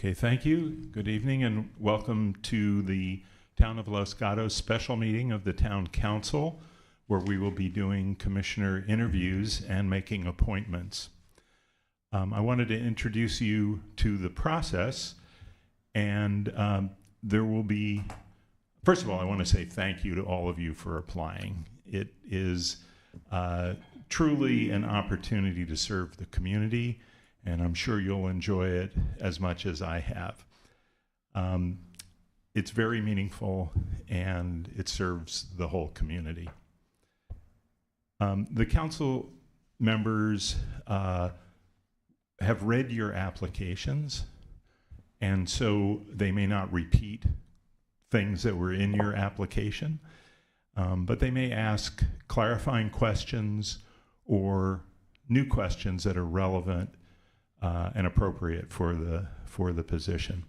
Okay, thank you. Good evening and welcome to the Town of Los Gatos special meeting of the Town Council, where we will be doing commissioner interviews and making appointments. I wanted to introduce you to the process, and there will be, first of all, I want to say thank you to all of you for applying. It is truly an opportunity to serve the community, and I'm sure you'll enjoy it as much as I have. It's very meaningful, and it serves the whole community. The council members have read your applications, and so they may not repeat things that were in your application, but they may ask clarifying questions or new questions that are relevant and appropriate for the position.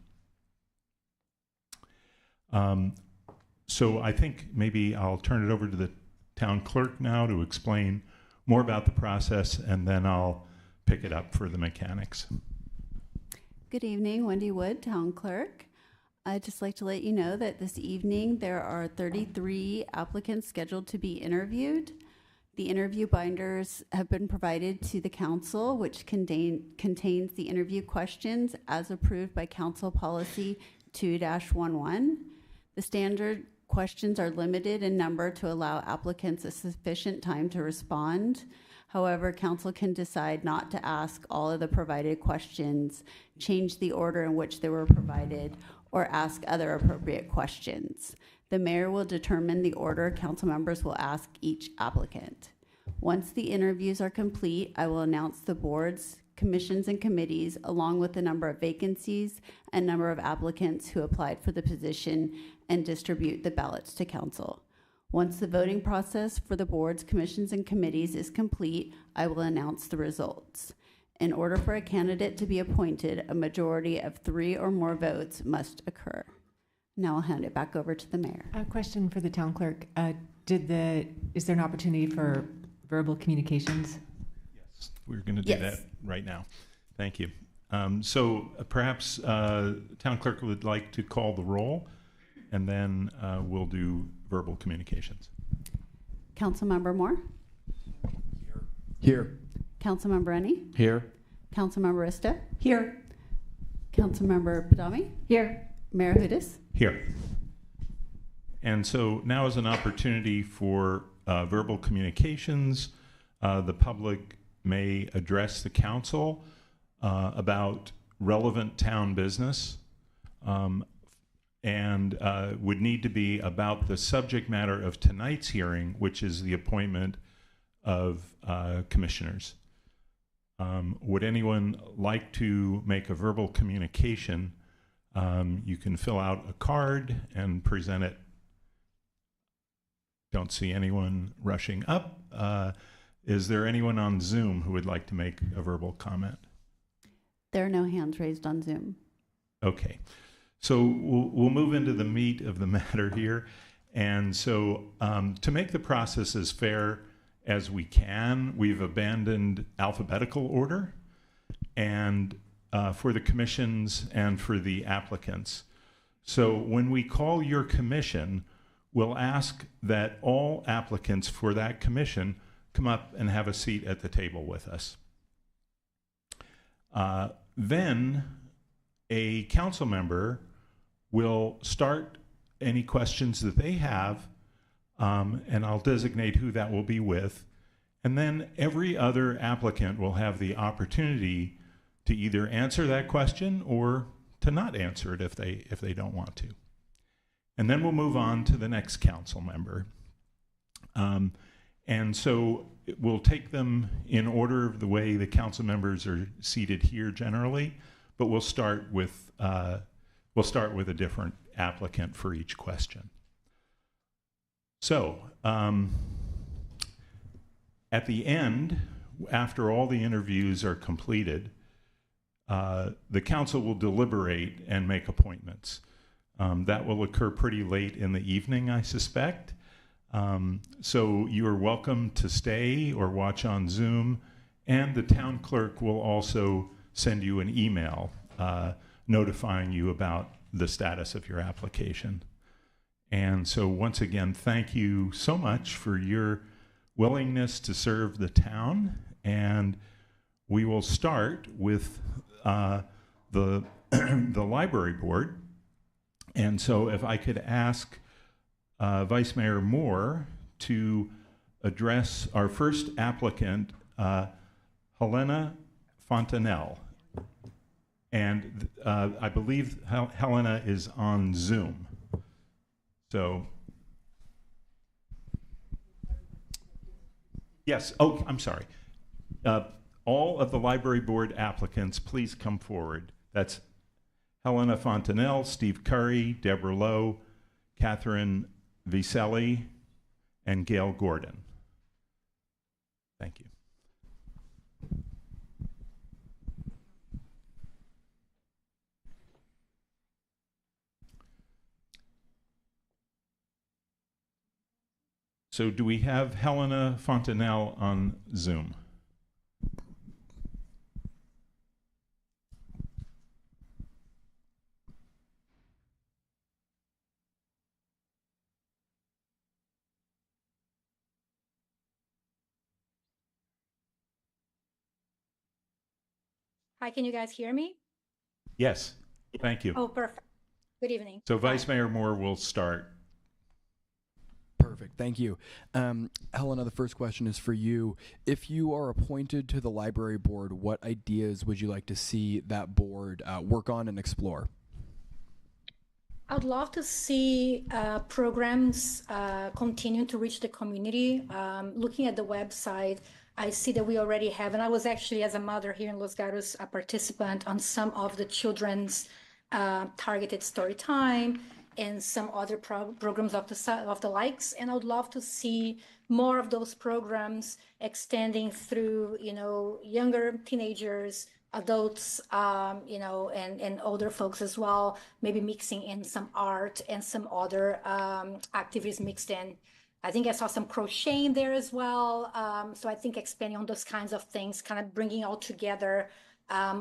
So I think maybe I'll turn it over to the town clerk now to explain more about the process, and then I'll pick it up for the mechanics. Good evening, Wendy Wood, town clerk. I'd just like to let you know that this evening there are 33 applicants scheduled to be interviewed. The interview binders have been provided to the council, which contains the interview questions as approved by Council Policy 2-11. The standard questions are limited in number to allow applicants a sufficient time to respond. However, council can decide not to ask all of the provided questions, change the order in which they were provided, or ask other appropriate questions. The mayor will determine the order council members will ask each applicant. Once the interviews are complete, I will announce the boards, commissions, and committees, along with the number of vacancies and number of applicants who applied for the position, and distribute the ballots to council. Once the voting process for the boards, commissions, and committees is complete, I will announce the results. In order for a candidate to be appointed, a majority of 3 or more votes must occur. Now I'll hand it back over to the mayor. A question for the town clerk. Is there an opportunity for verbal communications? Yes, we're going to do that right now. Thank you. So perhaps town clerk would like to call the roll, and then we'll do verbal communications. Councilmember Moore? Here. Councilmember Ennie? Here. Councilmember Rista? Here. Councilmember Padami? Here. Mayor Hudis? Here. And so now is an opportunity for verbal communications. The public may address the council about relevant town business, and would need to be about the subject matter of tonight's hearing, which is the appointment of commissioners. Would anyone like to make a verbal communication? You can fill out a card and present it. Don't see anyone rushing up. Is there anyone on Zoom who would like to make a verbal comment? There are no hands raised on Zoom. Okay. So we'll move into the meat of the matter here. And so to make the process as fair as we can, we've abandoned alphabetical order and for the commissions and for the applicants. So when we call your commission, we'll ask that all applicants for that commission come up and have a seat at the table with us. Then a council member will start any questions that they have, and I'll designate who that will be with. And then every other applicant will have the opportunity to either answer that question or to not answer it if they don't want to. And then we'll move on to the next council member. And so we'll take them in order of the way the council members are seated here generally, but we'll start with a different applicant for each question. So at the end, after all the interviews are completed, the council will deliberate and make appointments. That will occur pretty late in the evening, I suspect. So you are welcome to stay or watch on Zoom, and the town clerk will also send you an email notifying you about the status of your application. And so once again, thank you so much for your willingness to serve the town. And we will start with the the library board. And so if I could ask Vice Mayor Moore to address our first applicant, Helena Fontanelle. And I believe Helena is on Zoom. So, yes, oh, I'm sorry. All of the library board applicants, please come forward. That's Helena Fontanelle, Steve Curry, Deborah Lowe, Catherine Viselli, and Gail Gordon. Thank you. So do we have Helena Fontanelle on Zoom? Hi, can you guys hear me? Yes, thank you. Oh, perfect. Good evening. So Vice Mayor Moore will start. Perfect. Thank you. Helena, the first question is for you. If you are appointed to the library board, what ideas would you like to see that board work on and explore? I would love to see programs continue to reach the community. Looking at the website, I see that we already have, and I was actually, as a mother here in Los Gatos, a participant on some of the children's targeted story time and some other programs of the likes. And I would love to see more of those programs extending through, younger teenagers, adults, and older folks as well, maybe mixing in some art and some other activities mixed in. I think I saw some crocheting there as well. So I think expanding on those kinds of things, kind of bringing all together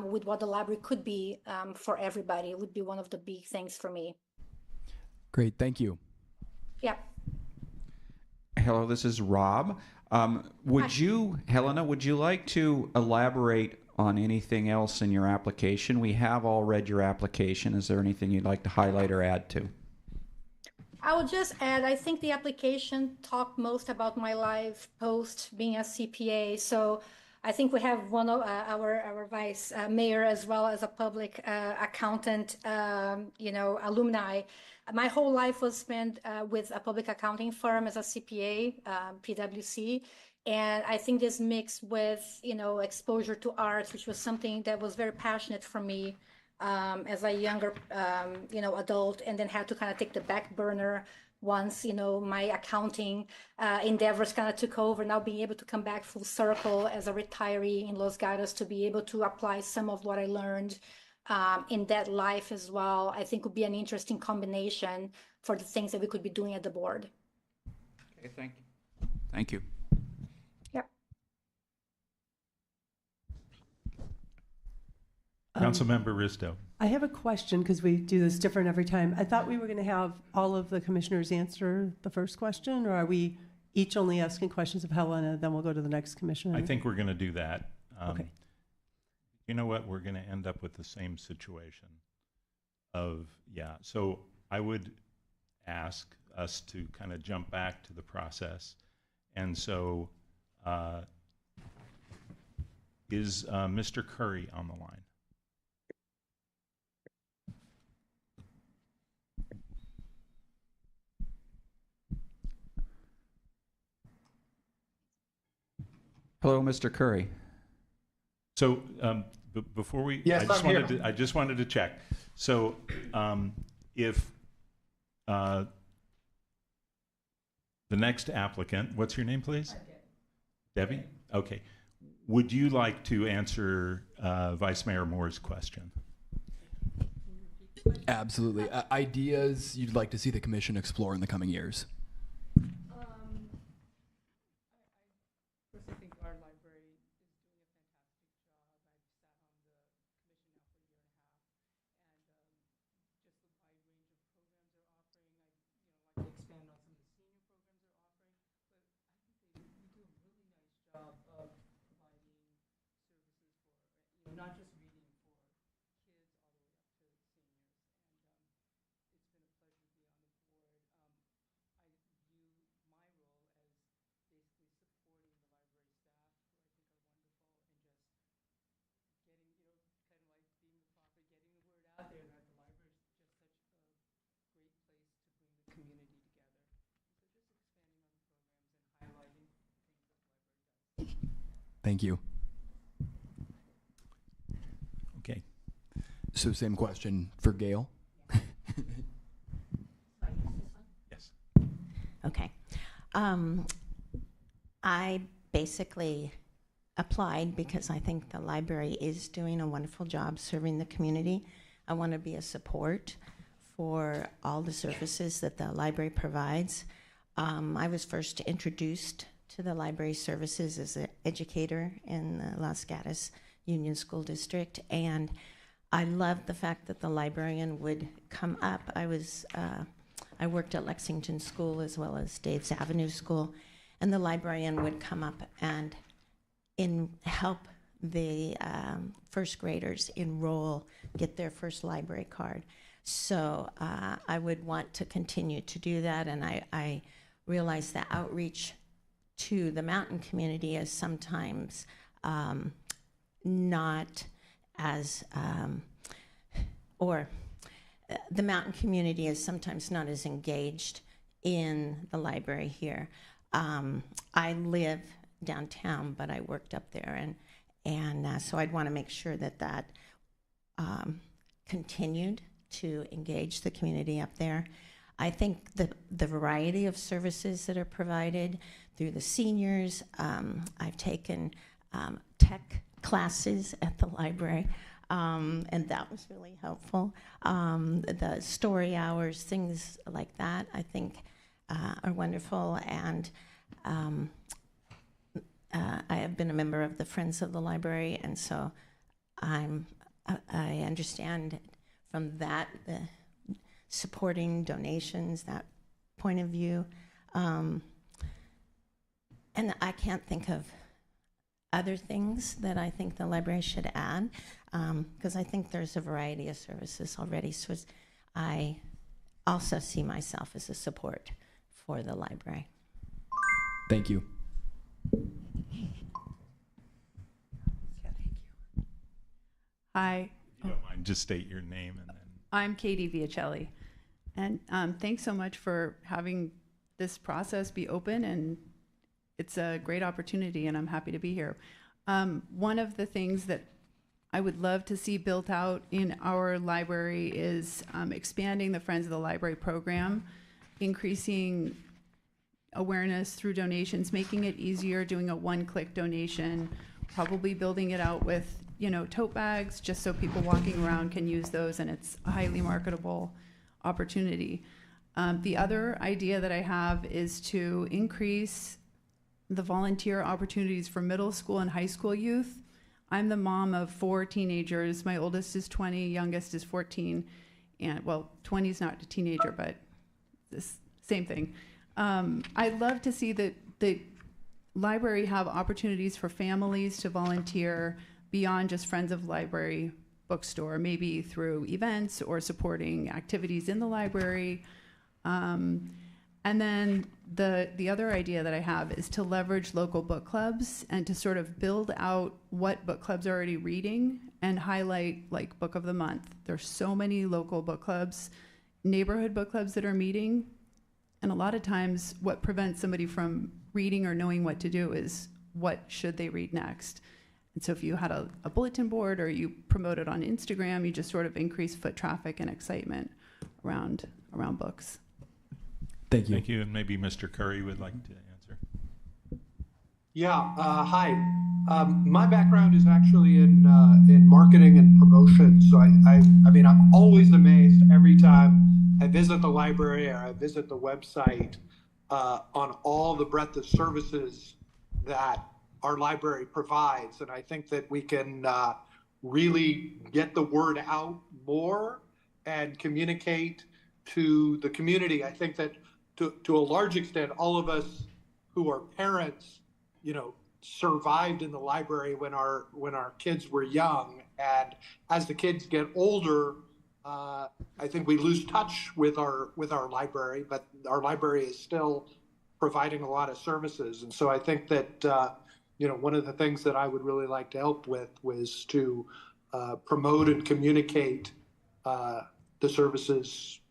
with what the library could be for everybody would be one of the big things for me. Great, thank you. Yeah. Hello, this is Rob. Helena, would you like to elaborate on anything else in your application? We have all read your application. Is there anything you'd like to highlight or add to? I would just add, I think the application talked most about my life post being a CPA. So I think we have one of our vice mayor as well as a public accountant, alumni. My whole life was spent with a public accounting firm as a CPA, PwC. And I think this mix with, exposure to arts, which was something that was very passionate for me as a younger, adult, and then had to kind of take the back burner once, my accounting endeavors kind of took over. Now being able to come back full circle as a retiree in Los Gatos to be able to apply some of what I learned in that life as well, I think would be an interesting combination for the things that we could be doing at the board. Okay, thank you. Thank you. Yep. Councilmember Risto. I have a question because we do this different every time. I thought we were going to have all of the commissioners answer the first question, or are we each only asking questions of Helena, then we'll go to the next commissioner? I think we're going to do that. Okay. You know what? We're going to end up with the same situation So I would ask us to kind of jump back to the process. And so is Mr. Curry on the line? Hello, Mr. Curry. So before we, Yes, I just wanted to check. So if the next applicant, what's your name, please? Debbie? Okay. Would you like to answer Vice Mayor Moore's question? Absolutely. Ideas you'd like to see the commission explore in the coming years? Thank you. Okay. So same question for Gail. Yes. Okay. I basically applied because I think the library is doing a wonderful job serving the community. I want to be a support for all the services that the library provides. I was first introduced to the library services as an educator in the Los Gatos Union School District, and I loved the fact that the librarian would come up. I worked at Lexington School as well as Dave's Avenue School, and the librarian would come up and help the first graders enroll, get their first library card. So I would want to continue to do that, and I realize that outreach to the mountain community is sometimes not as, the mountain community is sometimes not as engaged in the library here. I live downtown, but I worked up there, and so I'd want to make sure that continued to engage the community up there. I think the variety of services that are provided through the seniors, I've taken tech classes at the library, and that was really helpful. The story hours, things like that, I think are wonderful, and I have been a member of the Friends of the Library, and so I understand from that the supporting donations, that point of view, and I can't think of other things that I think the library should add, because I think there's a variety of services already. So I also see myself as a support for the library. Thank you. Hi, If you don't mind, just state your name and then. I'm Katie Viacelli. And thanks so much for having this process be open, and it's a great opportunity, and I'm happy to be here. One of the things that I would love to see built out in our library is expanding the Friends of the Library program, increasing awareness through donations, making it easier, doing a one-click donation, probably building it out with tote bags, just so people walking around can use those, and it's a highly marketable opportunity. The other idea that I have is to increase the volunteer opportunities for middle school and high school youth. I'm the mom of 4 teenagers. My oldest is 20, youngest is 14, and 20 is not a teenager, but this same thing. I'd love to see that the library have opportunities for families to volunteer beyond just Friends of Library bookstore, maybe through events or supporting activities in the library. And then the other idea that I have is to leverage local book clubs and to sort of build out what book clubs are already reading and highlight like Book of the Month. There's so many local book clubs, neighborhood book clubs that are meeting. And a lot of times what prevents somebody from reading or knowing what to do is what should they read next. And so if you had a bulletin board or you promote it on Instagram, you just sort of increase foot traffic and excitement around books. Thank you. Thank you, and maybe Mr. Curry would like to answer. Yeah, hi. My background is actually in marketing and promotion. So I mean, I'm always amazed every time I visit the library or I visit the website on all the breadth of services that our library provides. And I think that we can really get the word out more and communicate to the community. I think that to a large extent, all of us who are parents, survived in the library when our kids were young. And as the kids get older, I think we lose touch with our library, but our library is still providing a lot of services. And so I think that, one of the things that I would really like to help with was to promote and communicate the services,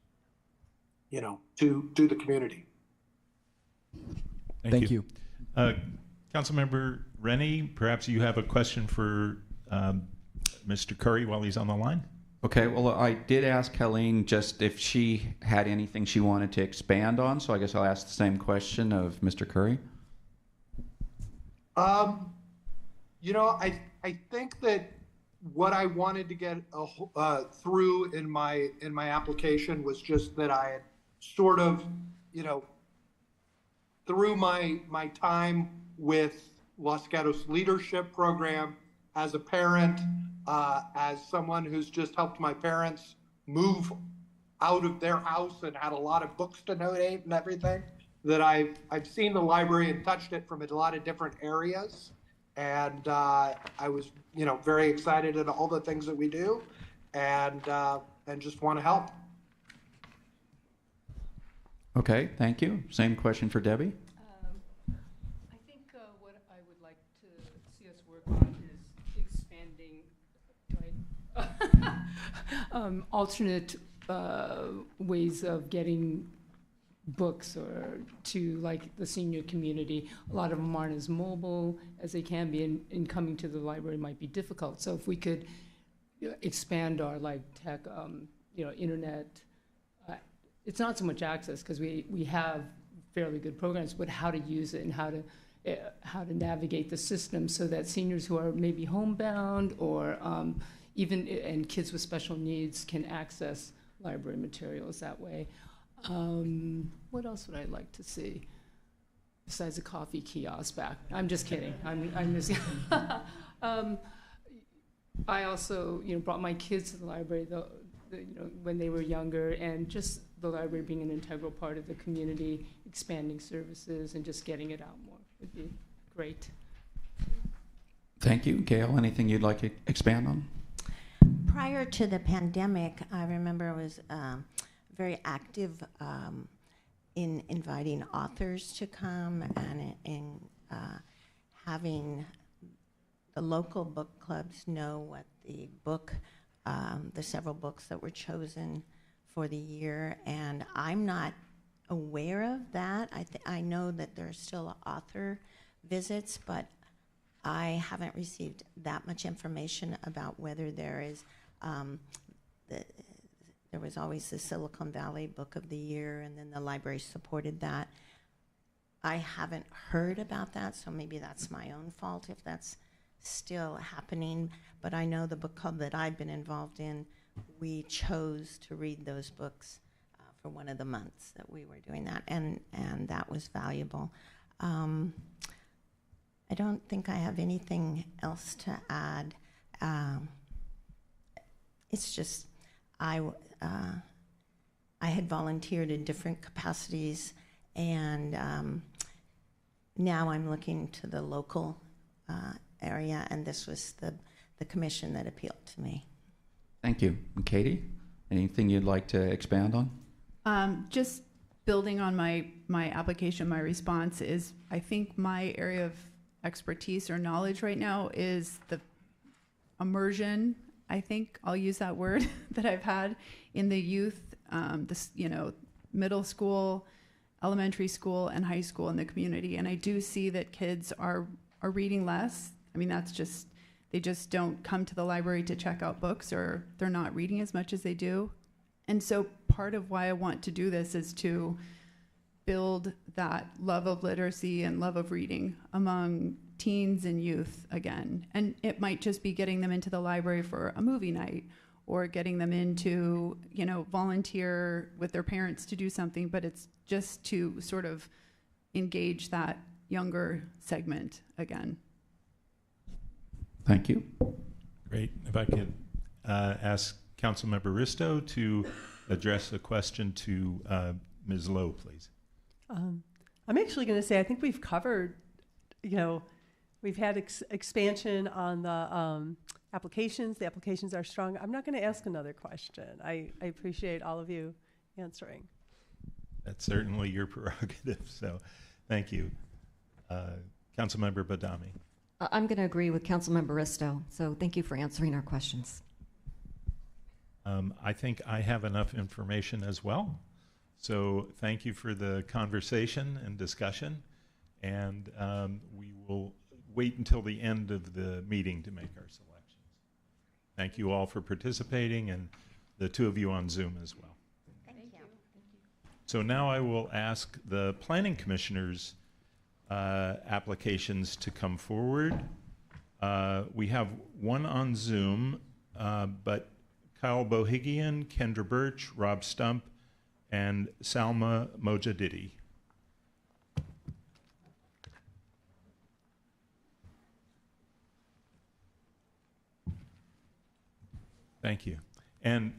to the community. Thank you. Councilmember Rennie, perhaps you have a question for Mr. Curry while he's on the line? Okay, well, I did ask Helene just if she had anything she wanted to expand on, so I guess I'll ask the same question of Mr. Curry. You know, I think that what I wanted to get through in my application was just that I had sort of, you know, through my time with Los Gatos Leadership Program, as a parent, as someone who's just helped my parents move out of their house and had a lot of books to donate and everything, that I've seen the library and touched it from a lot of different areas. And I was, you know, very excited at all the things that we do, and just want to help. Okay, thank you. Same question for Debbie. I think what I would like to see us work on is expanding alternate ways of getting books or to like the senior community. A lot of them aren't as mobile as they can be, and coming to the library might be difficult. So if we could expand our like tech, you know, internet, it's not so much access because we have fairly good programs, but how to use it and how to navigate the system so that seniors who are maybe homebound or and kids with special needs can access library materials that way. What else would I like to see besides a coffee kiosk back? I'm just kidding. I'm just. I also, you know, brought my kids to the library, you know, when they were younger, and just the library being an integral part of the community, expanding services and just getting it out more would be great. Thank you. Gail, anything you'd like to expand on? Prior to the pandemic, I remember I was very active in inviting authors to come and in having the local book clubs know what the book, the several books that were chosen for the year, and I'm not aware of that. I know that there are still author visits, but I haven't received that much information about whether there is, there was always the Silicon Valley Book of the Year, and then the library supported that. I haven't heard about that, so maybe that's my own fault if that's still happening, but I know the book club that I've been involved in, we chose to read those books for one of the months that we were doing that, and that was valuable. I don't think I have anything else to add. It's just I had volunteered in different capacities, and now I'm looking to the local area, and this was the commission that appealed to me. Thank you. And Katie, anything you'd like to expand on? Just building on my application, my response is, I think my area of expertise or knowledge right now is the immersion, I think I'll use that word, that I've had in the youth, this, you know, middle school, elementary school, and high school in the community. And I do see that kids are reading less. I mean, that's just, they just don't come to the library to check out books, or they're not reading as much as they do. And so part of why I want to do this is to build that love of literacy and love of reading among teens and youth again. And it might just be getting them into the library for a movie night, or getting them into, you know, volunteer with their parents to do something, but it's just to sort of engage that younger segment again. Thank you. Great. If I could ask Councilmember Risto to address a question to Ms. Lowe, please. I'm actually going to say I think we've covered, you know, we've had expansion on the applications. The applications are strong. I'm not going to ask another question. I appreciate all of you answering. That's certainly your prerogative, so thank you. Councilmember Badami. I'm going to agree with Councilmember Risto, so thank you for answering our questions. I think I have enough information as well. So thank you for the conversation and discussion. and we will wait until the end of the meeting to make our selections. Thank you all for participating, and the two of you on Zoom as well. Thank you. So now I will ask the planning commissioners' applications to come forward. We have one on Zoom, but Kyle Bohigian, Kendra Birch, Rob Stump, and Salma Mojadidi. Thank you. And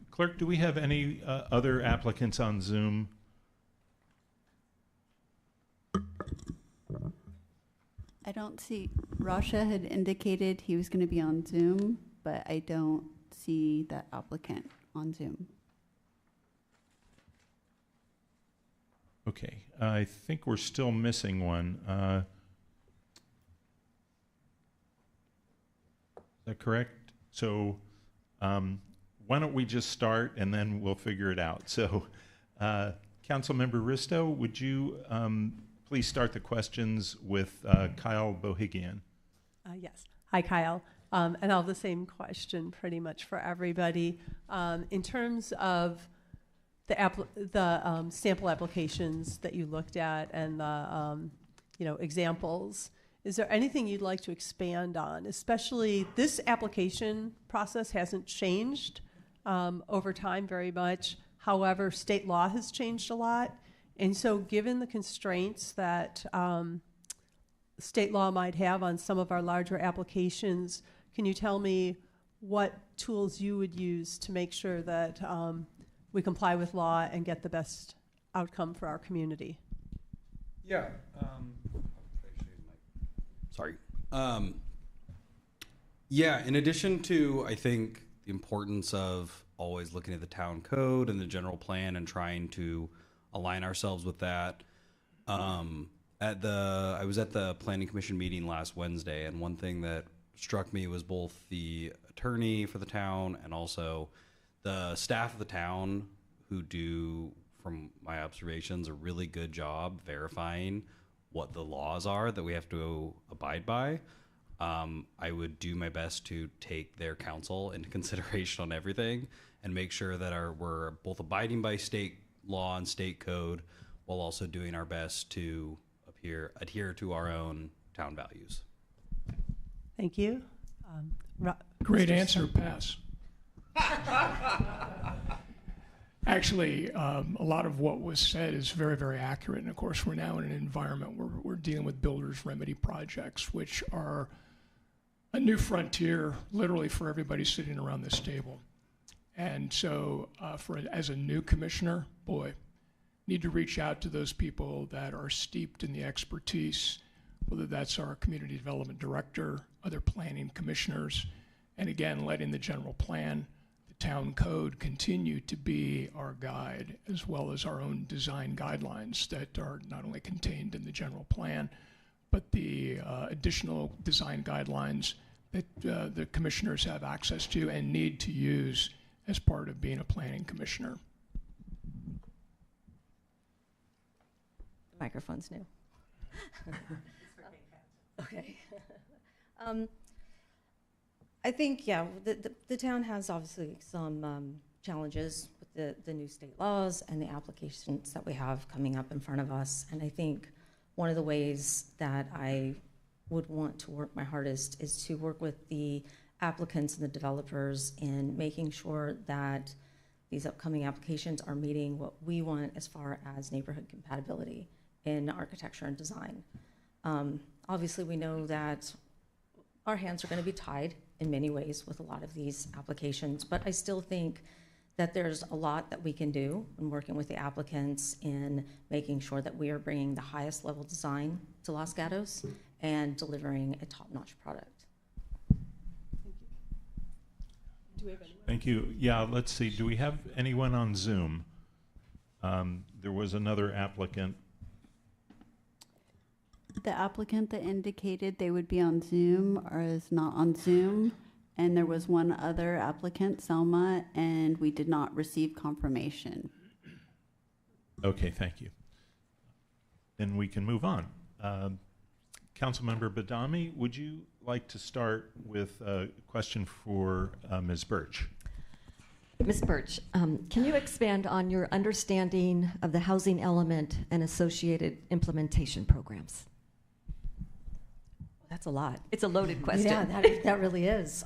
clerk, do we have any other applicants on Zoom? I don't see, Rasha had indicated he was going to be on Zoom, but I don't see that applicant on Zoom. Okay, I think we're still missing one. Is that correct? So why don't we just start and then we'll figure it out. So Councilmember Risto, would you please start the questions with Kyle Bohigian? Yes. Hi, Kyle. And I'll have the same question pretty much for everybody. In terms of the sample applications that you looked at and the examples, is there anything you'd like to expand on? Especially this application process hasn't changed over time very much. However, state law has changed a lot. And so given the constraints that state law might have on some of our larger applications, can you tell me what tools you would use to make sure that we comply with law and get the best outcome for our community? Yeah. Sorry. Yeah, in addition to, I think, the importance of always looking at the town code and the general plan and trying to align ourselves with that. I was at the Planning Commission meeting last Wednesday, and one thing that struck me was both the attorney for the town and also the staff of the town, who do, from my observations, a really good job verifying what the laws are that we have to abide by. I would do my best to take their counsel into consideration on everything and make sure that we're both abiding by state law and state code while also doing our best to adhere to our own town values. Thank you. Great answer, pass. Actually, a lot of what was said is very, very accurate. And of course, we're now in an environment where we're dealing with builders' remedy projects, which are a new frontier, literally, for everybody sitting around this table. And so, as a new commissioner, boy, need to reach out to those people that are steeped in the expertise, whether that's our community development director, other planning commissioners, and again, letting the general plan, the town code continue to be our guide, as well as our own design guidelines that are not only contained in the general plan, but the additional design guidelines that the commissioners have access to and need to use as part of being a planning commissioner. The microphone's new. Okay. I think, yeah, the town has obviously some challenges with the new state laws and the applications that we have coming up in front of us. And I think one of the ways that I would want to work my hardest is to work with the applicants and the developers in making sure that these upcoming applications are meeting what we want as far as neighborhood compatibility in architecture and design. Obviously, we know that our hands are going to be tied in many ways with a lot of these applications, but I still think that there's a lot that we can do in working with the applicants in making sure that we are bringing the highest level design to Los Gatos and delivering a top-notch product. Do we have anyone? Thank you. Yeah, let's see. Do we have anyone on Zoom? There was another applicant. The applicant that indicated they would be on Zoom is not on Zoom. And there was one other applicant, Selma, and we did not receive confirmation. Okay, thank you. Then we can move on. Councilmember Badami, would you like to start with a question for Ms. Birch? Ms. Birch, can you expand on your understanding of the housing element and associated implementation programs? That's a lot. It's a loaded question. Yeah, that really is.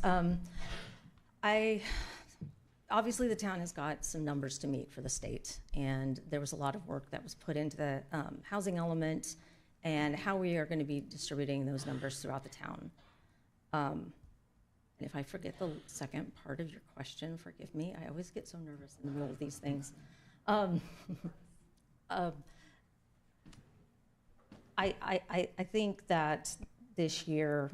Obviously the town has got some numbers to meet for the state, and there was a lot of work that was put into the housing element and how we are going to be distributing those numbers throughout the town. And if I forget the second part of your question, forgive me. I always get so nervous in the middle of these things. I think that this year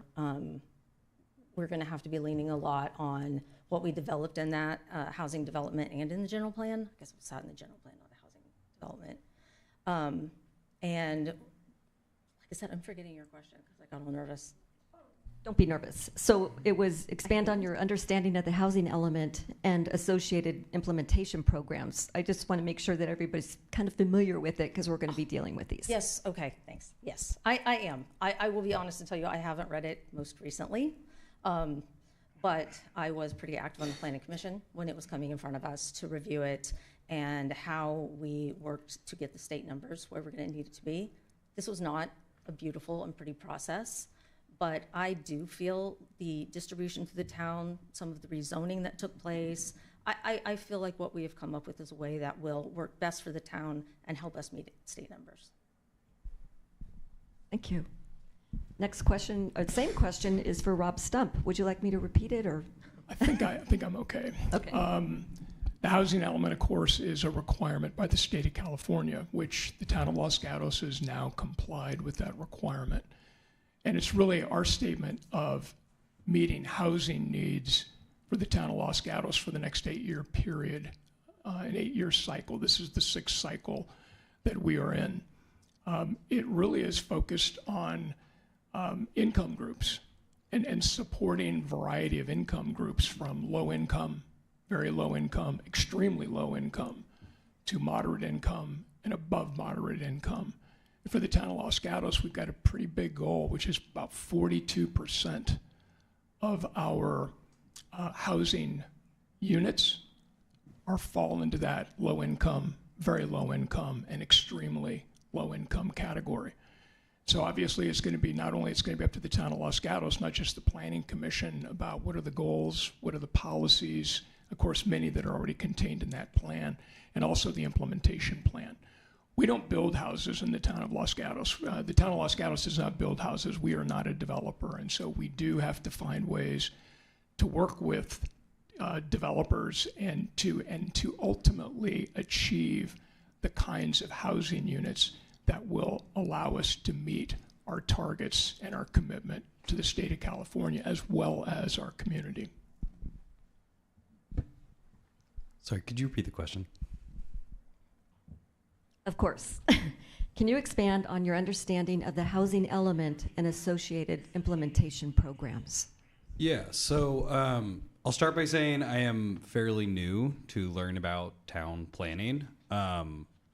we're going to have to be leaning a lot on what we developed in that housing development and in the general plan. I guess it was out in the general plan, not the housing development. And like I said, I'm forgetting your question because I got all nervous. Don't be nervous. So it was expand on your understanding of the housing element and associated implementation programs. I just want to make sure that everybody's kind of familiar with it because we're going to be dealing with these. Yes, okay, thanks. Yes, I am. I will be honest and tell you, I haven't read it most recently. But I was pretty active on the Planning Commission when it was coming in front of us to review it and how we worked to get the state numbers where we're going to need it to be. This was not a beautiful and pretty process, but I do feel the distribution to the town, some of the rezoning that took place, I feel like what we have come up with is a way that will work best for the town and help us meet state numbers. Thank you. Next question, same question is for Rob Stump. Would you like me to repeat it, or? I think I'm okay. Okay. The housing element, of course, is a requirement by the state of California, which the town of Los Gatos has now complied with that requirement. And it's really our statement of meeting housing needs for the town of Los Gatos for the next 8-year period, an 8-year cycle. This is the 6th cycle that we are in. It really is focused on income groups and supporting variety of income groups from low income, very low income, extremely low income, to moderate income and above moderate income. And for the town of Los Gatos, we've got a pretty big goal, which is about 42% of our housing units fall into that low income, very low income, and extremely low income category. So obviously it's going to be, not only it's going to be up to the town of Los Gatos, not just the Planning Commission about what are the goals, what are the policies, of course many that are already contained in that plan, and also the implementation plan. We don't build houses in the town of Los Gatos. The town of Los Gatos does not build houses. We are not a developer, and so we do have to find ways to work with developers and to ultimately achieve the kinds of housing units that will allow us to meet our targets and our commitment to the state of California as well as our community. Sorry, could you repeat the question? Of course. Can you expand on your understanding of the housing element and associated implementation programs? Yeah, so I'll start by saying I am fairly new to learn about town planning.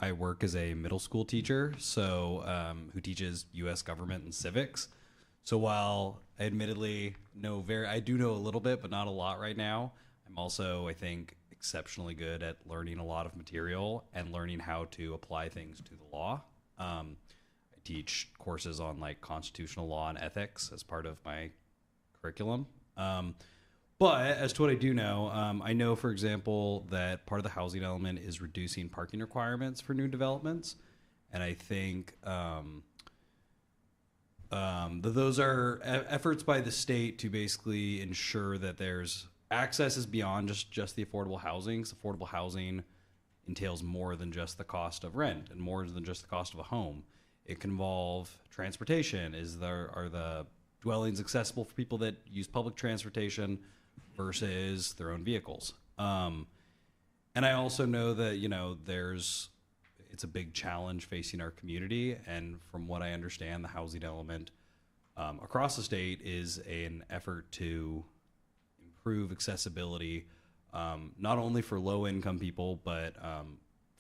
I work as a middle school teacher, so who teaches U.S. government and civics. So while I admittedly I do know a little bit, but not a lot right now, I'm also, I think, exceptionally good at learning a lot of material and learning how to apply things to the law. I teach courses on like constitutional law and ethics as part of my curriculum. But as to what I do know, I know, for example, that part of the housing element is reducing parking requirements for new developments. And I think that those are efforts by the state to basically ensure that there's access is beyond just the affordable housing. So affordable housing entails more than just the cost of rent and more than just the cost of a home. It can involve transportation. Are the dwellings accessible for people that use public transportation versus their own vehicles? And I also know that, it's a big challenge facing our community. And from what I understand, the housing element across the state is an effort to improve accessibility, not only for low income people, but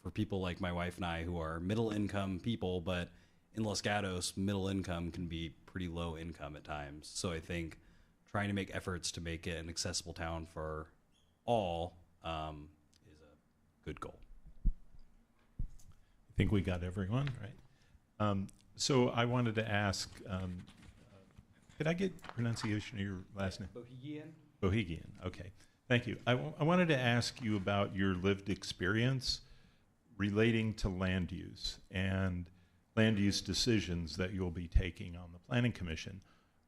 for people like my wife and I who are middle income people, but in Los Gatos, middle income can be pretty low income at times. So I think trying to make efforts to make it an accessible town for all is a good goal. I think we got everyone, right? So I wanted to ask, could I get pronunciation of your last name? Bohegian. Bohegian, okay. Thank you. I wanted to ask you about your lived experience relating to land use and land use decisions that you'll be taking on the Planning Commission.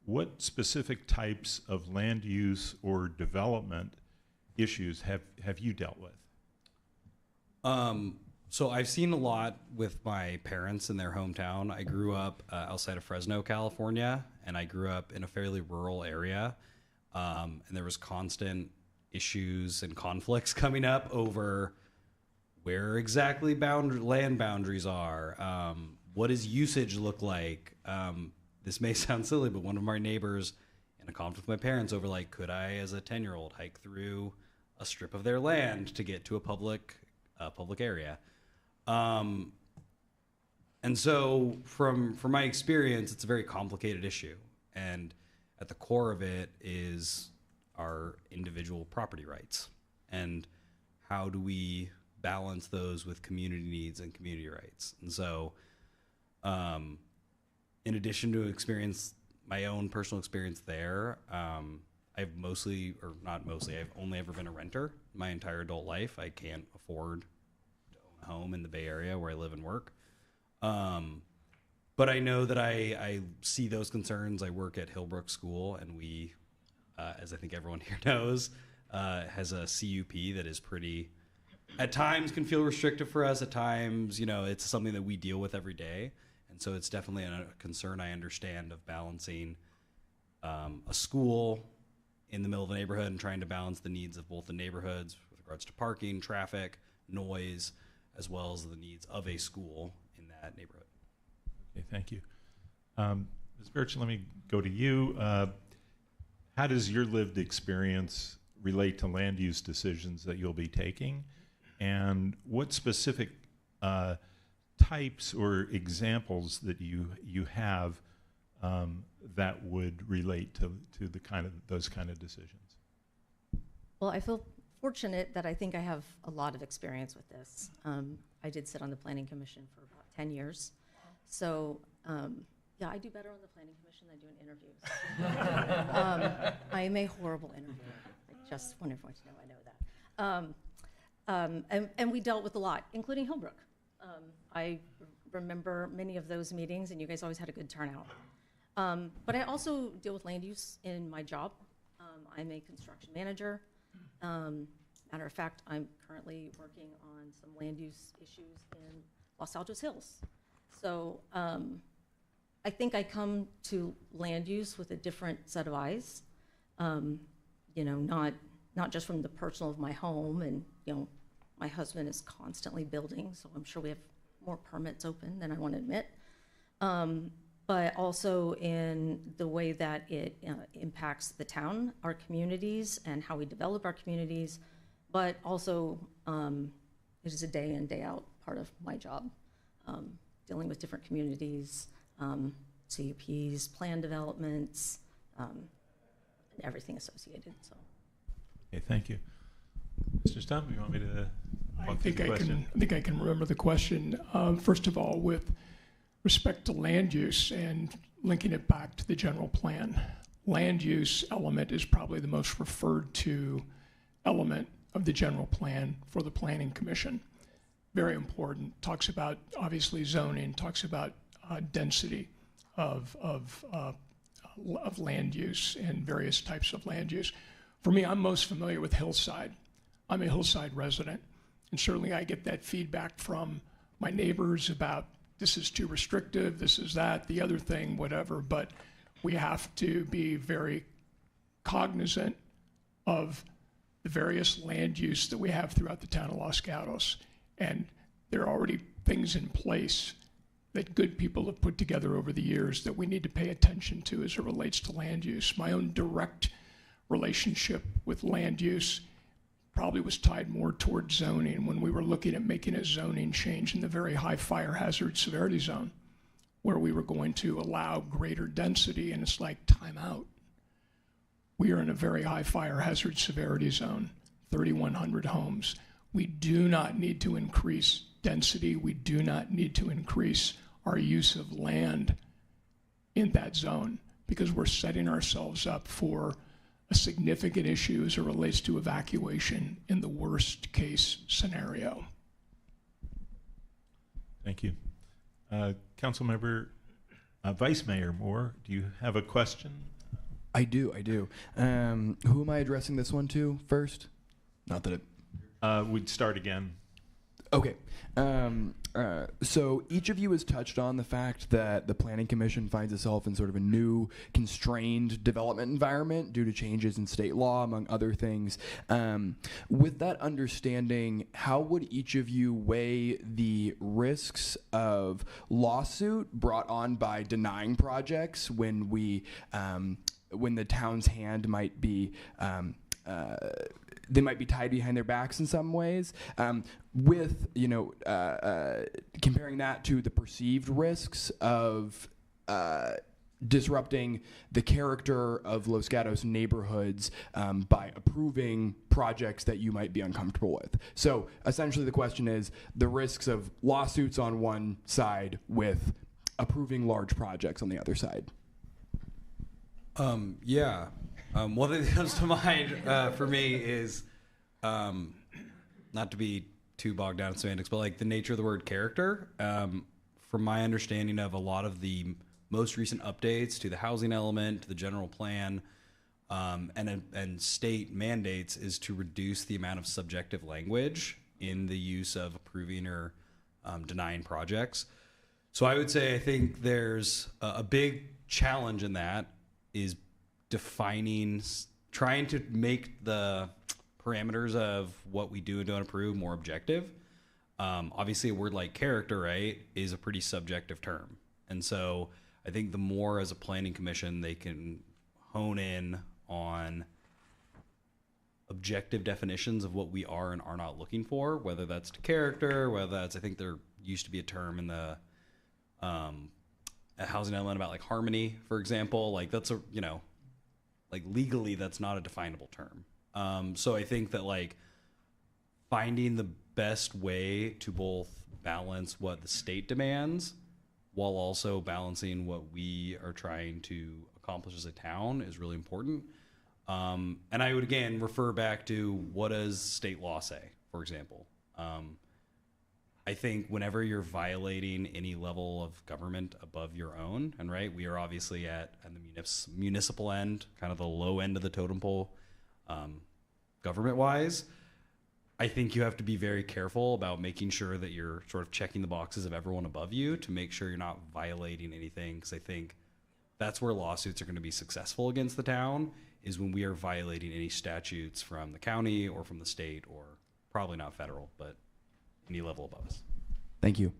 What specific types of land use or development issues have you dealt with? So I've seen a lot with my parents in their hometown. I grew up outside of Fresno, California, and I grew up in a fairly rural area. And there was constant issues and conflicts coming up over where exactly land boundaries are. What does usage look like? This may sound silly, but one of my neighbors in a conflict with my parents over like, could I, as a 10-year-old, hike through a strip of their land to get to a public area? And so from my experience, it's a very complicated issue. And at the core of it is our individual property rights. And how do we balance those with community needs and community rights? And so, in addition to my own personal experience there, I've only ever been a renter my entire adult life. I can't afford to own a home in the Bay Area where I live and work. But I know that I see those concerns. I work at Hillbrook School, and we, as I think everyone here knows, has a CUP that is pretty, at times can feel restrictive for us. At times, it's something that we deal with every day. And so it's definitely a concern I understand of balancing a school in the middle of the neighborhood and trying to balance the needs of both the neighborhoods with regards to parking, traffic, noise, as well as the needs of a school in that neighborhood. Okay, thank you. Ms. Birch, let me go to you. How does your lived experience relate to land use decisions that you'll be taking? And what specific types or examples that you have that would relate to those kind of decisions? Well, I feel fortunate that I think I have a lot of experience with this. I did sit on the Planning Commission for about 10 years. So, yeah, I do better on the Planning Commission than doing interviews. I am a horrible interviewer. I just want everyone to know I know that. And we dealt with a lot, including Hillbrook. I remember many of those meetings, and you guys always had a good turnout. But I also deal with land use in my job. I'm a construction manager. Matter of fact, I'm currently working on some land use issues in Los Altos Hills. So I think I come to land use with a different set of eyes, not just from the personal of my home, and my husband is constantly building, so I'm sure we have more permits open than I want to admit, but also in the way that it impacts the town, our communities, and how we develop our communities, but also it is a day in, day out part of my job, dealing with different communities, CUPs, plan developments, and everything associated. So. Okay, thank you. Mr. Stump, you want me to? I think I can remember the question. First of all, with respect to land use and linking it back to the general plan, land use element is probably the most referred to element of the general plan for the Planning Commission. Very important. Talks about obviously zoning. Talks about density of land use and various types of land use. For me, I'm most familiar with Hillside. I'm a Hillside resident, and certainly I get that feedback from my neighbors about this is too restrictive, this is that, the other thing, whatever, but we have to be very cognizant of the various land use that we have throughout the town of Los Gatos. And there are already things in place that good people have put together over the years that we need to pay attention to as it relates to land use. My own direct relationship with land use probably was tied more towards zoning when we were looking at making a zoning change in the very high fire hazard severity zone. where we were going to allow greater density, and it's like, time out. We are in a very high fire hazard severity zone, 3,100 homes. We do not need to increase density. We do not need to increase our use of land in that zone, because we're setting ourselves up for a significant issue as it relates to evacuation in the worst case scenario. Thank you. Councilmember, Vice Mayor Moore, do you have a question? I do. Who am I addressing this one to first? Not that it... We'd start again. Okay. So each of you has touched on the fact that the Planning Commission finds itself in sort of a new constrained development environment due to changes in state law, among other things. With that understanding, how would each of you weigh the risks of lawsuit brought on by denying projects when the town's hand might be they might be tied behind their backs in some ways, with, comparing that to the perceived risks of disrupting the character of Los Gatos neighborhoods by approving projects that you might be uncomfortable with. So essentially the question is the risks of lawsuits on one side with approving large projects on the other side. One thing that comes to mind for me is, not to be too bogged down in semantics, but like the nature of the word character. From my understanding of a lot of the most recent updates to the housing element, to the general plan, and state mandates is to reduce the amount of subjective language in the use of approving or denying projects. So I would say I think there's a big challenge in that is defining, trying to make the parameters of what we do and don't approve more objective. Obviously a word like character, right, is a pretty subjective term. And so I think the more as a planning commission they can hone in on objective definitions of what we are and are not looking for, whether that's to character, whether that's, I think there used to be a term in the housing element about like harmony, for example, like that's like legally that's not a definable term. So I think that like finding the best way to both balance what the state demands while also balancing what we are trying to accomplish as a town is really important. And I would again refer back to what does state law say, for example. I think whenever you're violating any level of government above your own, and right, we are obviously at the municipal end, kind of the low end of the totem pole, government-wise, I think you have to be very careful about making sure that you're sort of checking the boxes of everyone above you to make sure you're not violating anything, because I think that's where lawsuits are going to be successful against the town, is when we are violating any statutes from the county or from the state, or probably not federal, but any level above us. Thank you.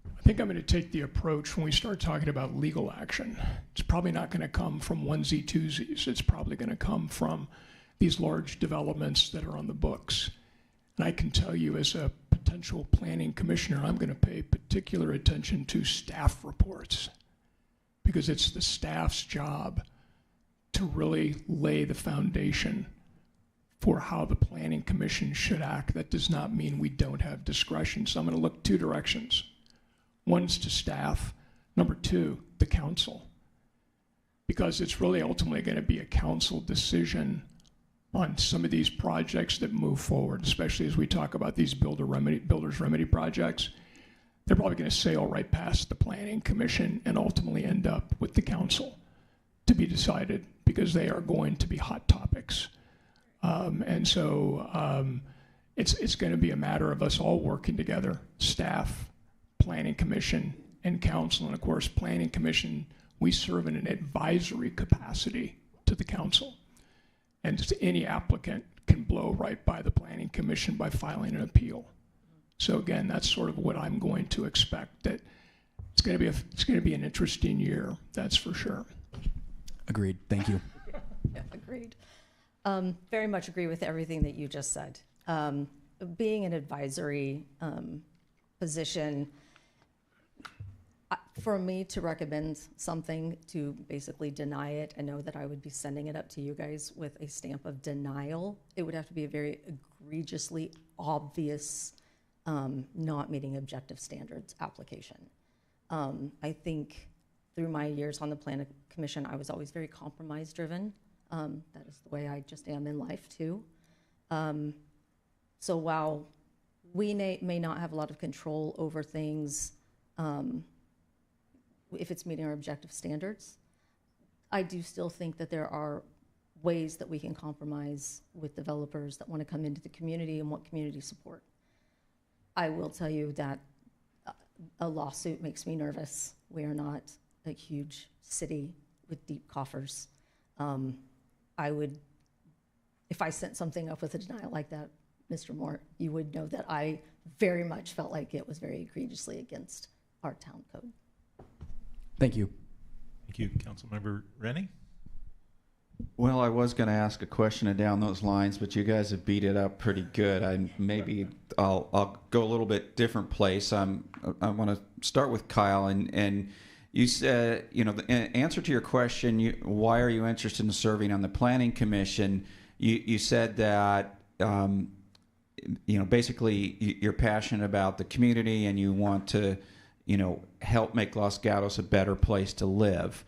I think I'm going to take the approach when we start talking about legal action. It's probably not going to come from onesie twosies. It's probably going to come from these large developments that are on the books. And I can tell you as a potential planning commissioner, I'm going to pay particular attention to staff reports, because it's the staff's job to really lay the foundation for how the planning commission should act. That does not mean we don't have discretion. So I'm going to look two directions. One's to staff. Number two, the council. Because it's really ultimately going to be a council decision on some of these projects that move forward, especially as we talk about these builders remedy projects. They're probably going to sail right past the planning commission and ultimately end up with the council to be decided, because they are going to be hot topics. And so it's going to be a matter of us all working together, staff, planning commission, and council. And of course, planning commission, we serve in an advisory capacity to the council. And just any applicant can blow right by the planning commission by filing an appeal. So again, that's sort of what I'm going to expect. That it's going to be an interesting year, that's for sure. Agreed. Thank you. Yeah, agreed. Very much agree with everything that you just said. Being an advisory position, For me to recommend something, to basically deny it and know that I would be sending it up to you guys with a stamp of denial, it would have to be a very egregiously obvious not meeting objective standards application. I think through my years on the Planning Commission, I was always very compromise driven. That is the way I just am in life too. So while we may not have a lot of control over things, if it's meeting our objective standards, I do still think that there are ways that we can compromise with developers that want to come into the community and want community support. I will tell you that a lawsuit makes me nervous. We are not a huge city with deep coffers. I would, if I sent something up with a denial like that, Mr. Moore, you would know that I very much felt like it was very egregiously against our town code. Thank you. Thank you. Councilmember Rennie? Well, I was going to ask a question down those lines, but you guys have beat it up pretty good. I'll go a little bit different place. I want to start with Kyle, and you said, in answer to your question, why are you interested in serving on the Planning Commission? You said that basically you're passionate about the community and you want to, help make Los Gatos a better place to live.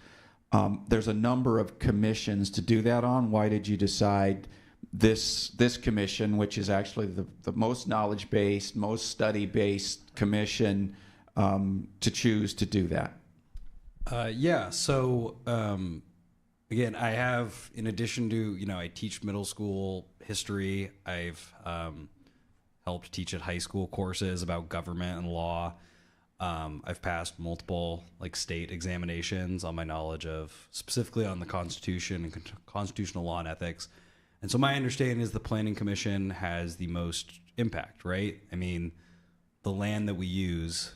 There's a number of commissions to do that on. Why did you decide this commission, which is actually the most knowledge-based, most study-based commission, to choose to do that? Again, I have, in addition to, I teach middle school history. I've helped teach at high school courses about government and law. I've passed multiple state examinations on my knowledge of specifically on the Constitution and constitutional law and ethics. And so my understanding is the Planning Commission has the most impact, right? I mean, the land that we use,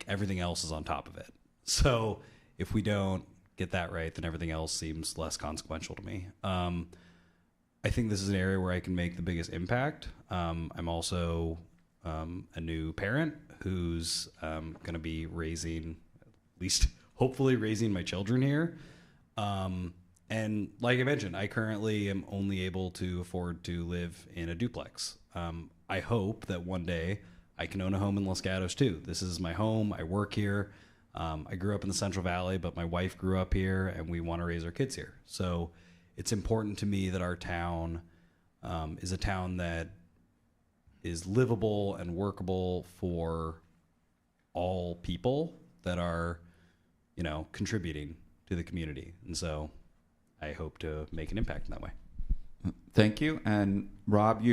everything else is on top of it. So if we don't get that right, then everything else seems less consequential to me. I think this is an area where I can make the biggest impact. I'm also a new parent who's going to be raising, at least hopefully raising my children here. And like I mentioned, I currently am only able to afford to live in a duplex. I hope that one day I can own a home in Los Gatos too. This is my home. I work here. I grew up in the Central Valley, but my wife grew up here and we want to raise our kids here. So it's important to me that our town is a town that is livable and workable for all people that are, contributing to the community. And so I hope to make an impact in that way. Thank you. And Rob,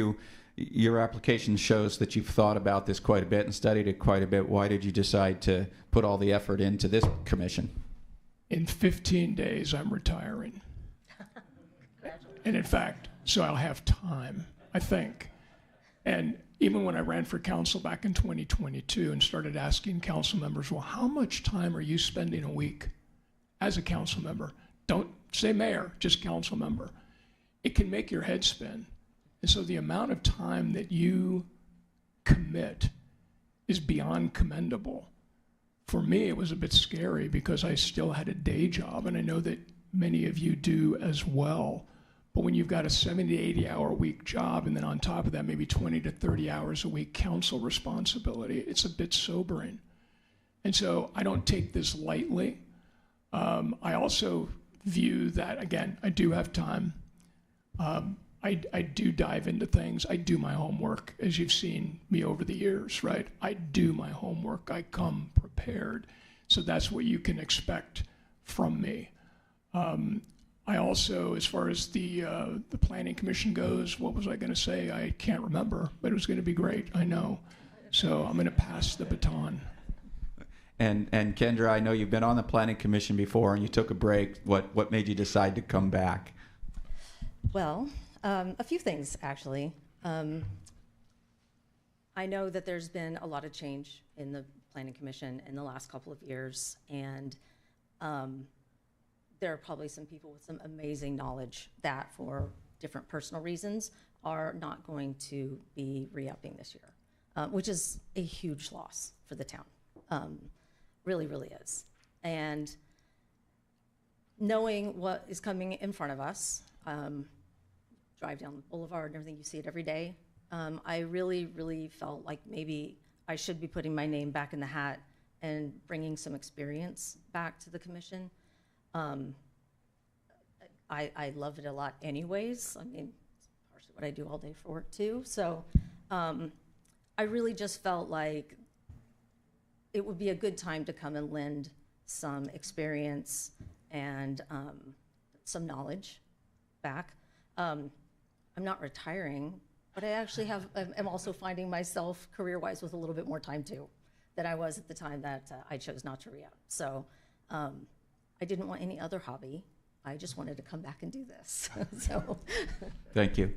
your application shows that you've thought about this quite a bit and studied it quite a bit. Why did you decide to put all the effort into this commission? In 15 days, I'm retiring. And in fact, so I'll have time, I think. And even when I ran for council back in 2022 and started asking council members, well, how much time are you spending a week as a council member? Don't say mayor, just council member. It can make your head spin. And so the amount of time that you commit is beyond commendable. For me, it was a bit scary because I still had a day job, and I know that many of you do as well. But when you've got a 70 to 80 hour a week job, and then on top of that, maybe 20 to 30 hours a week council responsibility, it's a bit sobering. And so I don't take this lightly. I also view that, again, I do have time. I do dive into things. I do my homework, as you've seen me over the years, right? I do my homework. I come prepared. So that's what you can expect from me. I also, as far as the Planning Commission goes, what was I going to say? I can't remember, but it was going to be great, I know. So I'm going to pass the baton. And Kendra, I know you've been on the Planning Commission before and you took a break. What made you decide to come back? Well, a few things, actually. I know that there's been a lot of change in the Planning Commission in the last couple of years, and there are probably some people with some amazing knowledge that, for different personal reasons, are not going to be re-upping this year, which is a huge loss for the town. Really, really is. And knowing what is coming in front of us, drive down the boulevard and everything, you see it every day. I really, really felt like maybe I should be putting my name back in the hat and bringing some experience back to the commission. I love it a lot anyways. I mean, it's partially what I do all day for work too. So I really just felt like it would be a good time to come and lend some experience and some knowledge back. I'm not retiring, but I actually am also finding myself career-wise with a little bit more time too than I was at the time that I chose not to re-up. So I didn't want any other hobby. I just wanted to come back and do this. So Thank you.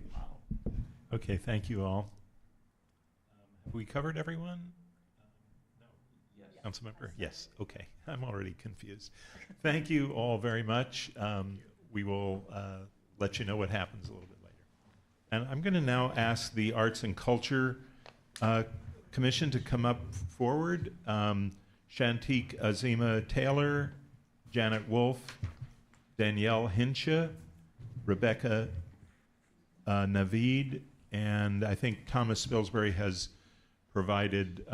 Okay, thank you all. Have we covered everyone? No. Yes. Councilmember? Yes. Okay. I'm already confused. Thank you all very much. We will let you know what happens a little bit later. And I'm going to now ask the Arts and Culture Commission to come up forward. Shantique Azima Taylor, Janet Wolf, Danielle Hinsha, Rebecca Navid, and I think Thomas Spilsbury has provided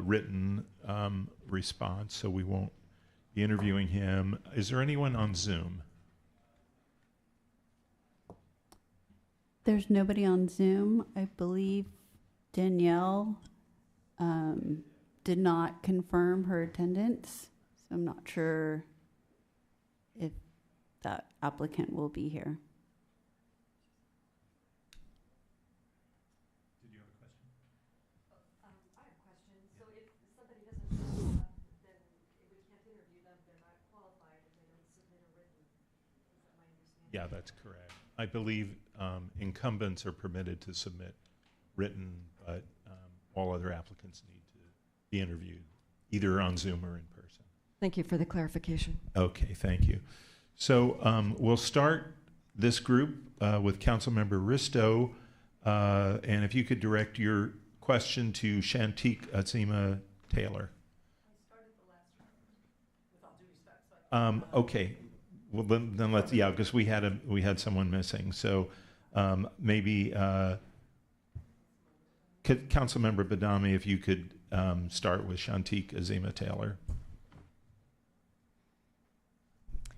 written response, so we won't be interviewing him. Is there anyone on Zoom? There's nobody on Zoom. I believe Danielle did not confirm her attendance, so I'm not sure if that applicant will be here. Did you have a question? I have a question. So if somebody doesn't show up, then we can't interview them. They're not qualified if they don't submit a written. Is that my understanding? Yeah, that's correct. I believe incumbents are permitted to submit written, but all other applicants need to be interviewed, either on Zoom or in person. Thank you for the clarification. Okay, thank you. So we'll start this group with Councilmember Risto, and if you could direct your question to Shantique Azima Taylor. I started the last round, with all due respect. So Okay, well then let's, yeah, because we had someone missing. So maybe Councilmember Badami, if you could start with Shantique Azima Taylor.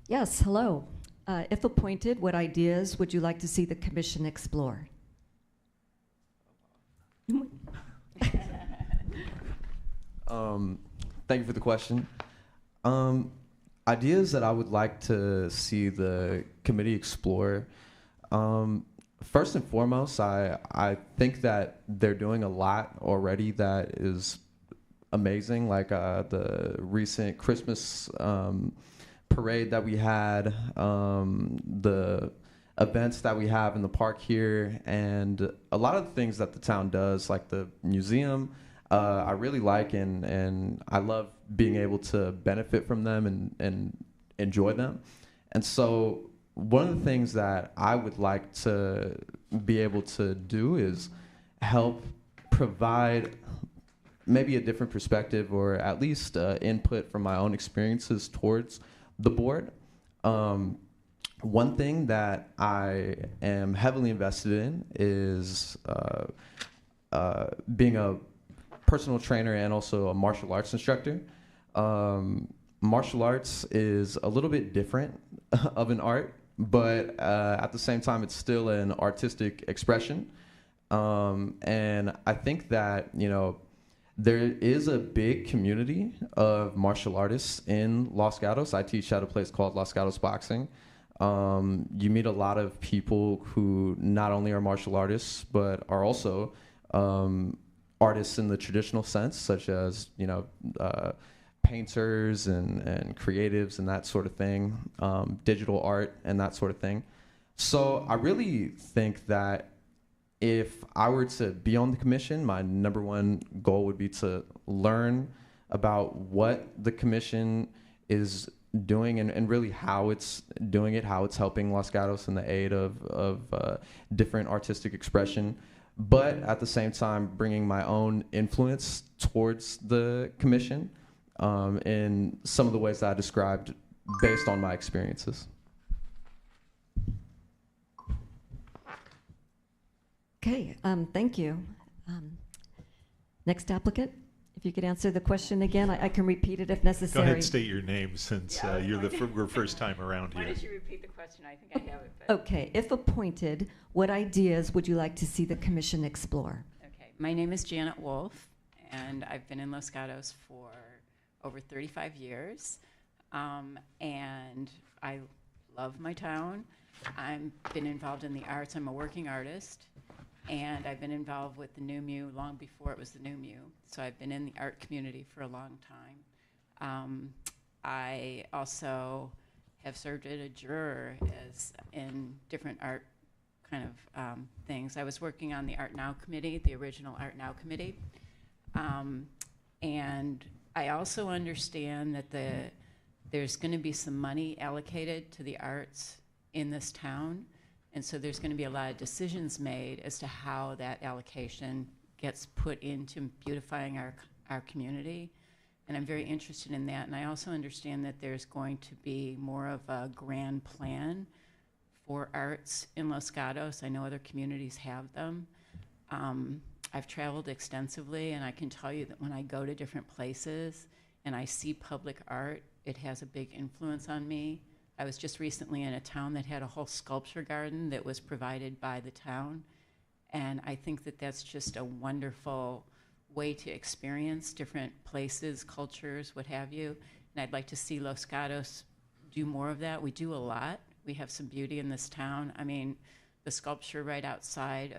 Yes, hello. If appointed, what ideas would you like to see the commission explore? Thank you for the question. Ideas that I would like to see the committee explore. First and foremost, I think that they're doing a lot already that is amazing, like the recent Christmas parade that we had, the events that we have in the park here, and a lot of the things that the town does, like the museum, I really like, and I love being able to benefit from them and enjoy them. And so one of the things that I would like to be able to do is help provide maybe a different perspective, or at least input from my own experiences towards the board. One thing that I am heavily invested in is being a personal trainer and also a martial arts instructor. Martial arts is a little bit different of an art, but at the same time, it's still an artistic expression. And I think that, you know, there is a big community of martial artists in Los Gatos. I teach at a place called Los Gatos Boxing. You meet a lot of people who not only are martial artists, but are also artists in the traditional sense, such as, you know, painters and creatives and that sort of thing, digital art and that sort of thing. So I really think that if I were to be on the commission, my number one goal would be to learn about what the commission is doing and really how it's doing it, how it's helping Los Gatos in the aid of different artistic expression, but at the same time bringing my own influence towards the commission. in some of the ways that I described based on my experiences. Okay, thank you. Next applicant, if you could answer the question again, I can repeat it if Go necessary. ahead and state your name since you're we're first time around Why here. don't you repeat the question? I think I have it. But Okay, if appointed, what ideas would you like to see the commission explore? okay, my name is Janet Wolf, and I've been in Los Gatos for over 35 years, and I love my town. I've been involved in the arts. I'm a working artist, and I've been involved with the New Mu long before it was the New Mu. So I've been in the art community for a long time. I also have served as a juror in different art kind of things. I was working on the Art Now committee, the original Art Now committee. And I also understand that there's going to be some money allocated to the arts in this town. And so there's going to be a lot of decisions made as to how that allocation gets put into beautifying our community. And I'm very interested in that. And I also understand that there's going to be more of a grand plan for arts in Los Gatos. I know other communities have them. I've traveled extensively, and I can tell you that when I go to different places and I see public art, it has a big influence on me. I was just recently in a town that had a whole sculpture garden that was provided by the town. And I think that that's just a wonderful way to experience different places, cultures, what have you. And I'd like to see Los Gatos do more of that. We do a lot. We have some beauty in this town. I mean, the sculpture right outside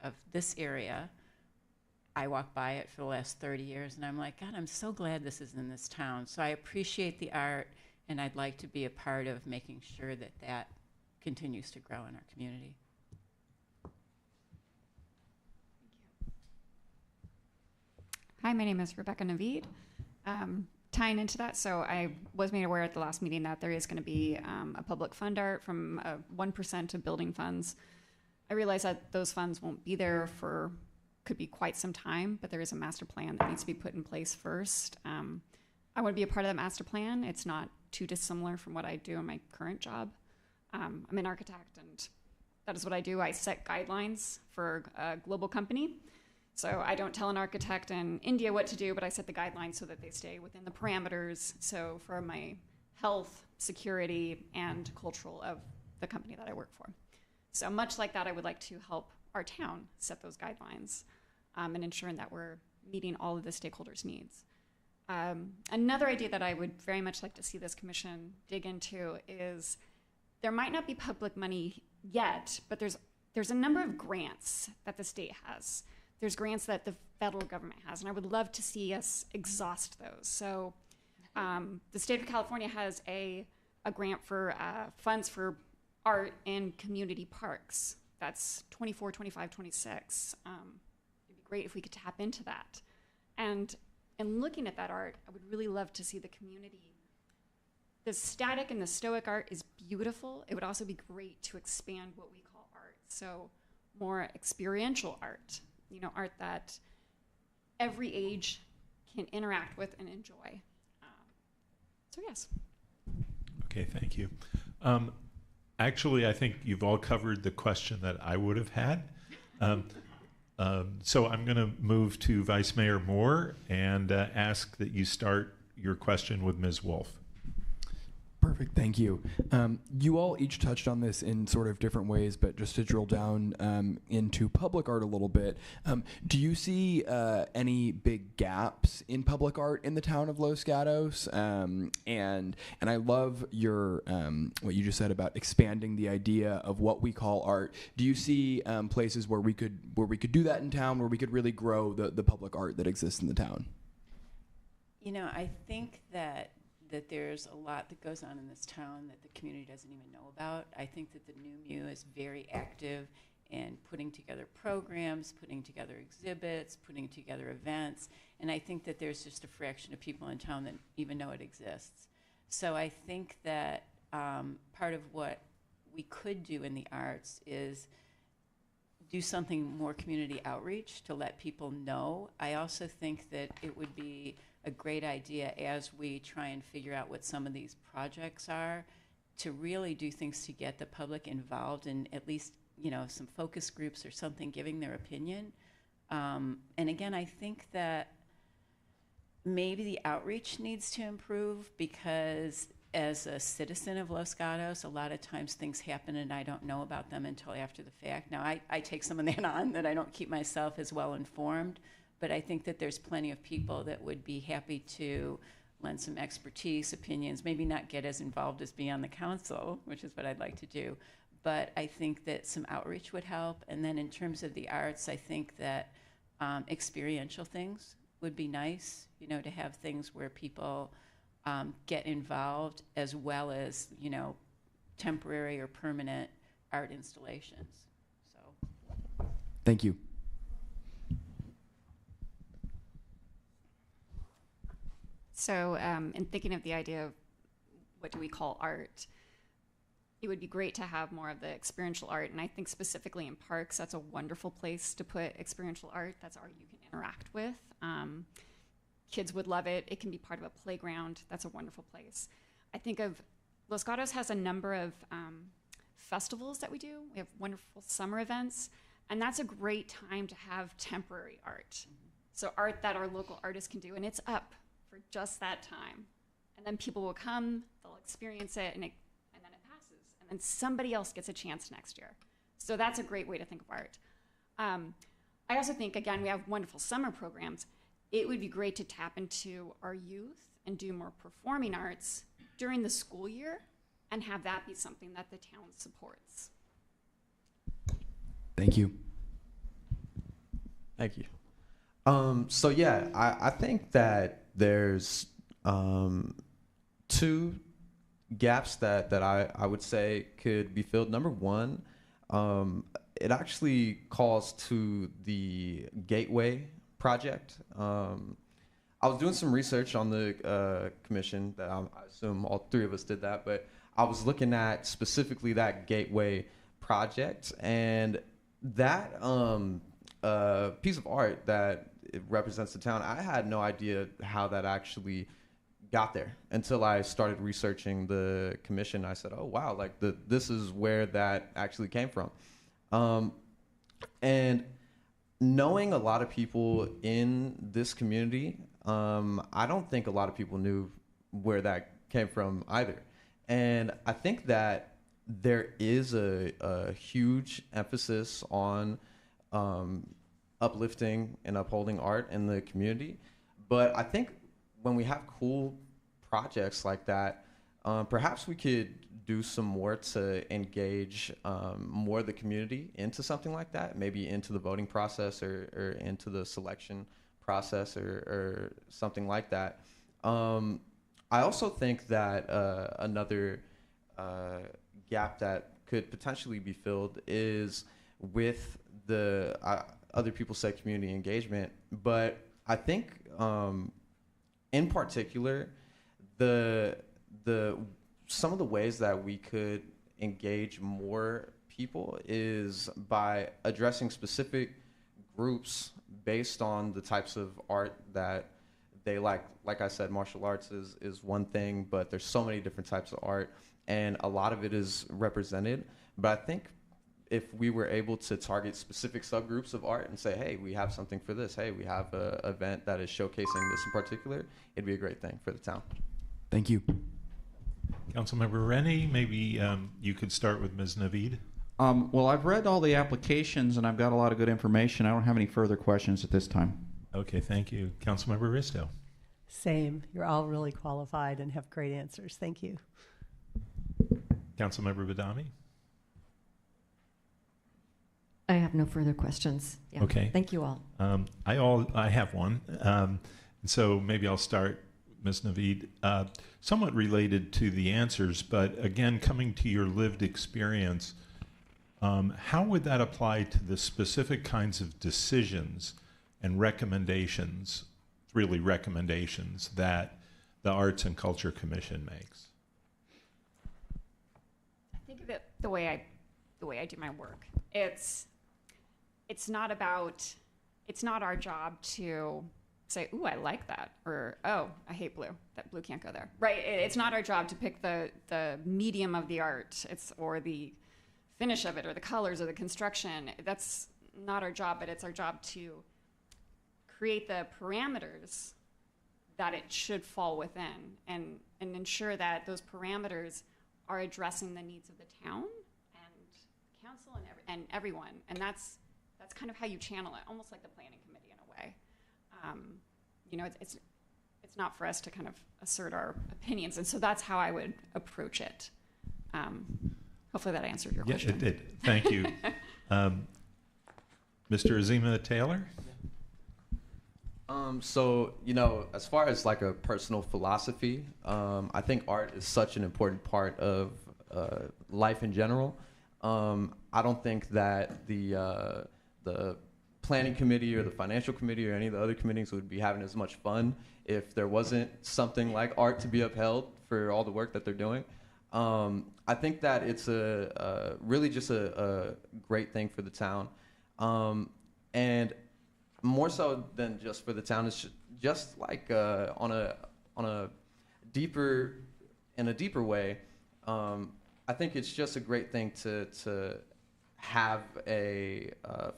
of this area, I walk by it for the last 30 years, and I'm like, God, I'm so glad this is in this town. So I appreciate the art, and I'd like to be a part of making sure that that continues to grow in our community. Hi, my name is Rebecca Navid. Tying into that, so I was made aware at the last meeting that there is going to be a public fund art from 1% of building funds. I realize that those funds won't be there for, could be quite some time, but there is a master plan that needs to be put in place first. I want to be a part of that master plan. It's not too dissimilar from what I do in my current job. I'm an architect, and that is what I do. I set guidelines for a global company. So I don't tell an architect in India what to do, but I set the guidelines so that they stay within the parameters. So for my health, security, and cultural of the company that I work for. So much like that, I would like to help our town set those guidelines and ensuring that we're meeting all of the stakeholders' needs. Another idea that I would very much like to see this commission dig into is there might not be public money yet, but there's a number of grants that the state has. There's grants that the federal government has, and I would love to see us exhaust those. So the state of California has a grant for funds for art in community parks. That's 24, 25, 26. It'd be great if we could tap into that. And in looking at that art, I would really love to see the community. The static and the stoic art is beautiful. It would also be great to expand what we call art. So more experiential art. You know, art that every age can interact with and enjoy. So yes. Okay, thank you. Actually, I think you've all covered the question that I would have had. So I'm going to move to Vice Mayor Moore and ask that you start your question with Ms. Wolf. Perfect, thank you. You all each touched on this in sort of different ways, but just to drill down into public art a little bit, do you see any big gaps in public art in the town of Los Gatos? And I love your what you just said about expanding the idea of what we call art. Do you see places where we could do that in town, where we could really grow the public art that exists in the town? You know, I think that there's a lot that goes on in this town that the community doesn't even know about. I think that the New Mu is very active in putting together programs, putting together exhibits, putting together events, and I think that there's just a fraction of people in town that even know it exists. So I think that part of what we could do in the arts is do something more community outreach to let people know. I also think that it would be a great idea as we try and figure out what some of these projects are, to really do things to get the public involved in at least, some focus groups or something giving their opinion. And again, I think that maybe the outreach needs to improve, because as a citizen of Los Gatos, a lot of times things happen and I don't know about them until after the fact. Now, I take some of that on, that I don't keep myself as well informed, but I think that there's plenty of people that would be happy to lend some expertise, opinions, maybe not get as involved as be on the council, which is what I'd like to do. But I think that some outreach would help. And then in terms of the arts, I think that experiential things would be nice, to have things where people get involved, as well as, temporary or permanent art installations. So, Thank you. So in thinking of the idea of what do we call art, it would be great to have more of the experiential art. And I think specifically in parks, that's a wonderful place to put experiential art. That's art you can interact with. Kids would love it. It can be part of a playground. That's a wonderful place. I think of Los Gatos has a number of festivals that we do. We have wonderful summer events. And that's a great time to have temporary art. So art that our local artists can do. And it's up for just that time. And then people will come, they'll experience it, and then it passes. And then somebody else gets a chance next year. So that's a great way to think of art. I also think, again, we have wonderful summer programs. It would be great to tap into our youth and do more performing arts during the school year and have that be something that the town supports. Thank you. Thank you. So yeah, I think that there's two gaps that I would say could be filled. Number one, it actually calls to the Gateway project. I was doing some research on the commission. That I assume all three of us did that, but I was looking at specifically that Gateway project, and that piece of art that it represents the town. I had no idea how that actually got there until I started researching the commission. I said, "Oh wow, like this is where that actually came from," and knowing a lot of people in this community, I don't think a lot of people knew where that came from either. And I think that there is a huge emphasis on uplifting and upholding art in the community. But I think when we have cool projects like that, perhaps we could do some more to engage more of the community into something like that, maybe into the voting process or into the selection process or something like that. I also think that another gap that could potentially be filled is with the other people say community engagement, but I think in particular some of the ways that we could engage more people is by addressing specific groups based on the types of art that they like. Like I said, martial arts is one thing, but there's so many different types of art, and a lot of it is represented. But I think if we were able to target specific subgroups of art and say, hey, we have something for this, hey, we have an event that is showcasing this in particular, it'd be a great thing for the town. Thank you. Councilmember Rennie, maybe you could start with Ms. Naveed. Well, I've read all the applications and I've got a lot of good information. I don't have any further questions at this time. Okay, thank you. Councilmember Risto. Same. You're all really qualified and have great answers. Thank you. Councilmember Badami. I have no further questions. Yeah. Okay. Thank you all. I have one. So maybe I'll start, Ms. Naveed. Somewhat related to the answers, but again, coming to your lived experience, how would that apply to the specific kinds of decisions and recommendations, really recommendations, that the Arts and Culture Commission makes? I think of it the way I do my work. It's not our job to say, ooh, I like that, or oh, I hate blue. That blue can't go there. Right? It's not our job to pick the medium of the art, or the finish of it, or the colors, or the construction. That's not our job, but it's our job to create the parameters that it should fall within, and ensure that those parameters are addressing the needs of the town and council and everyone. And that's kind of how you channel it, almost like the planning committee in a way. It's not for us to kind of assert our opinions, and so that's how I would approach it. Hopefully that answered your question. Yeah, it did. Thank you. Mr. Azima Taylor? So, as far as like a personal philosophy, I think art is such an important part of life in general. I don't think that the planning committee or the financial committee or any of the other committees would be having as much fun if there wasn't something like art to be upheld for all the work that they're doing. I think that it's really just a great thing for the town. And more so than just for the town, it's just like in a deeper way. I think it's just a great thing to have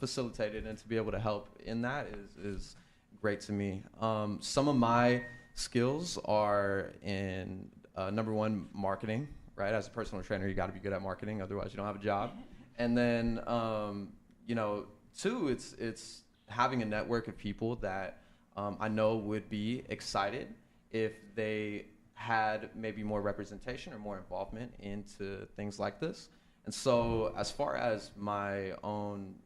facilitated and to be able to help in that is great to me. Some of my skills are in number one, marketing. Right, as a personal trainer, you got to be good at marketing, otherwise you don't have a job. And then, two, it's having a network of people that I know would be excited if they had maybe more representation or more involvement into things like this. And so, as far as my own,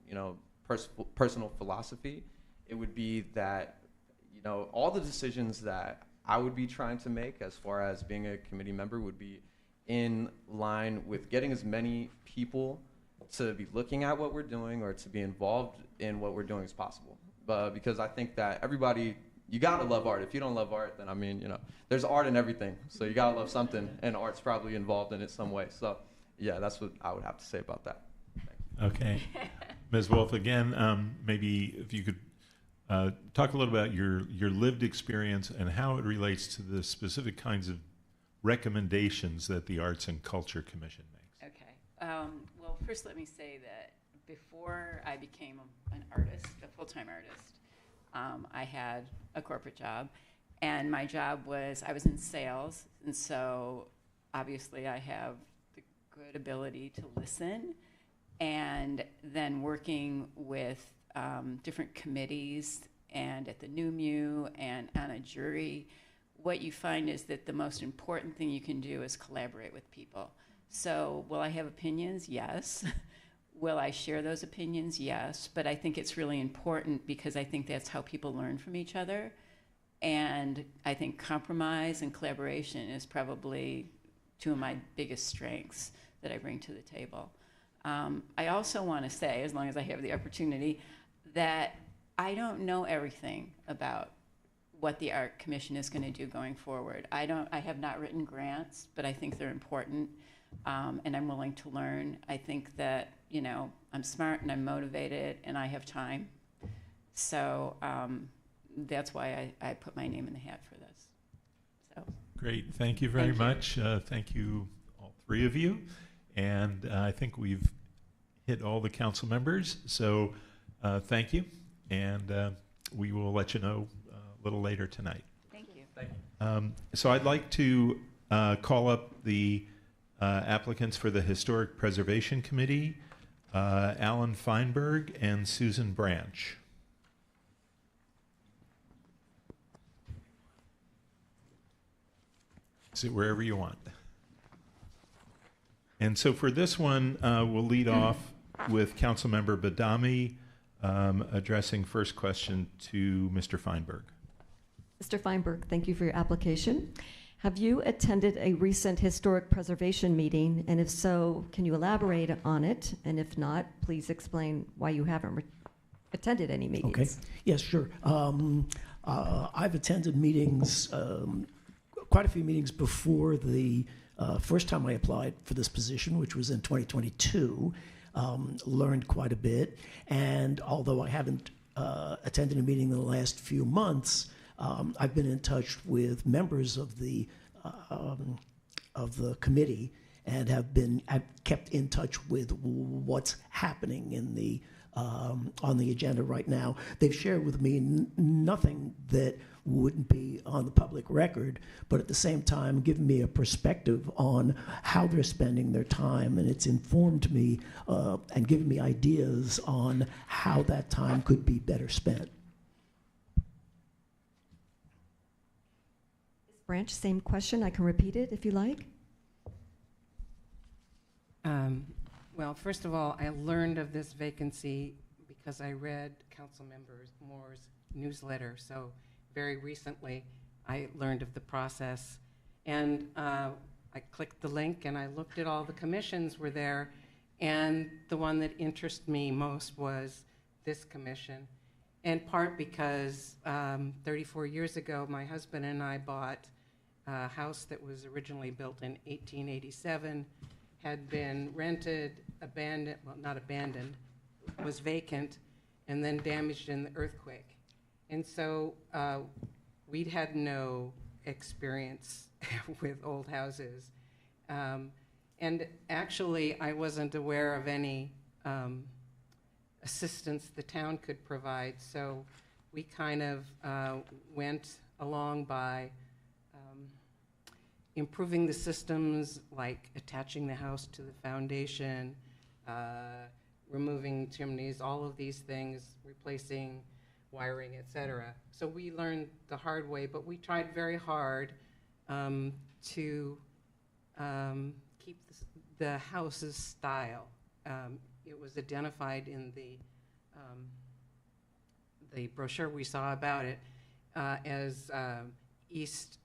personal philosophy, it would be that, all the decisions that I would be trying to make as far as being a committee member would be in line with getting as many people to be looking at what we're doing or to be involved in what we're doing as possible. Because I think that everybody, you gotta love art. If you don't love art, then there's art in everything. So you gotta love something, and art's probably involved in it some way. So yeah, that's what I would have to say about that. Okay. Ms. Wolf, again, maybe if you could talk a little about your lived experience and how it relates to the specific kinds of recommendations that the Arts and Culture Commission makes. Okay. Well, first let me say that before I became an artist, a full-time artist, I had a corporate job, and my job was, I was in sales, and so obviously I have the good ability to listen, and then working with different committees and at the NUMU and on a jury, what you find is that the most important thing you can do is collaborate with people. So will I have opinions? Yes. Will I share those opinions? Yes. But I think it's really important because I think that's how people learn from each other. And I think compromise and collaboration is probably two of my biggest strengths that I bring to the table. I also want to say, as long as I have the opportunity, that I don't know everything about what the Art Commission is going to do going forward. I have not written grants, but I think they're important, and I'm willing to learn. I think that, I'm smart and I'm motivated and I have time. So that's why I put my name in the hat for this. So Great. Thank you very much. Thank you, all three of you. And I think we've hit all the council members. So thank you. And we will let you know a little later tonight. Thank you. Thank you. So I'd like to call up the applicants for the Historic Preservation Committee, Alan Feinberg and Susan Branch. Sit wherever you want. And so for this one, we'll lead off with Councilmember Badami addressing first question to Mr. Feinberg. Mr. Feinberg, thank you for your application. Have you attended a recent historic preservation meeting? And if so, can you elaborate on it? And if not, please explain why you haven't attended any meetings. Okay. Yes, sure. I've attended meetings, quite a few meetings before the first time I applied for this position, which was in 2022. Learned quite a bit. And although I haven't attended a meeting in the last few months, I've been in touch with members of the committee and I've kept in touch with what's happening in the on the agenda right now. They've shared with me nothing that wouldn't be on the public record, but at the same time given me a perspective on how they're spending their time, and it's informed me and given me ideas on how that time could be better spent. Branch, same question. I can repeat it if you like. Well, first of all, I learned of this vacancy because I read Councilmember Moore's newsletter. So very recently, I learned of the process. And I clicked the link and I looked at all the commissions were there. And the one that interested me most was this commission. In part because 34 years ago, my husband and I bought a house that was originally built in 1887, had been rented, abandoned, well, not abandoned, was vacant, and then damaged in the earthquake. And so we'd had no experience with old houses. And actually, I wasn't aware of any assistance the town could provide. So we kind of went along by improving the systems, like attaching the house to the foundation, removing chimneys, all of these things, replacing wiring, etc. So we learned the hard way, but we tried very hard to keep the house's style. It was identified in the brochure we saw about it as East.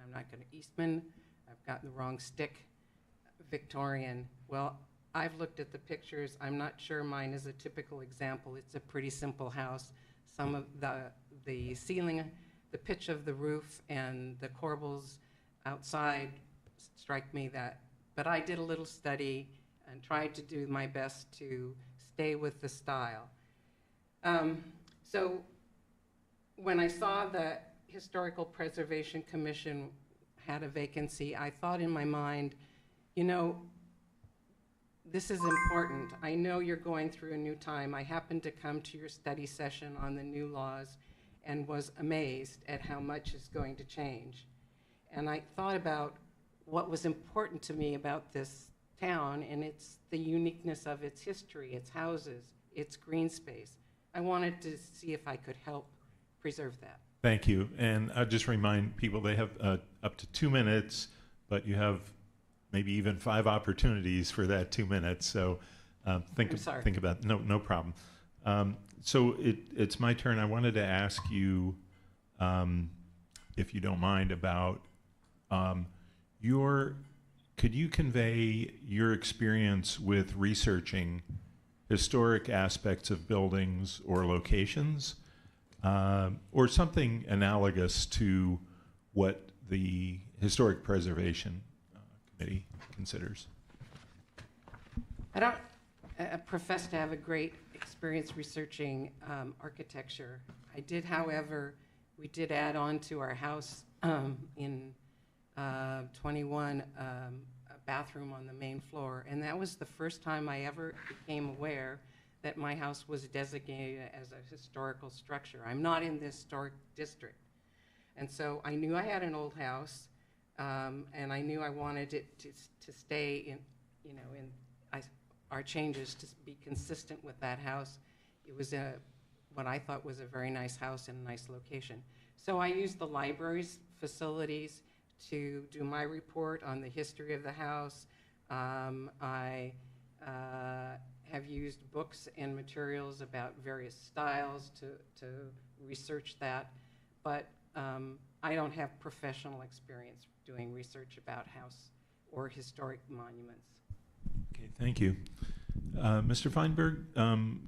I'm not going to Eastman. I've gotten the wrong stick. Victorian. Well, I've looked at the pictures. I'm not sure mine is a typical example. It's a pretty simple house. Some of the ceiling, the pitch of the roof, and the corbels outside strike me that. But I did a little study and tried to do my best to stay with the style. So when I saw the Historical Preservation Commission had a vacancy, I thought in my mind, you know, this is important. I know you're going through a new time. I happened to come to your study session on the new laws and was amazed at how much is going to change. And I thought about what was important to me about this town, and it's the uniqueness of its history, its houses, its green space. I wanted to see if I could help preserve that. Thank you. And I'll just remind people they have up to 2 minutes, but you have maybe even 5 opportunities for that 2 minutes. So think about no problem. So it's my turn. I wanted to ask you, if you don't mind, about could you convey your experience with researching historic aspects of buildings or locations? Or something analogous to what the Historic Preservation Committee considers. I don't profess to have a great experience researching architecture. I did, however, we did add on to our house in 21 a bathroom on the main floor, and that was the first time I ever became aware that my house was designated as a historical structure. I'm not in the historic district. And so I knew I had an old house, and I knew I wanted it to stay in, you know, our changes to be consistent with that house. It was what I thought was a very nice house in a nice location. So I used the library's facilities to do my report on the history of the house. I have used books and materials about various styles to research that, but I don't have professional experience doing research about house or historic monuments. Okay, thank you. Mr. Feinberg,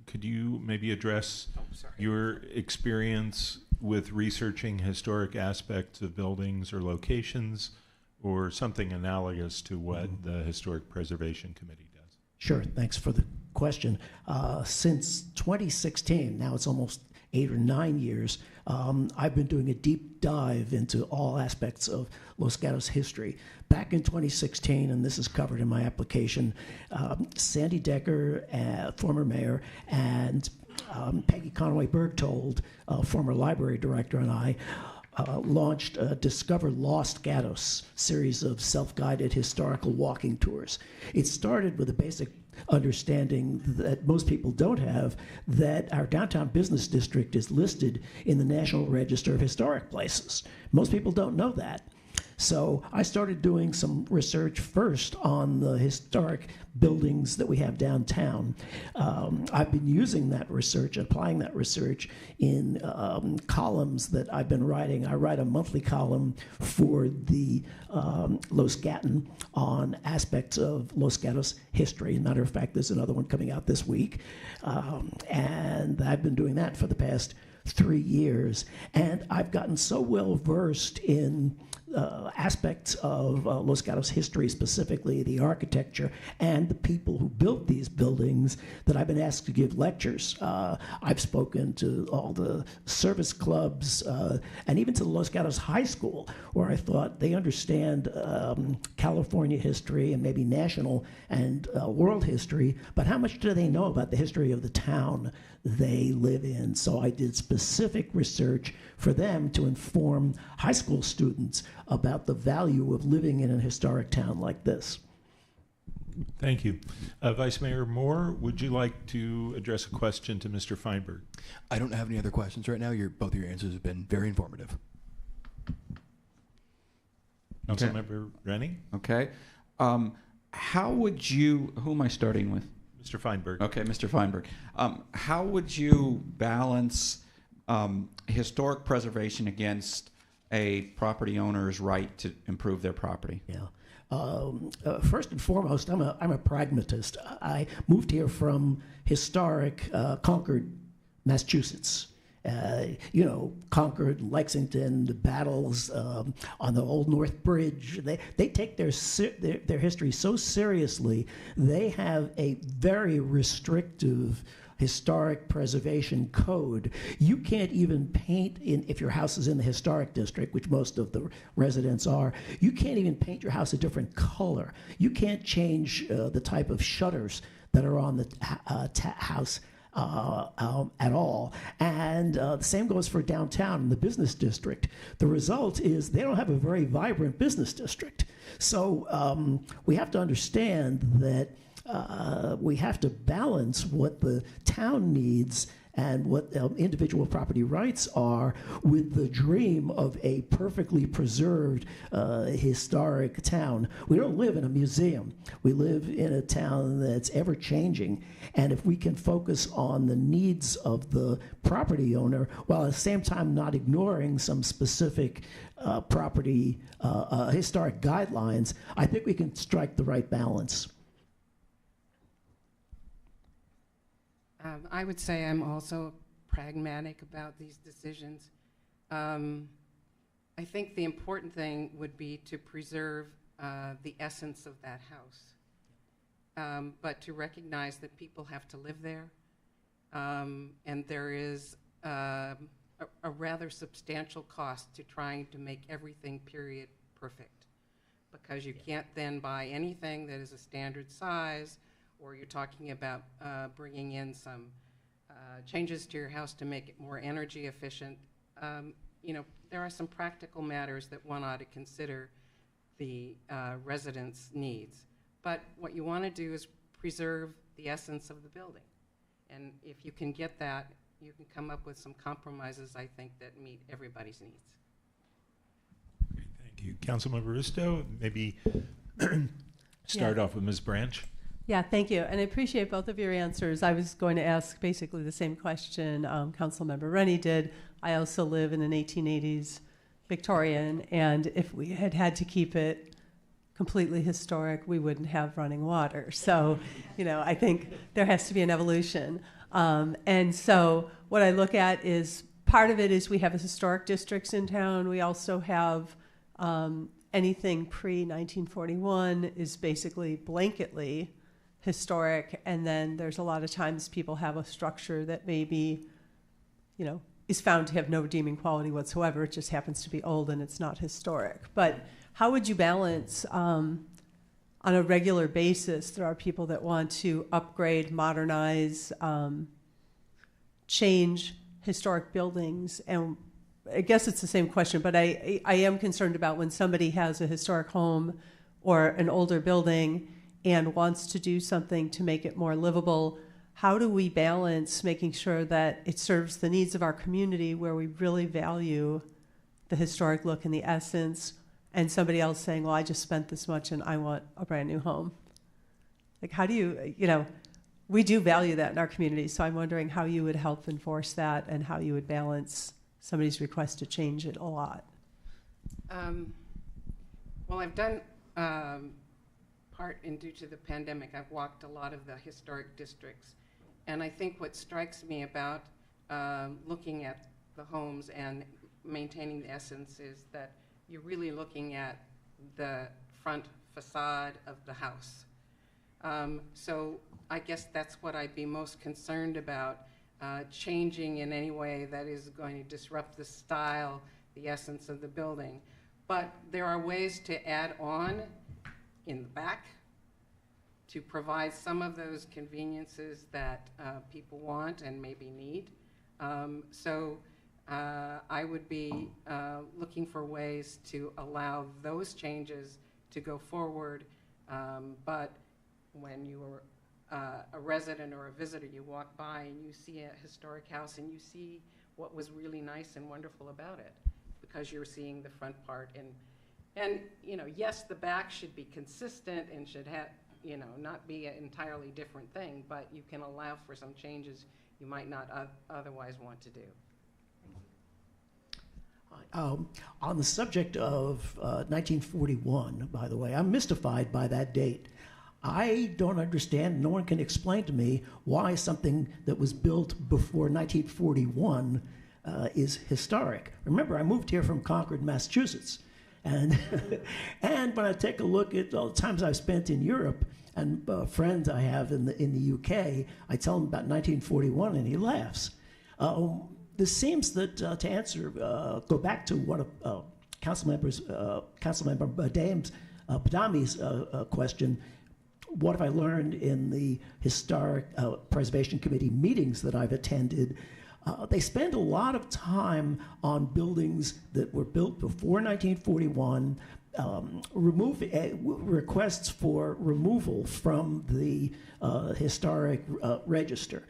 could you maybe address your experience with researching historic aspects of buildings or locations, or something analogous to what the Historic Preservation Committee does? Sure. Thanks for the question. Since 2016, now it's almost 8 or 9 years, I've been doing a deep dive into all aspects of Los Gatos history. Back in 2016, and this is covered in my application, Sandy Decker, former mayor, and Peggy Conway Bergtold, former library director, and I launched Discover Lost Gatos series of self-guided historical walking tours. It started with a basic understanding that most people don't have, that our downtown business district is listed in the National Register of Historic Places. Most people don't know that. So I started doing some research first on the historic buildings that we have downtown. I've been using that research, applying that research in columns that I've been writing. I write a monthly column for the Los Gaton on aspects of Los Gatos history. As a matter of fact, there's another one coming out this week. And I've been doing that for the past 3 years. And I've gotten so well versed in aspects of Los Gatos history, specifically the architecture and the people who built these buildings, that I've been asked to give lectures. I've spoken to all the service clubs and even to the Los Gatos High School, where I thought they understand California history and maybe national and world history, but how much do they know about the history of the town they live in? So I did specific research for them to inform high school students about the value of living in a historic town like this. Thank you. Vice Mayor Moore, would you like to address a question to Mr. Feinberg? I don't have any other questions right now. Both of your answers have been very informative. Councilmember Rennie? Okay. How would you, who am I starting with? Mr. Feinberg. Okay, Mr. Feinberg. How would you balance historic preservation against a property owner's right to improve their property? Yeah. First and foremost, I'm a pragmatist. I moved here from historic Concord, Massachusetts. Concord, Lexington, the battles on the Old North Bridge. They take their history so seriously. They have a very restrictive historic preservation code. You can't even paint if your house is in the historic district, which most of the residents are, you can't even paint your house a different color. You can't change the type of shutters that are on the house at all. And the same goes for downtown in the business district. The result is they don't have a very vibrant business district. So we have to understand that we have to balance what the town needs and what individual property rights are with the dream of a perfectly preserved historic town. We don't live in a museum. We live in a town that's ever changing. And if we can focus on the needs of the property owner while at the same time not ignoring some specific property historic guidelines, I think we can strike the right balance. I would say I'm also pragmatic about these decisions. I think the important thing would be to preserve the essence of that house, but to recognize that people have to live there, and there is a rather substantial cost to trying to make everything period perfect, because you can't then buy anything that is a standard size, or you're talking about bringing in some changes to your house to make it more energy efficient. There are some practical matters that one ought to consider the residents' needs. But what you want to do is preserve the essence of the building. And if you can get that, you can come up with some compromises, I think, that meet everybody's needs. Okay, thank you. Councilmember Rusto, maybe start off with Ms. Branch. Yeah, thank you. And I appreciate both of your answers. I was going to ask basically the same question Councilmember Rennie did. I also live in an 1880s Victorian, and if we had had to keep it completely historic, we wouldn't have running water. So, I think there has to be an evolution. And so what I look at is, part of it is we have historic districts in town. We also have anything pre-1941 is basically blanketly historic, and then there's a lot of times people have a structure that maybe, you know, is found to have no redeeming quality whatsoever. It just happens to be old and it's not historic. But how would you balance, on a regular basis, there are people that want to upgrade, modernize, change historic buildings, and I guess it's the same question, but I am concerned about when somebody has a historic home or an older building and wants to do something to make it more livable. How do we balance making sure that it serves the needs of our community where we really value the historic look and the essence, and somebody else saying, well, I just spent this much and I want a brand new home? Like, how do you, you know, we do value that in our community, so I'm wondering how you would help enforce that and how you would balance somebody's request to change it a lot. Well, I've done part in due to the pandemic. I've walked a lot of the historic districts, and I think what strikes me about looking at the homes and maintaining the essence is that you're really looking at the front facade of the house. So I guess that's what I'd be most concerned about, changing in any way that is going to disrupt the style, the essence of the building. But there are ways to add on in the back to provide some of those conveniences that people want and maybe need. So I would be looking for ways to allow those changes to go forward. But when you're a resident or a visitor, you walk by and you see a historic house and you see what was really nice and wonderful about it, because you're seeing the front part. And you know, yes, the back should be consistent and should have, you know, not be an entirely different thing, but you can allow for some changes you might not otherwise want to do. On the subject of 1941, by the way, I'm mystified by that date. I don't understand, no one can explain to me why something that was built before 1941 is historic. Remember, I moved here from Concord, Massachusetts. And, and when I take a look at all the times I've spent in Europe and friends I have in the UK, I tell him about 1941 and he laughs. This seems that to answer, go back to one of Councilmember Badami's question, what have I learned in the Historic Preservation Committee meetings that I've attended? They spend a lot of time on buildings that were built before 1941, requests for removal from the historic register,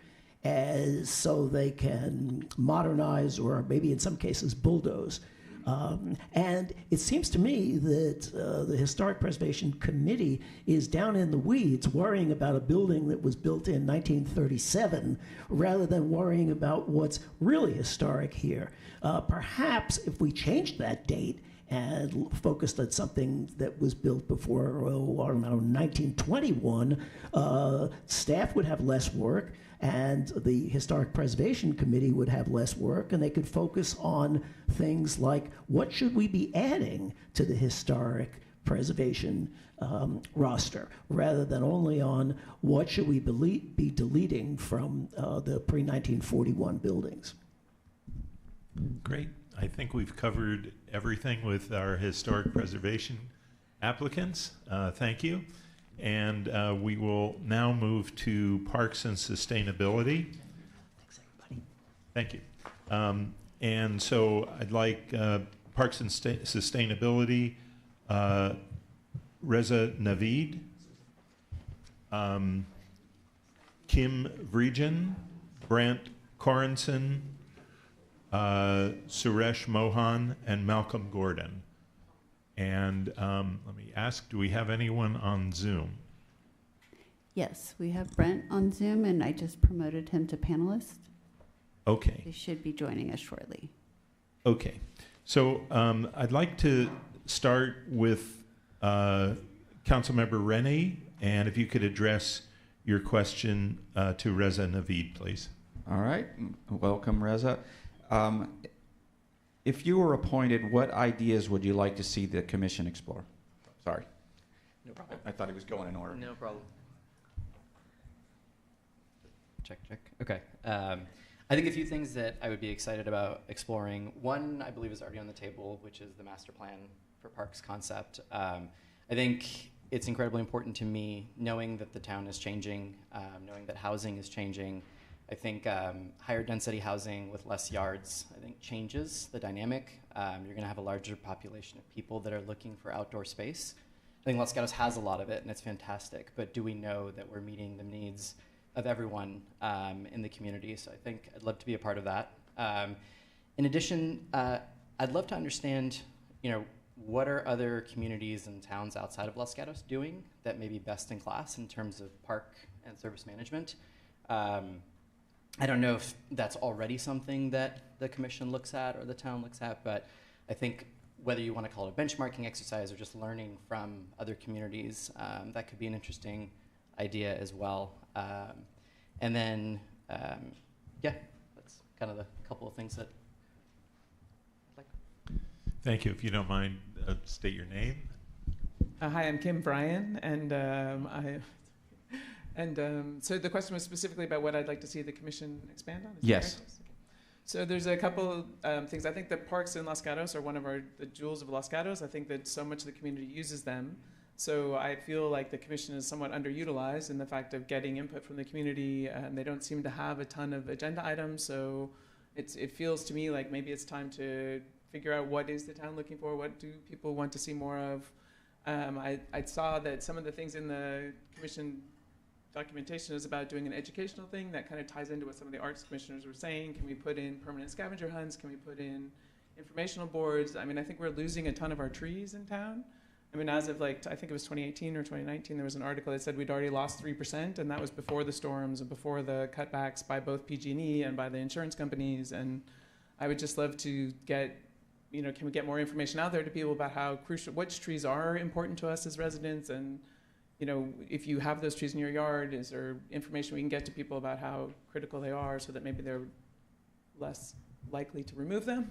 so they can modernize or maybe in some cases bulldoze. And it seems to me that the Historic Preservation Committee is down in the weeds worrying about a building that was built in 1937 rather than worrying about what's really historic here. Perhaps if we changed that date and focused on something that was built before, I don't know, 1921, staff would have less work, and the Historic Preservation Committee would have less work, and they could focus on things like what should we be adding to the historic preservation roster, rather than only on what should we be deleting from the pre-1941 buildings. Great. I think we've covered everything with our historic preservation applicants. Thank you. And we will now move to Parks and Sustainability. Thanks, everybody. Thank you. And so I'd like Parks and Sustainability, Reza Naveed, Kim Vreejan, Brant Corinson, Suresh Mohan, and Malcolm Gordon. And let me ask, do we have anyone on Zoom? Yes, we have Brent on Zoom, and I just promoted him to panelist. Okay. He should be joining us shortly. Okay. So I'd like to start with Councilmember Rennie, and if you could address your question to Reza Naveed, please. All right. Welcome, Reza. If you were appointed, what ideas would you like to see the commission explore? Sorry. No problem. I thought he was going in order. No problem. Check. Okay. I think a few things that I would be excited about exploring. One, I believe, is already on the table, which is the master plan for parks concept. I think it's incredibly important to me, knowing that the town is changing, knowing that housing is changing. I think higher density housing with less yards, I think, changes the dynamic. You're going to have a larger population of people that are looking for outdoor space. I think Los Gatos has a lot of it, and it's fantastic, but do we know that we're meeting the needs of everyone in the community? So I think I'd love to be a part of that. In addition, I'd love to understand, what are other communities and towns outside of Los Gatos doing that may be best in class in terms of park and service management? I don't know if that's already something that the commission looks at or the town looks at, but I think whether you want to call it a benchmarking exercise or just learning from other communities, that could be an interesting idea as well. And then, yeah, that's kind of the couple of things that I'd like. Thank you. If you don't mind, state your name. Hi, I'm Kim Bryan, and so the question was specifically about what I'd like to see the commission expand on? Is that Yes. correct? So there's a couple things. I think that parks in Los Gatos are one of the jewels of Los Gatos. I think that so much of the community uses them. So I feel like the commission is somewhat underutilized in the fact of getting input from the community. They don't seem to have a ton of agenda items. So it feels to me like maybe it's time to figure out what is the town looking for? What do people want to see more of? I saw that some of the things in the commission documentation is about doing an educational thing that kind of ties into what some of the arts commissioners were saying. Can we put in permanent scavenger hunts? Can we put in informational boards? I mean, I think we're losing a ton of our trees in town. I mean, as of I think it was 2018 or 2019, there was an article that said we'd already lost 3%, and that was before the storms and before the cutbacks by both PG&E and by the insurance companies. And I would just love to get, can we get more information out there to people about how crucial, which trees are important to us as residents, and if you have those trees in your yard, is there information we can get to people about how critical they are so that maybe they're less likely to remove them?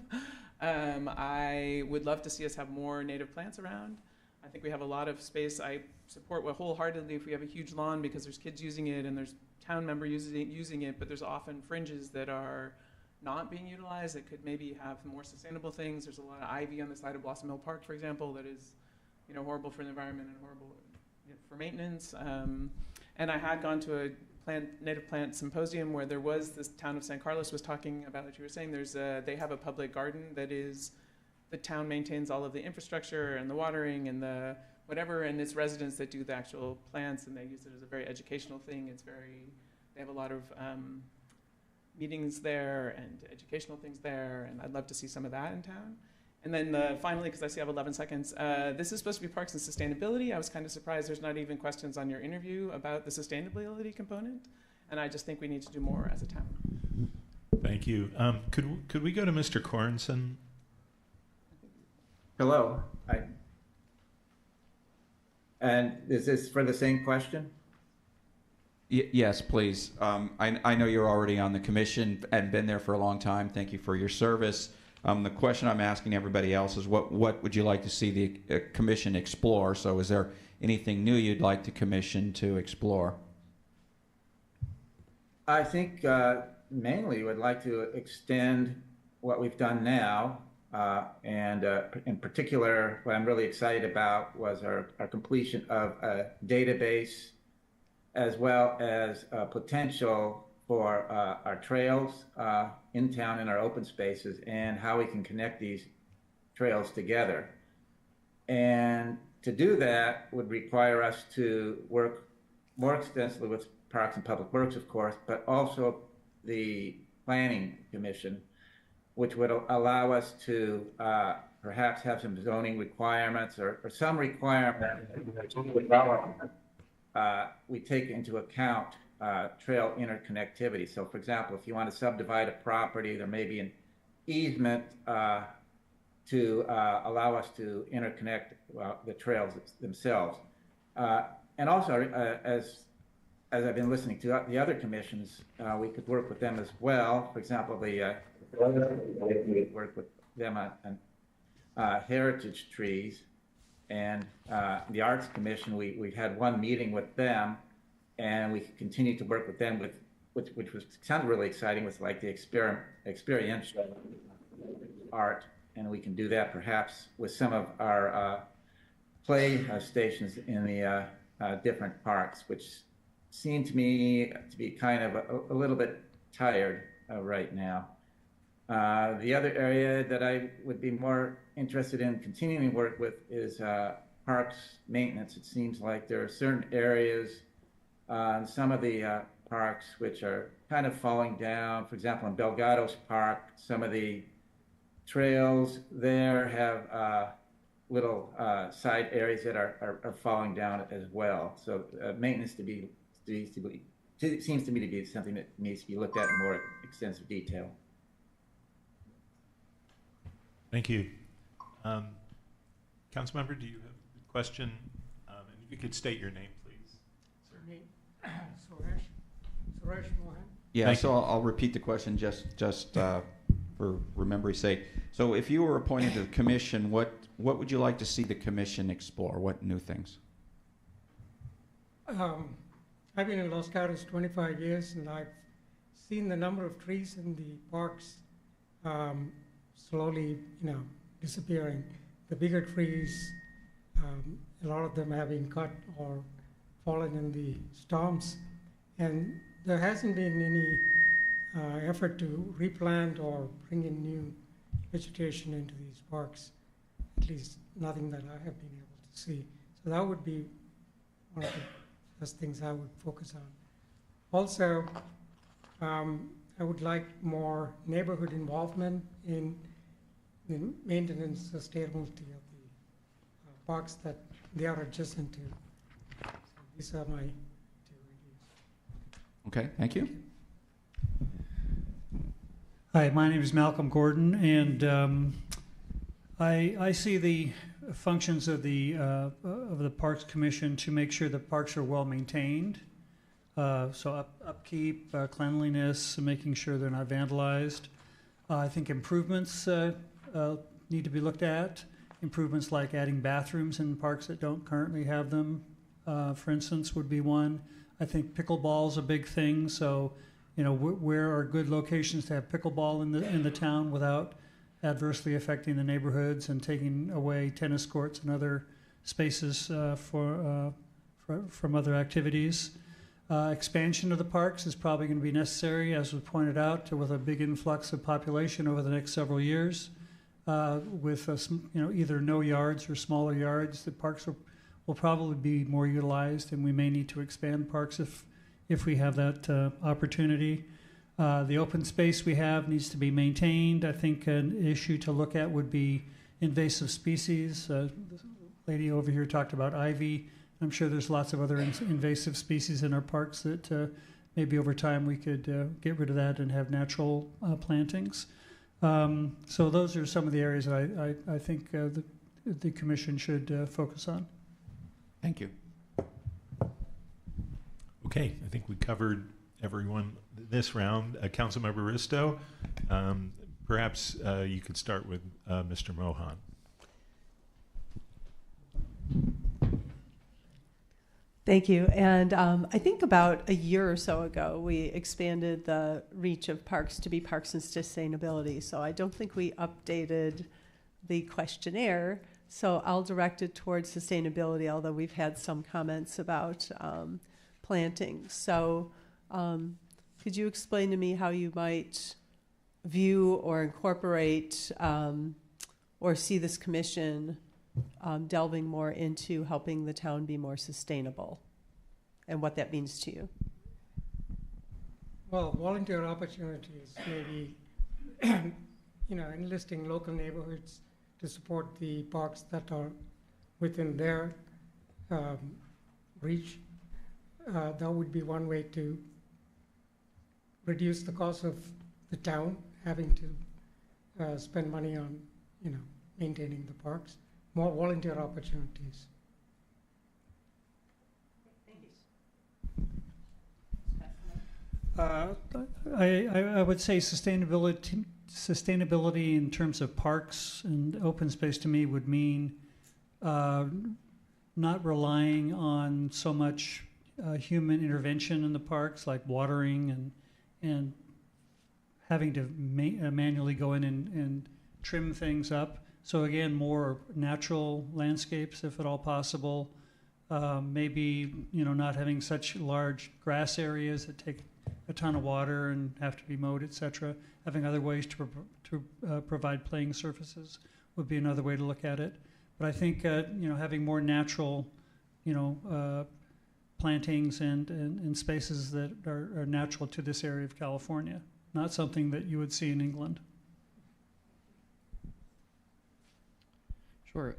I would love to see us have more native plants around. I think we have a lot of space. I support wholeheartedly if we have a huge lawn because there's kids using it and there's town members using it, but there's often fringes that are not being utilized that could maybe have more sustainable things. There's a lot of ivy on the side of Blossom Hill Park, for example, that is horrible for the environment and horrible for maintenance. And I had gone to a native plant symposium where there was this town of San Carlos was talking about what you were saying. They have a public garden that is, the town maintains all of the infrastructure and the watering and the whatever, and it's residents that do the actual plants, and they use it as a very educational thing. They have a lot of meetings there and educational things there, and I'd love to see some of that in town. And then finally, because I see I have 11 seconds, this is supposed to be parks and sustainability. I was kind of surprised there's not even questions on your interview about the sustainability component, and I just think we need to do more as a town. Thank you. Could we go to Mr. Corenson? Hello. And is this for the same question? Yes, please. I know you're already on the commission and been there for a long time. Thank you for your service. The question I'm asking everybody else is what would you like to see the commission explore? So is there anything new you'd like the commission to explore? I think mainly would like to extend what we've done now. And in particular, what I'm really excited about was our completion of a database as well as potential for our trails in town and our open spaces and how we can connect these trails together. And to do that would require us to work more extensively with Parks and Public Works, of course, but also the Planning Commission, which would allow us to perhaps have some zoning requirements or some requirement we take into account trail interconnectivity. So for example, if you want to subdivide a property, there may be an easement to allow us to interconnect the trails themselves. And also, as I've been listening to the other commissions, we could work with them as well. For example, we work with them on heritage trees, and the Arts Commission, we've had one meeting with them, and we continue to work with them with which was sounded really exciting, was like the experiential art, and we can do that perhaps with some of our play stations in the different parks, which seem to me to be kind of a little bit tired right now. The other area that I would be more interested in continuing to work with is parks maintenance. It seems like there are certain areas in some of the parks which are kind of falling down. For example, in Gatos Park, some of the trails there have little side areas that are falling down as well. So maintenance seems to me to be something that needs to be looked at in more extensive detail. Thank you. Councilmember, do you have a question? And if you could state your name, please. Suresh Mohan. Yeah, Thank so I'll repeat the question just for remembrance sake. So if you were appointed to the commission, what would you like to see the commission explore? What new things? I've been in Los Gatos 25 years, and I've seen the number of trees in the parks slowly, disappearing. The bigger trees, a lot of them have been cut or fallen in the storms, and there hasn't been any effort to replant or bring in new vegetation into these parks. At least nothing that I have been able to see. So that would be one of the first things I would focus on. Also, I would like more neighborhood involvement in the maintenance and sustainability of the parks that they are adjacent to. So these are my two ideas. Okay, thank you. Hi, my name is Malcolm Gordon, and I see the functions of the Parks Commission to make sure that parks are well maintained. So upkeep, cleanliness, making sure they're not vandalized. I think improvements need to be looked at. Improvements like adding bathrooms in parks that don't currently have them, for instance, would be one. I think pickleball is a big thing. So, where are good locations to have pickleball in the town without adversely affecting the neighborhoods and taking away tennis courts and other spaces from other activities. Expansion of the parks is probably going to be necessary, as was pointed out, with a big influx of population over the next several years. With either no yards or smaller yards, the parks will probably be more utilized, and we may need to expand parks if we have that opportunity. The open space we have needs to be maintained. I think an issue to look at would be invasive species. The lady over here talked about ivy. I'm sure there's lots of other invasive species in our parks that maybe over time we could get rid of that and have natural plantings. So those are some of the areas that I think the commission should focus on. Thank you. Okay, I think we covered everyone this round. Councilmember Risto, perhaps you could start with Mr. Mohan. Thank you. And I think about a year or so ago, we expanded the reach of parks to be parks and sustainability. So I don't think we updated the questionnaire. So I'll direct it towards sustainability, although we've had some comments about planting. So could you explain to me how you might view or incorporate or see this commission delving more into helping the town be more sustainable and what that means to you? Well, volunteer opportunities, maybe, enlisting local neighborhoods to support the parks that are within their reach. That would be one way to reduce the cost of the town having to spend money on, maintaining the parks. More volunteer opportunities. I would say sustainability in terms of parks and open space to me would mean not relying on so much human intervention in the parks, like watering and having to manually go in and trim things up. So again, more natural landscapes if at all possible. Maybe, not having such large grass areas that take a ton of water and have to be mowed, etc. Having other ways to provide playing surfaces would be another way to look at it. But I think, having more natural, plantings and spaces that are natural to this area of California, not something that you would see in England. Sure.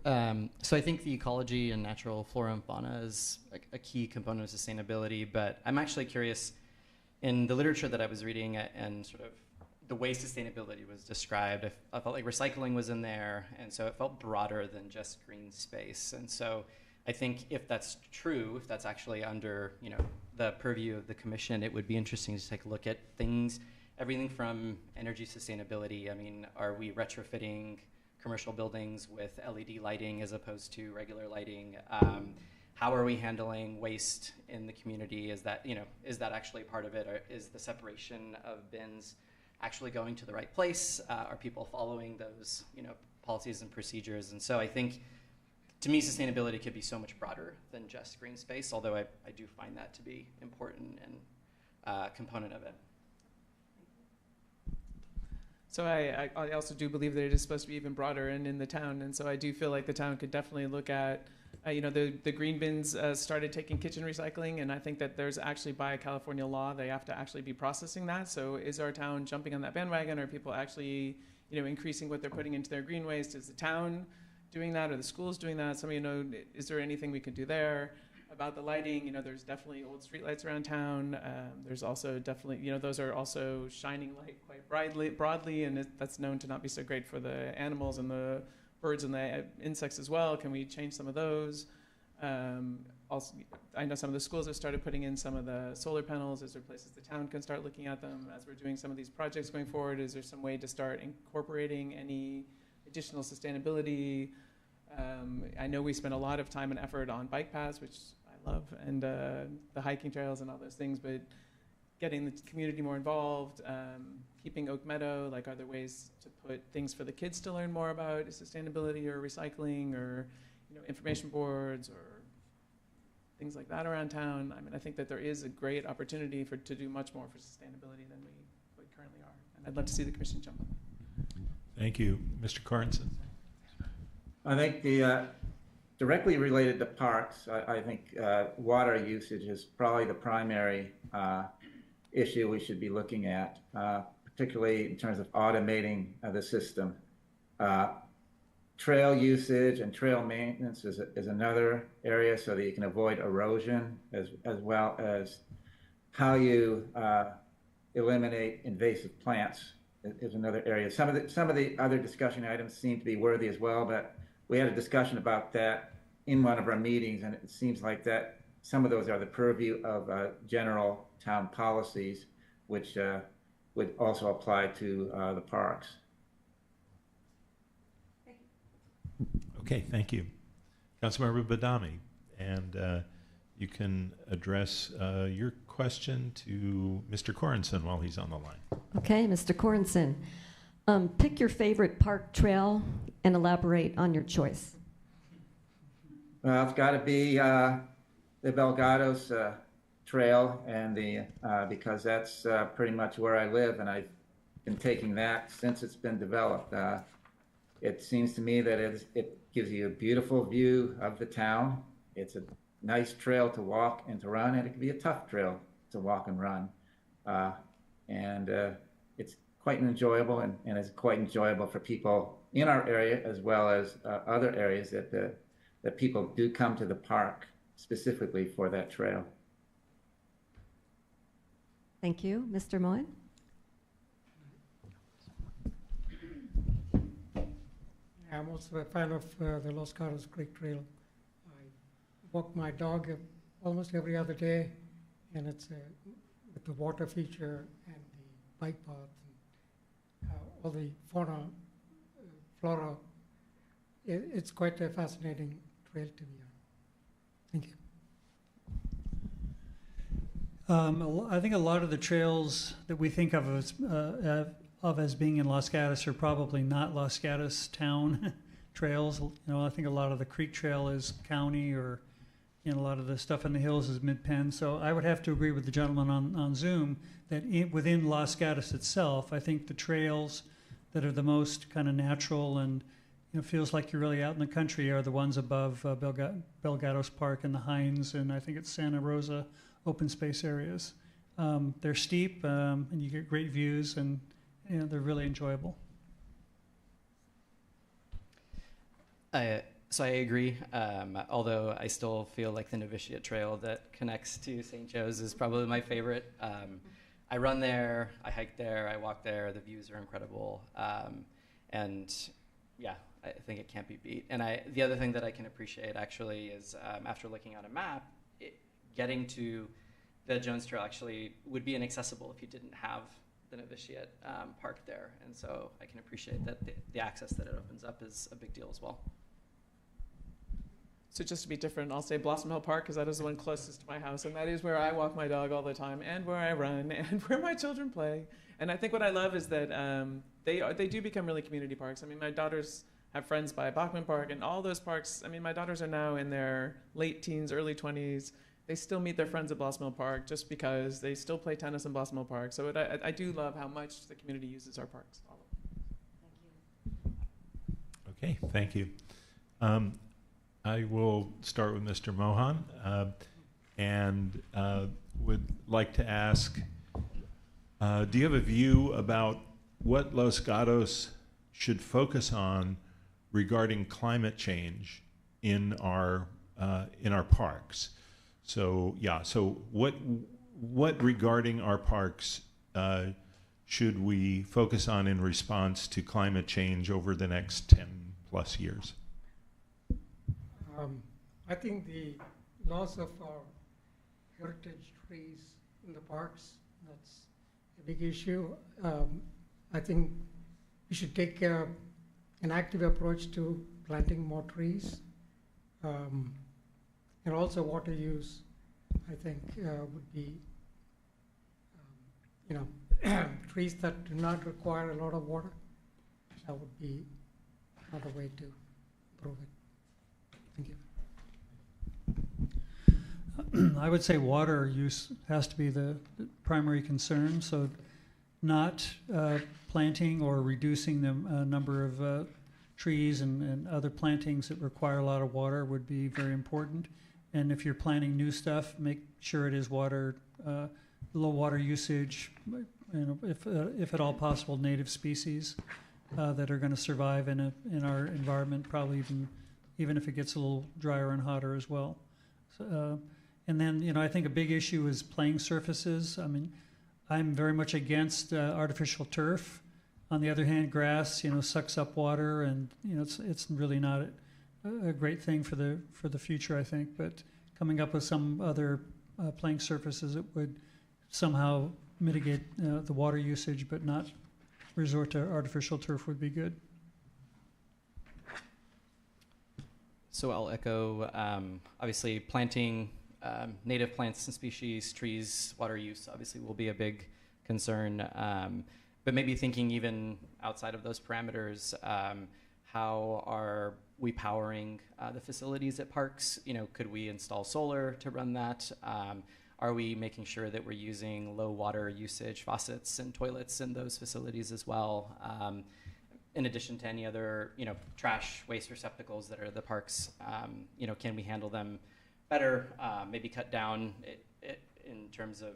So I think the ecology and natural flora and fauna is a key component of sustainability, but I'm actually curious, in the literature that I was reading and sort of the way sustainability was described, I felt like recycling was in there, and so it felt broader than just green space. And so I think if that's true, if that's actually under the purview of the commission, it would be interesting to take a look at things, everything from energy sustainability. I mean, are we retrofitting commercial buildings with LED lighting as opposed to regular lighting? How are we handling waste in the community? Is that actually part of it? Or is the separation of bins actually going to the right place? Are people following those policies and procedures? And so I think, to me, sustainability could be so much broader than just green space, although I do find that to be important and component of it. So I also do believe that it is supposed to be even broader and in the town, and so I do feel like the town could definitely look at, the green bins started taking kitchen recycling, and I think that there's actually, by California law, they have to actually be processing that. So is our town jumping on that bandwagon? Are people actually, increasing what they're putting into their green waste? Is the town doing that? Are the schools doing that? Some of you know, is there anything we could do there? About the lighting, there's definitely old streetlights around town. There's also definitely, those are also shining light quite broadly, and that's known to not be so great for the animals and the birds and the insects as well. Can we change some of those? Also, I know some of the schools have started putting in some of the solar panels. Is there places the town can start looking at them as we're doing some of these projects going forward? Is there some way to start incorporating any additional sustainability? I know we spend a lot of time and effort on bike paths, which I love, and the hiking trails and all those things, but getting the community more involved, keeping Oak Meadow, are there ways to put things for the kids to learn more about sustainability or recycling or, information boards or things like that around town? I mean, I think that there is a great opportunity to do much more for sustainability than we currently are, and I'd love to see the commission jump on that. Thank you. Mr. Carnson. I think directly related to parks, I think water usage is probably the primary issue we should be looking at, particularly in terms of automating the system. Trail usage and trail maintenance is another area so that you can avoid erosion, as well as how you eliminate invasive plants is another area. Some of the other discussion items seem to be worthy as well, but we had a discussion about that in one of our meetings, and it seems like that some of those are the purview of general town policies, which would also apply to the parks. Okay, thank you. Councilmember Badami, and you can address your question to Mr. Corenson while he's on the line. Okay, Mr. Corenson. Pick your favorite park trail and elaborate on your choice. Well, it's got to be the Gatos trail, and because that's pretty much where I live, and I've been taking that since it's been developed. It seems to me that it gives you a beautiful view of the town. It's a nice trail to walk and to run, and it can be a tough trail to walk and run. And it's quite enjoyable, and it's quite enjoyable for people in our area as well as other areas that people do come to the park specifically for that trail. Thank you. Mr. Moen? I'm also a fan of the Los Gatos Creek Trail. I walk my dog almost every other day, and it's with the water feature and the bike path and all the fauna, flora. It's quite a fascinating trail to be on. Thank you. I think a lot of the trails that we think of as being in Los Gatos are probably not Los Gatos town trails. I think a lot of the Creek Trail is county, or a lot of the stuff in the hills is Mid-Penn. So I would have to agree with the gentleman on Zoom that within Los Gatos itself, I think the trails that are the most kind of natural and feels like you're really out in the country are the ones above Bel Gatos Park and the Hines, and I think it's Santa Rosa open space areas. They're steep, and you get great views, and they're really enjoyable. So I agree, although I still feel like the Novitiate Trail that connects to St. Joe's is probably my favorite. I run there, I hike there, I walk there, the views are incredible, and yeah, I think it can't be beat. And the other thing that I can appreciate actually is after looking on a map, getting to the Jones Trail actually would be inaccessible if you didn't have the Novitiate Park there. And so I can appreciate that the access that it opens up is a big deal as well. So just to be different, I'll say Blossom Hill Park, because that is the one closest to my house, and that is where I walk my dog all the time, and where I run, and where my children play. And I think what I love is that they do become really community parks. I mean, my daughters have friends by Bachman Park, and all those parks, I mean, my daughters are now in their late teens, early 20s. They still meet their friends at Blossom Hill Park just because they still play tennis in Blossom Hill Park. So I do love how much the community uses our parks. Okay, thank you. I will start with Mr. Mohan, and would like to ask, do you have a view about what Los Gatos should focus on regarding climate change in our parks? So yeah, so what regarding our parks should we focus on in response to climate change over the next 10+ years? I think the loss of our heritage trees in the parks, that's a big issue. I think we should take an active approach to planting more trees. And also water use, I think, would be, trees that do not require a lot of water. That would be another way to improve it. Thank you. I would say water use has to be the primary concern, so not planting or reducing the number of trees and other plantings that require a lot of water would be very important. And if you're planting new stuff, make sure it is low water usage, if at all possible, native species that are going to survive in our environment, probably even if it gets a little drier and hotter as well. So, and then, I think a big issue is playing surfaces. I mean, I'm very much against artificial turf. On the other hand, grass, sucks up water, and it's really not a great thing for the future, I think. But coming up with some other playing surfaces that would somehow mitigate the water usage, but not resort to artificial turf would be good. So I'll echo, obviously planting native plants and species, trees, water use obviously will be a big concern. But maybe thinking even outside of those parameters, how are we powering the facilities at parks? Could we install solar to run that? Are we making sure that we're using low water usage faucets and toilets in those facilities as well? In addition to any other, trash waste receptacles that are the parks, can we handle them better? Maybe cut down it in terms of,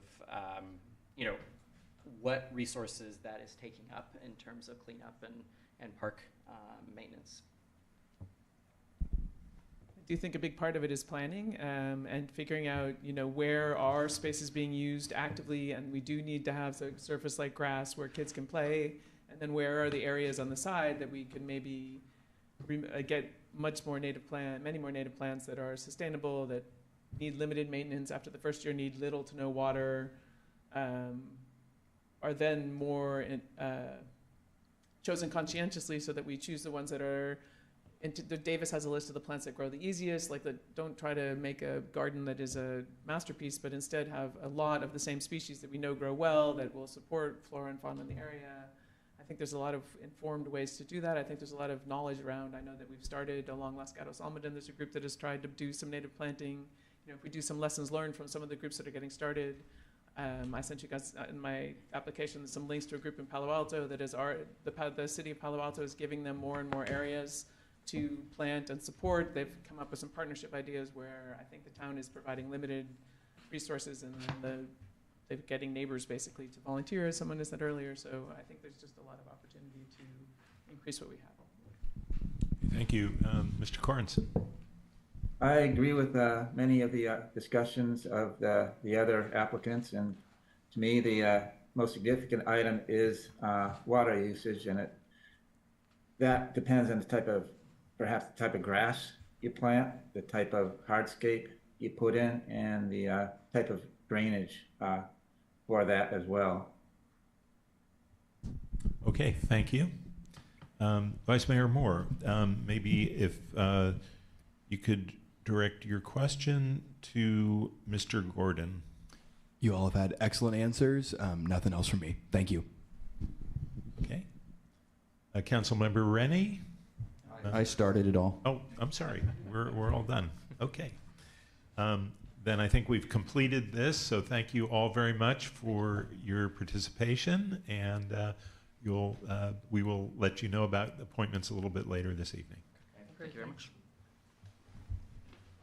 what resources that is taking up in terms of cleanup and park maintenance. Do you think a big part of it is planning and figuring out, where are spaces being used actively, and we do need to have a surface like grass where kids can play, and then where are the areas on the side that we can maybe get many more native plants that are sustainable, that need limited maintenance after the first year, need little to no water, are then more chosen conscientiously so that we choose the ones that are Davis has a list of the plants that grow the easiest. Like, don't try to make a garden that is a masterpiece, but instead have a lot of the same species that we know grow well, that will support flora and fauna in the area. I think there's a lot of informed ways to do that. I think there's a lot of knowledge around. I know that we've started along Los Gatos Almaden. There's a group that has tried to do some native planting. You know, if we do some lessons learned from some of the groups that are getting started. I sent you guys in my application some links to a group in Palo Alto that is the city of Palo Alto is giving them more and more areas to plant and support. They've come up with some partnership ideas where I think the town is providing limited resources and they're getting neighbors basically to volunteer, as someone has said earlier. So I think there's just a lot of opportunity to increase what we have. Thank you. Mr. Cornson. I agree with many of the discussions of the other applicants, and to me the most significant item is water usage, and that depends on perhaps the type of grass you plant, the type of hardscape you put in, and the type of drainage for that as well. Okay, thank you. Vice Mayor Moore, maybe if you could direct your question to Mr. Gordon. You all have had excellent answers. Nothing else from me. Thank you. Okay. Councilmember Rennie? I started it all. Oh, I'm sorry. We're all done. Okay. Then I think we've completed this, so thank you all very much for your participation, and we will let you know about appointments a little bit later this evening. Thank you very much.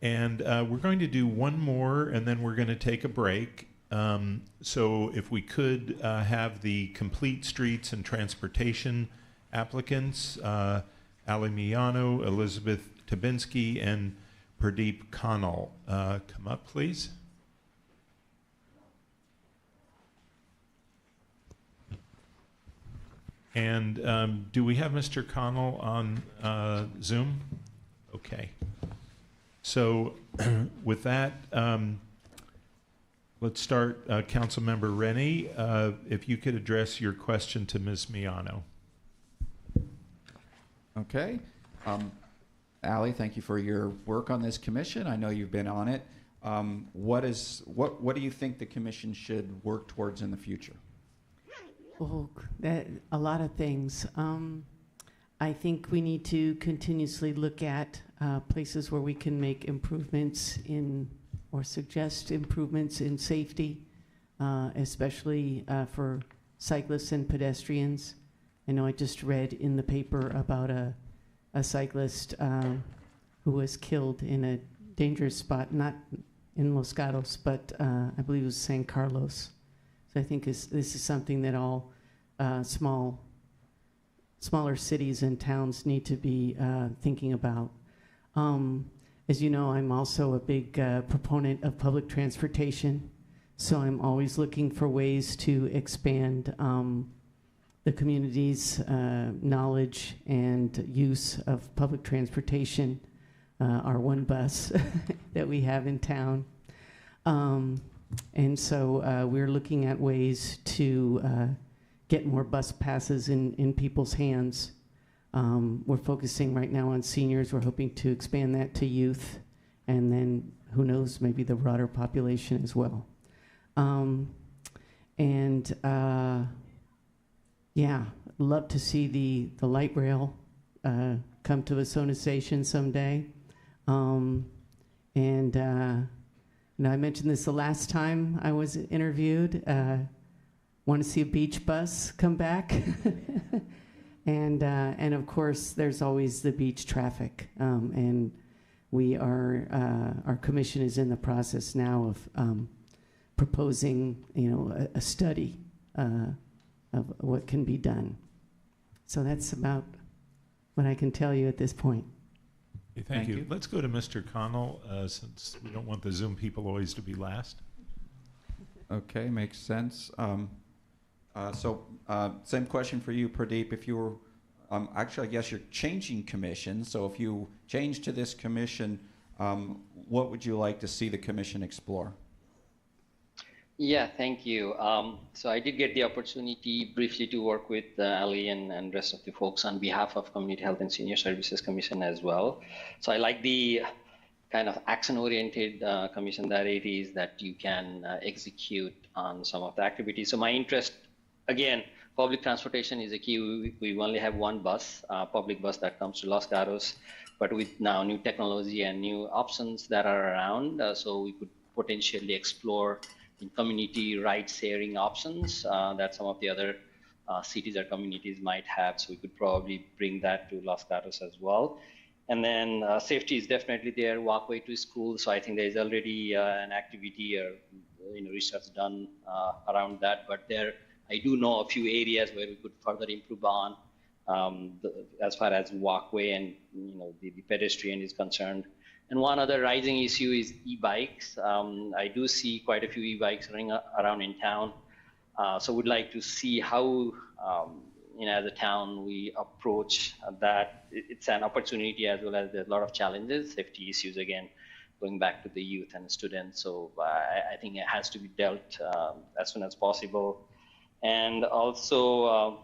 And we're going to do one more, and then we're going to take a break. So if we could have the complete streets and transportation applicants, Ali Miano, Elizabeth Tabinski, and Pradeep Kannal come up, please. And do we have Mr. Kannal on Zoom? Okay. So with that, let's start. Councilmember Rennie, if you could address your question to Ms. Miano. Okay. Ali, thank you for your work on this commission. I know you've been on it. What do you think the commission should work towards in the future? Oh, a lot of things. I think we need to continuously look at places where we can make improvements in or suggest improvements in safety, especially for cyclists and pedestrians. I know I just read in the paper about a cyclist who was killed in a dangerous spot, not in Los Gatos, but I believe it was San Carlos. So I think this is something that all smaller cities and towns need to be thinking about. As you know, I'm also a big proponent of public transportation, so I'm always looking for ways to expand the community's knowledge and use of public transportation, our one bus that we have in town. And so we're looking at ways to get more bus passes in people's hands. We're focusing right now on seniors. We're hoping to expand that to youth, and then who knows, maybe the broader population as well. Yeah, love to see the light rail come to Wasona Station someday. I mentioned this the last time I was interviewed. Want to see a beach bus come back. And of course, there's always the beach traffic. And we are, our commission is in the process now of proposing, a study of what can be done. So that's about what I can tell you at this point. Okay, thank you. Let's go to Mr. Kannal, since we don't want the Zoom people always to be last. Okay, makes sense. Same question for you, Pradeep. If you were, actually, I guess you're changing commission. So if you change to this commission, what would you like to see the commission explore? Yeah, thank you. So I did get the opportunity briefly to work with Ali and rest of the folks on behalf of Community Health and Senior Services Commission as well. So I like the kind of action-oriented commission that it is, that you can execute on some of the activities. So my interest, again, public transportation is a key. We only have one bus, public bus that comes to Los Gatos, but with now new technology and new options that are around, so we could potentially explore in community ride-sharing options that some of the other cities or communities might have. So we could probably bring that to Los Gatos as well. And then safety is definitely there, walkway to school. So I think there's already an activity or research done around that. But I do know a few areas where we could further improve on as far as walkway and the pedestrian is concerned. And one other rising issue is e-bikes. I do see quite a few e-bikes running around in town. So we'd like to see how as a town, we approach that. It's an opportunity as well as there's a lot of challenges, safety issues, again, going back to the youth and students. So I think it has to be dealt as soon as possible. And also,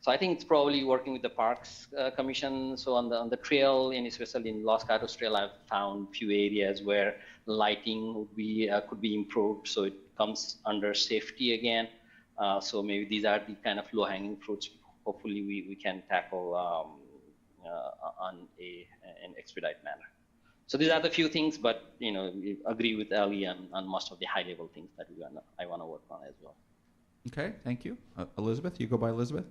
so I think it's probably working with the Parks Commission. So on the trail, and especially in Los Gatos Trail, I've found few areas where lighting would be could be improved. So it comes under safety again. So maybe these are the kind of low-hanging fruits. Hopefully we can tackle on an expedite manner. So these are the few things, but we agree with Ali on most of the high-level things that I want to work on as well. Okay, thank you. Elizabeth, you go by Elizabeth?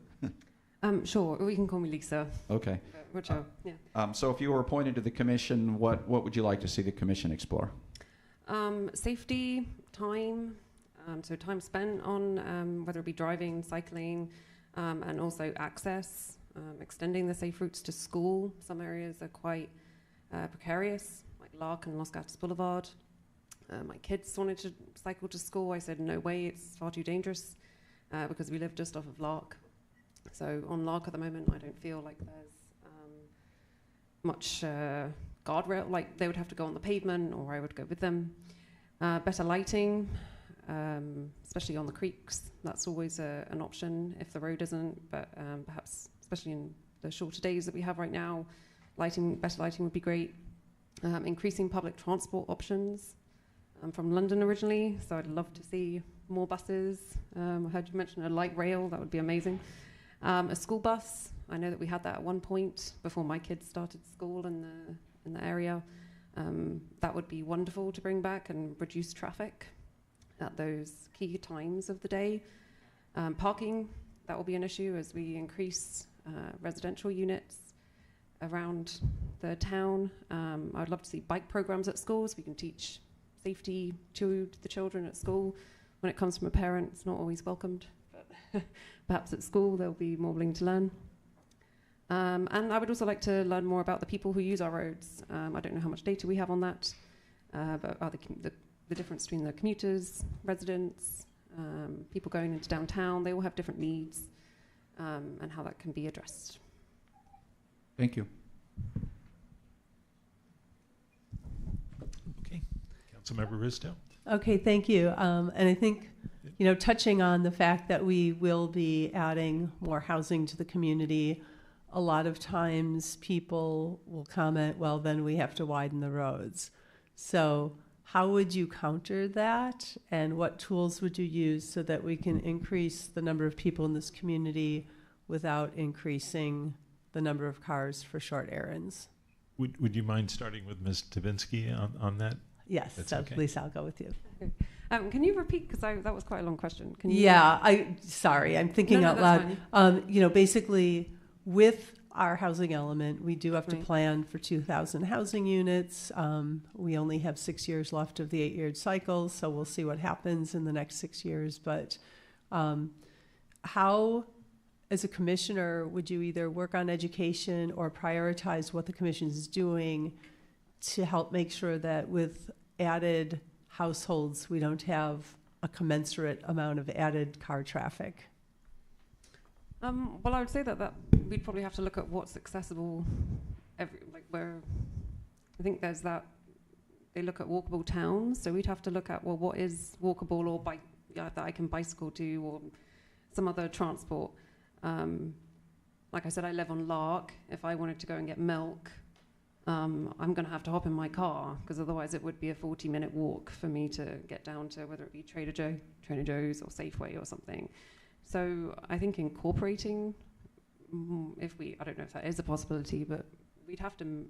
Sure, we can call me Lisa. Okay. Whichever, yeah. So if you were appointed to the commission, what would you like to see the commission explore? Safety, time, so time spent on whether it be driving, cycling, and also access, extending the safe routes to school. Some areas are quite precarious, like Lark and Los Gatos Boulevard. My kids wanted to cycle to school. I said, no way, it's far too dangerous because we live just off of Lark. So on Lark at the moment, I don't feel like there's much guardrail, like they would have to go on the pavement or I would go with them. Better lighting, especially on the creeks. That's always an option if the road isn't, but perhaps, especially in the shorter days that we have right now, better lighting would be great. Increasing public transport options. I'm from London originally, so I'd love to see more buses. I heard you mention a light rail, that would be amazing. A school bus, I know that we had that at one point before my kids started school in the area. That would be wonderful to bring back and reduce traffic at those key times of the day. Parking, that will be an issue as we increase residential units around the town. I'd love to see bike programs at schools. We can teach safety to the children at school. When it comes from a parent, it's not always welcomed, but perhaps at school they'll be more willing to learn. And I would also like to learn more about the people who use our roads. I don't know how much data we have on that, but the difference between the commuters, residents, people going into downtown, they all have different needs, and how that can be addressed. Thank you. Okay, Councilmember Risto. Okay, thank you. And I think, touching on the fact that we will be adding more housing to the community, a lot of times people will comment, well, then we have to widen the roads. So how would you counter that? And what tools would you use so that we can increase the number of people in this community without increasing the number of cars for short errands? Would you mind starting with Ms. Tavinsky on that? Yes, so okay. Lisa, I'll go with you. Can you repeat, because that was quite a long question. Can you? Yeah, sorry, I'm thinking out loud. Fine. Basically, with our housing element, we do have to plan for 2,000 housing units. We only have 6 years left of the 8-year cycle, so we'll see what happens in the next 6 years. But how, as a commissioner, would you either work on education or prioritize what the commission is doing to help make sure that with added households, we don't have a commensurate amount of added car traffic? Well, I would say that we'd probably have to look at what's accessible, where I think there's that, they look at walkable towns, so we'd have to look at, well, what is walkable or bike, that I can bicycle to or some other transport. Like I said, I live on Lark. If I wanted to go and get milk, I'm going to have to hop in my car because otherwise it would be a 40-minute walk for me to get down to whether it be Trader Joe's or Safeway or something. So I think incorporating, I don't know if that is a possibility, but we'd have to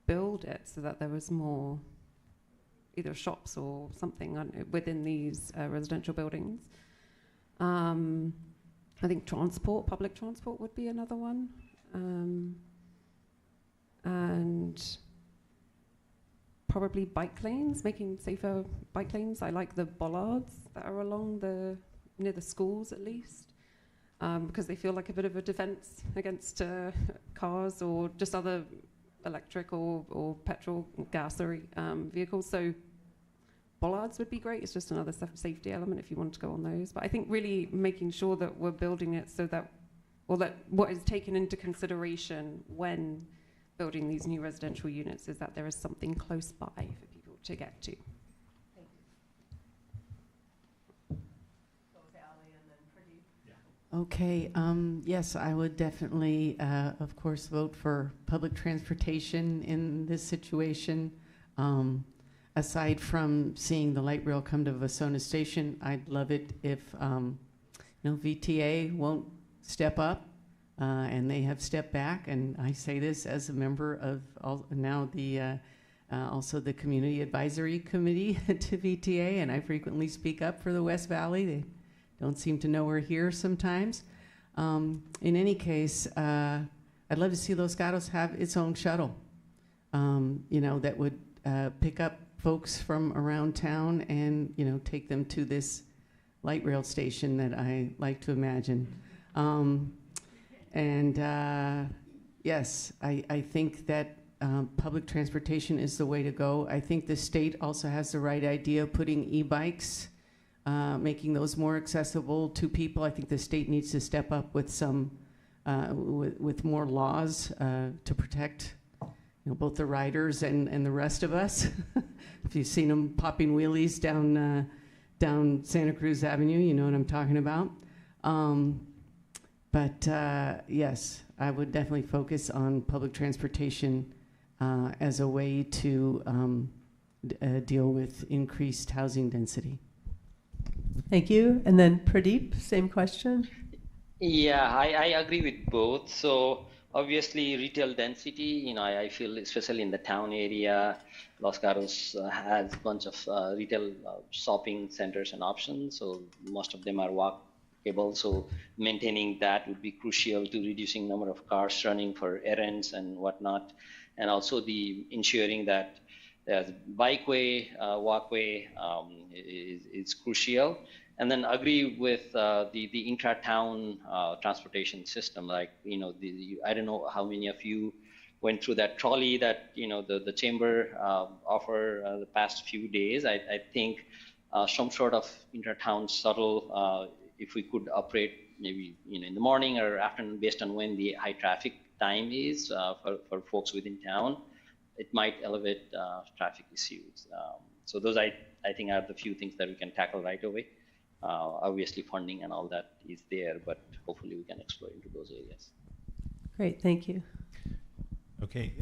build it so that there was more either shops or something within these residential buildings. I think public transport would be another one. And probably bike lanes, making safer bike lanes. I like the bollards that are along near the schools at least, because they feel like a bit of a defense against cars or just other electric or petrol, gas vehicles. So bollards would be great. It's just another safety element if you want to go on those. But I think really making sure that we're building it so that what is taken into consideration when building these new residential units is that there is something close by for people to get to. Okay, yes, I would definitely, of course, vote for public transportation in this situation. Aside from seeing the light rail come to Vasona Station, I'd love it if VTA won't step up, and they have stepped back. And I say this as a member of also the Community Advisory Committee to VTA, and I frequently speak up for the West Valley. They don't seem to know we're here sometimes. In any case, I'd love to see Los Gatos have its own shuttle, that would pick up folks from around town and take them to this light rail station that I like to imagine. Yes, I think that public transportation is the way to go. I think the state also has the right idea of putting e-bikes, making those more accessible to people. I think the state needs to step up with some with more laws to protect both the riders and the rest of us. If you've seen them popping wheelies down Santa Cruz Avenue, you know what I'm talking about. Yes, I would definitely focus on public transportation as a way to deal with increased housing density. Thank you. And then Pradeep, same question. Yeah, I agree with both. So obviously retail density, I feel especially in the town area, Los Gatos has a bunch of retail shopping centers and options. So most of them are walkable. So maintaining that would be crucial to reducing number of cars running for errands and whatnot. And also the ensuring that there's bikeway, walkway is crucial. And then agree with the intra-town transportation system. Like, I don't know how many of you went through that trolley that, the chamber offered the past few days. I think some sort of intra-town shuttle, if we could operate maybe, in the morning or afternoon based on when the high traffic time is for folks within town, it might elevate traffic issues. So those, I think, are the few things that we can tackle right away. Obviously, funding and all that is there, but hopefully we can explore into those areas. Great, thank you. Okay,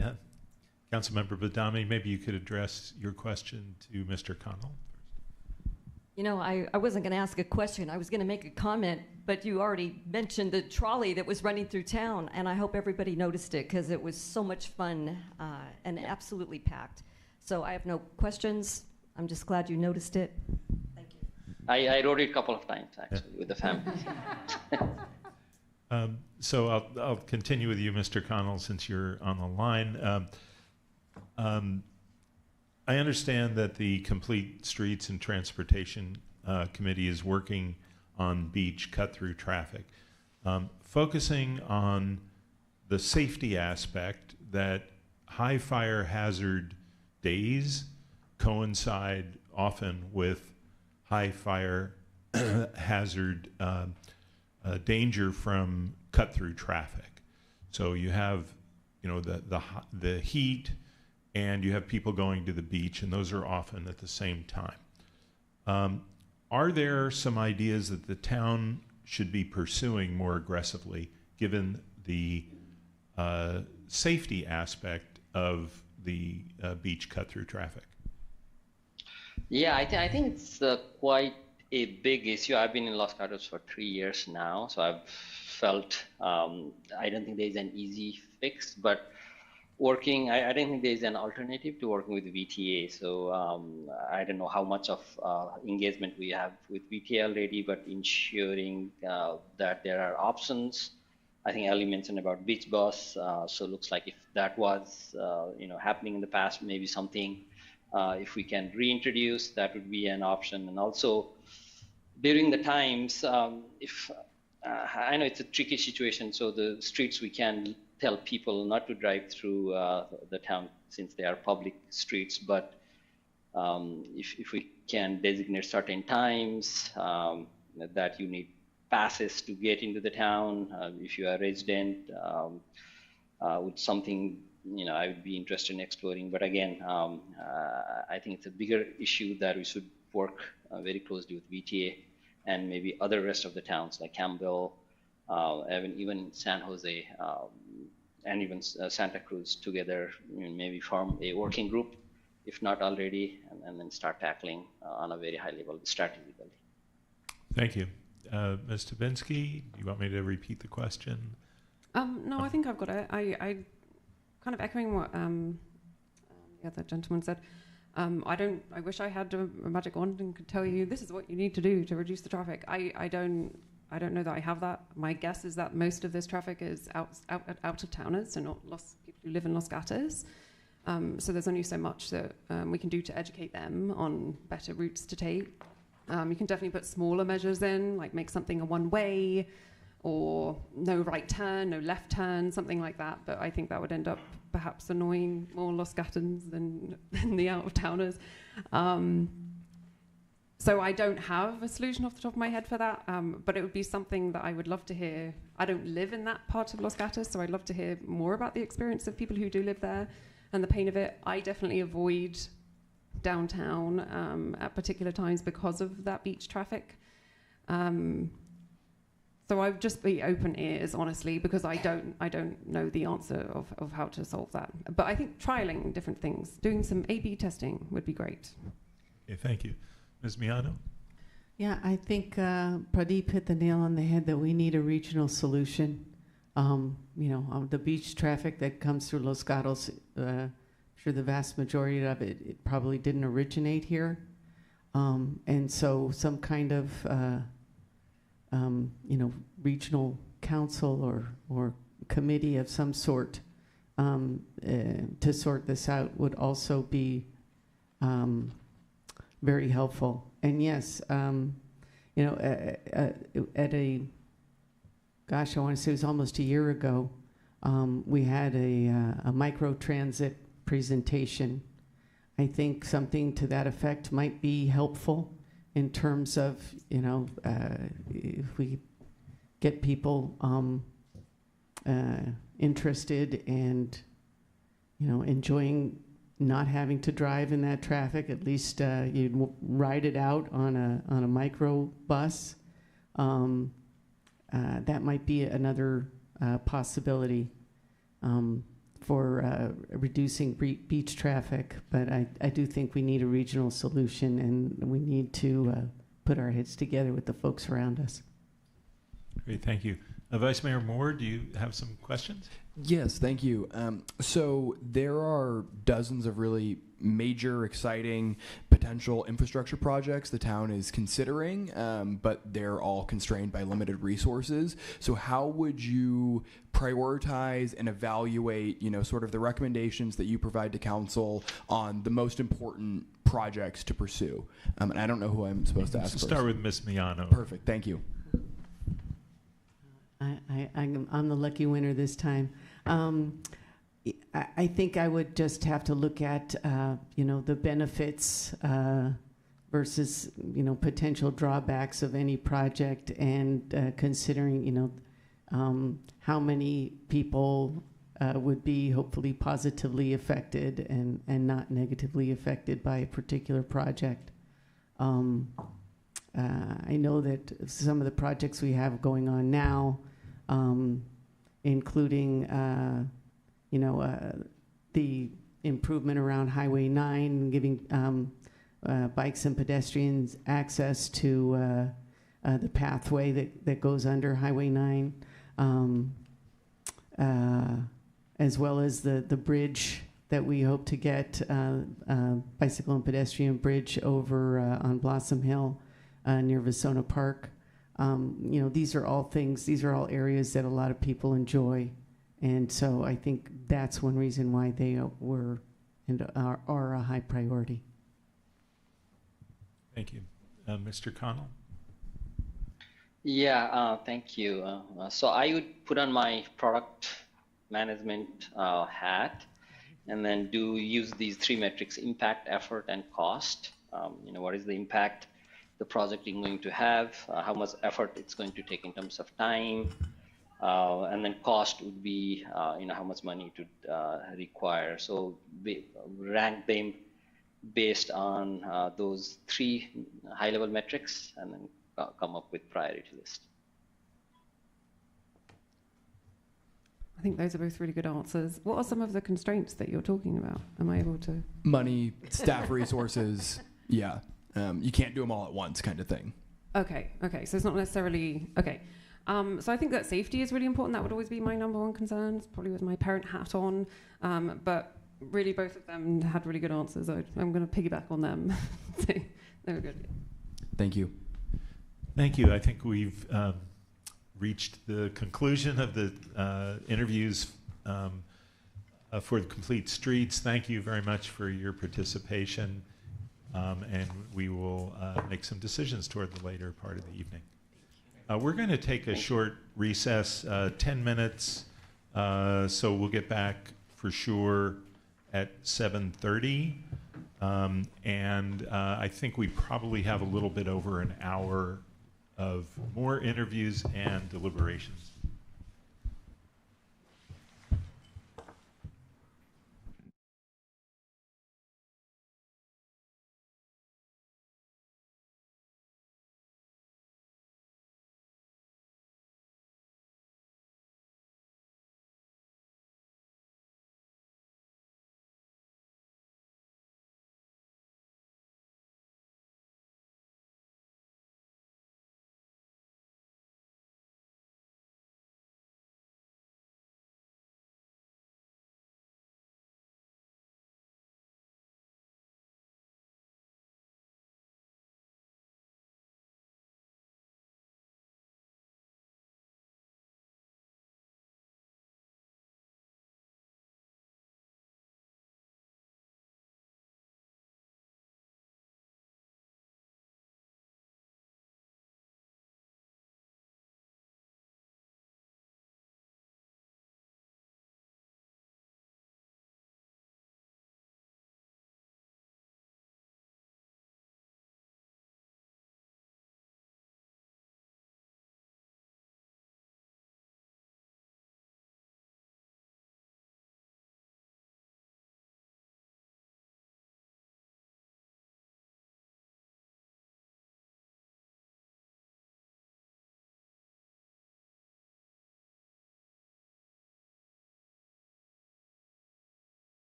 Councilmember Badami, maybe you could address your question to Mr. Connell. I wasn't going to ask a question. I was going to make a comment, but you already mentioned the trolley that was running through town, and I hope everybody noticed it because it was so much fun and absolutely packed. So I have no questions. I'm just glad you noticed it. Thank you. I rode it a couple of times, actually, with the family. So I'll continue with you, Mr. Connell, since you're on the line. I understand that the Complete Streets and Transportation Committee is working on beach cut-through traffic, focusing on the safety aspect that high fire hazard days coincide often with high fire hazard danger from cut-through traffic. So you have, the heat, and you have people going to the beach, and those are often at the same time. Are there some ideas that the town should be pursuing more aggressively, given the safety aspect of the beach cut-through traffic? Yeah, I think it's quite a big issue. I've been in Los Gatos for 3 years now, so I've felt I don't think there's an easy fix, but I don't think there's an alternative to working with VTA. So I don't know how much of engagement we have with VTA already, but ensuring that there are options. I think Ali mentioned about beach bus. So it looks like if that was happening in the past, maybe something if we can reintroduce, that would be an option. And also during the times, if I know it's a tricky situation, so the streets we can tell people not to drive through the town since they are public streets, but if we can designate certain times that you need passes to get into the town, if you are a resident, with something I would be interested in exploring. But again, I think it's a bigger issue that we should work very closely with VTA and maybe other rest of the towns like Campbell, even San Jose, and even Santa Cruz together, maybe form a working group, if not already, and then start tackling on a very high level strategically. Thank you. Ms. Tabinsky, do you want me to repeat the question? No, I think I've got it. I kind of echoing what the other gentleman said. I wish I had a magic wand and could tell you this is what you need to do to reduce the traffic. I don't know that I have that. My guess is that most of this traffic is out of towners, so not people who live in Los Gatos. So there's only so much that we can do to educate them on better routes to take. You can definitely put smaller measures in, like make something a one-way, or no right turn, no left turn, something like that. But I think that would end up perhaps annoying more Los Gatans than the out-of-towners. So I don't have a solution off the top of my head for that, but it would be something that I would love to hear. I don't live in that part of Los Gatos, so I'd love to hear more about the experience of people who do live there and the pain of it. I definitely avoid downtown at particular times because of that beach traffic. So I would just be open ears, honestly, because I don't know the answer of how to solve that. But I think trialing different things, doing some A/B testing would be great. Okay, thank you. Ms. Miano? Yeah, I think Pradeep hit the nail on the head that we need a regional solution. The beach traffic that comes through Los Gatos, I'm sure the vast majority of it probably didn't originate here. And so some kind of regional council or committee of some sort to sort this out would also be very helpful. And yes, I want to say it was almost a year ago, we had a micro-transit presentation. I think something to that effect might be helpful in terms of, if we get people interested and, enjoying not having to drive in that traffic, at least you'd ride it out on a micro bus. That might be another possibility for reducing beach traffic, but I do think we need a regional solution, and we need to put our heads together with the folks around us. Great, thank you. Vice Mayor Moore, do you have some questions? Yes, thank you. So there are dozens of really major, exciting potential infrastructure projects the town is considering, but they're all constrained by limited resources. So how would you prioritize and evaluate, sort of the recommendations that you provide to council on the most important projects to pursue? And I don't know who I'm supposed to ask first. Start with Ms. Miano. Perfect, thank you. I'm the lucky winner this time. I think I would just have to look at, the benefits versus, potential drawbacks of any project, and considering, how many people would be hopefully positively affected and not negatively affected by a particular project. I know that some of the projects we have going on now, including, the improvement around Highway 9, giving bikes and pedestrians access to the pathway that goes under Highway 9, as well as the bridge that we hope to get, bicycle and pedestrian bridge over on Blossom Hill near Vasona Park. These are all areas that a lot of people enjoy. And so I think that's one reason why they were and are a high priority. Thank you. Mr. Connell? Yeah, thank you. So I would put on my product management hat and then use these three metrics: impact, effort, and cost. What is the impact the project is going to have, how much effort it's going to take in terms of time, and then cost would be how much money it would require. So rank them based on those three high-level metrics, and then come up with priority list. I think those are both really good answers. What are some of the constraints that you're talking about? Am I able to? Money, staff resources. Yeah. You can't do them all at once, kind of thing. Okay. So it's not necessarily, okay. So I think that safety is really important. That would always be my number one concern, probably with my parent hat on. But really both of them had really good answers. I'm going to piggyback on them. They were good. Thank you. Thank you. I think we've reached the conclusion of the interviews for the Complete Streets. Thank you very much for your participation. And we will make some decisions toward the later part of the evening. We're going to take a short recess, 10 minutes, so we'll get back for sure at 7:30. And I think we probably have a little bit over an hour of more interviews and deliberations.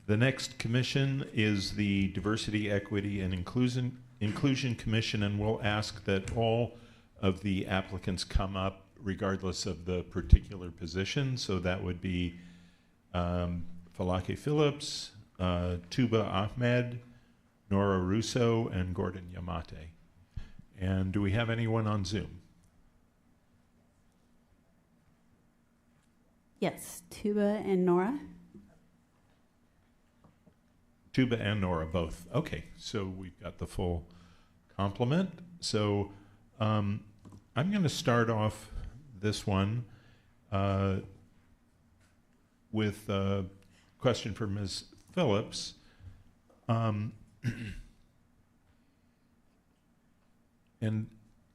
The next commission is the Diversity, Equity, and Inclusion Commission, and we'll ask that all of the applicants come up regardless of the particular position. So that would be Falake Phillips, Tuba Ahmed, Nora Russo, and Gordon Yamate. And do we have anyone on Zoom? Yes, Tuba and Nora. Tuba and Nora both. Okay, so we've got the full complement. So I'm going to start off this one with a question for Ms. Phillips. And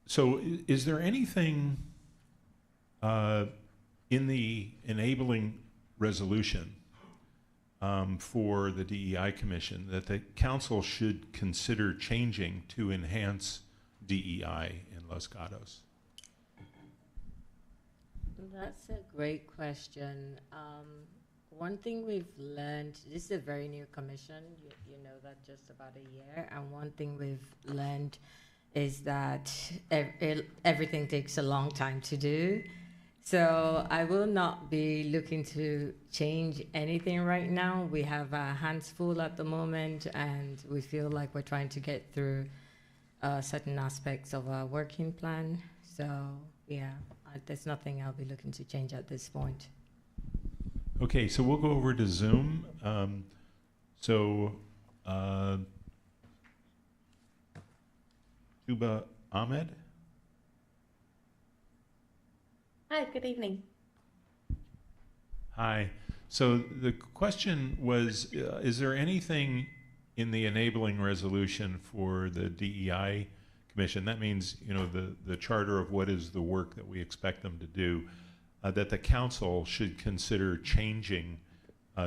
so is there anything in the enabling resolution for the DEI Commission that the council should consider changing to enhance DEI in Los Gatos? That's a great question. One thing we've learned, this is a very new commission, you know that just about a year, and one thing we've learned is that everything takes a long time to do. So I will not be looking to change anything right now. We have our hands full at the moment, and we feel like we're trying to get through certain aspects of our working plan. So yeah, there's nothing I'll be looking to change at this point. Okay, so we'll go over to Zoom. Tuba Ahmed. Hi, good evening. Hi. So the question was, is there anything in the enabling resolution for the DEI Commission, that means, you know, the charter of what is the work that we expect them to do, that the council should consider changing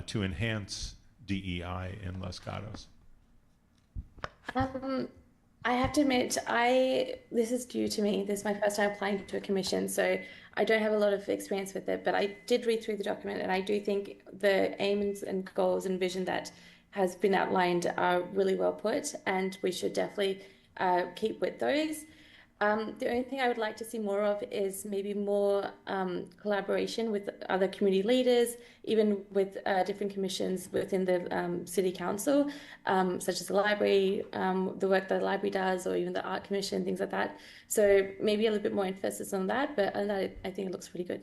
to enhance DEI in Los Gatos? I have to admit, this is new to me. This is my first time applying to a commission, so I don't have a lot of experience with it, but I did read through the document, and I do think the aims and goals and vision that has been outlined are really well put, and we should definitely keep with those. The only thing I would like to see more of is maybe more collaboration with other community leaders, even with different commissions within the city council, such as the library, the work that the library does, or even the art commission, things like that. So maybe a little bit more emphasis on that, but other than that, I think it looks pretty good.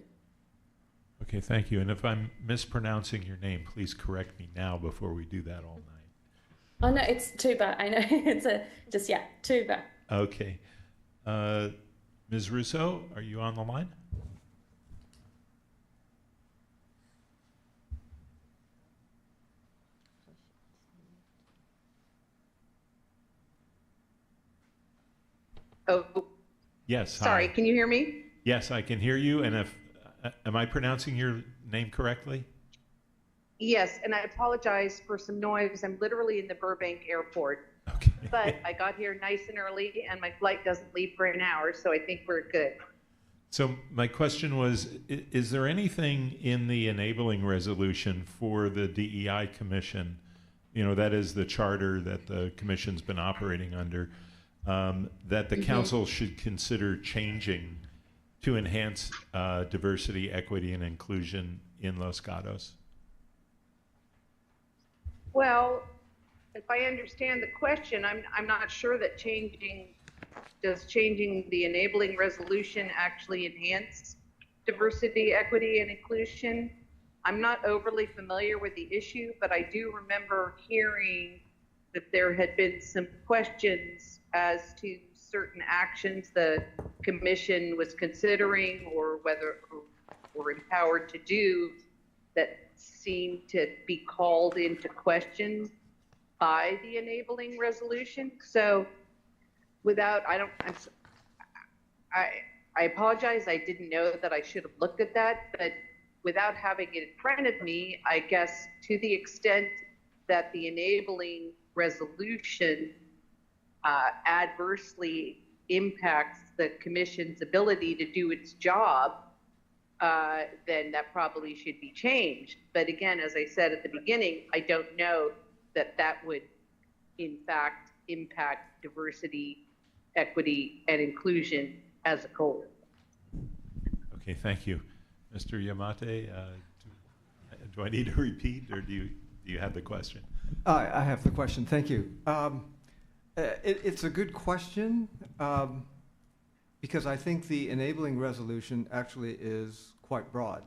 Okay, thank you. And if I'm mispronouncing your name, please correct me now before we do that all night. Oh no, it's Tuba. I know it's Tuba. Okay. Ms. Russo, are you on the line? Oh, yes. sorry. Hi. Can you hear me? Yes, I can hear you. And if am I pronouncing your name correctly? Yes, and I apologize for some noise. I'm literally in the Burbank airport. Okay. But I got here nice and early, and my flight doesn't leave for an hour, so I think we're good. So my question was, is there anything in the enabling resolution for the DEI Commission, you know, that is the charter that the commission's been operating under, that the council should consider changing to enhance diversity, equity, and inclusion in Los Gatos? Well, if I understand the question, I'm not sure that changing the enabling resolution actually enhance diversity, equity, and inclusion. I'm not overly familiar with the issue, but I do remember hearing that there had been some questions as to certain actions the commission was considering or whether or empowered to do that seemed to be called into question by the enabling resolution. So I apologize, I didn't know that I should have looked at that, but without having it in front of me, I guess to the extent that the enabling resolution adversely impacts the commission's ability to do its job, then that probably should be changed. But again, as I said at the beginning, I don't know that that would in fact impact diversity, equity, and inclusion as a goal. Okay, thank you. Mr. Yamate, do I need to repeat, or do you have the question? I have the question, thank you. It's a good question, because I think the enabling resolution actually is quite broad.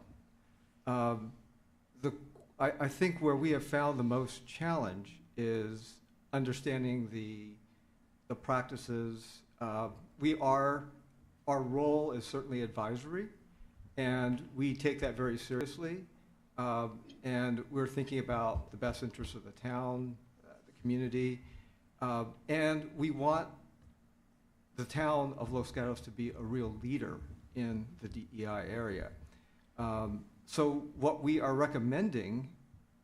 I think where we have found the most challenge is understanding the practices. Our role is certainly advisory, and we take that very seriously. And we're thinking about the best interests of the town, the community, and we want the town of Los Gatos to be a real leader in the DEI area. So what we are recommending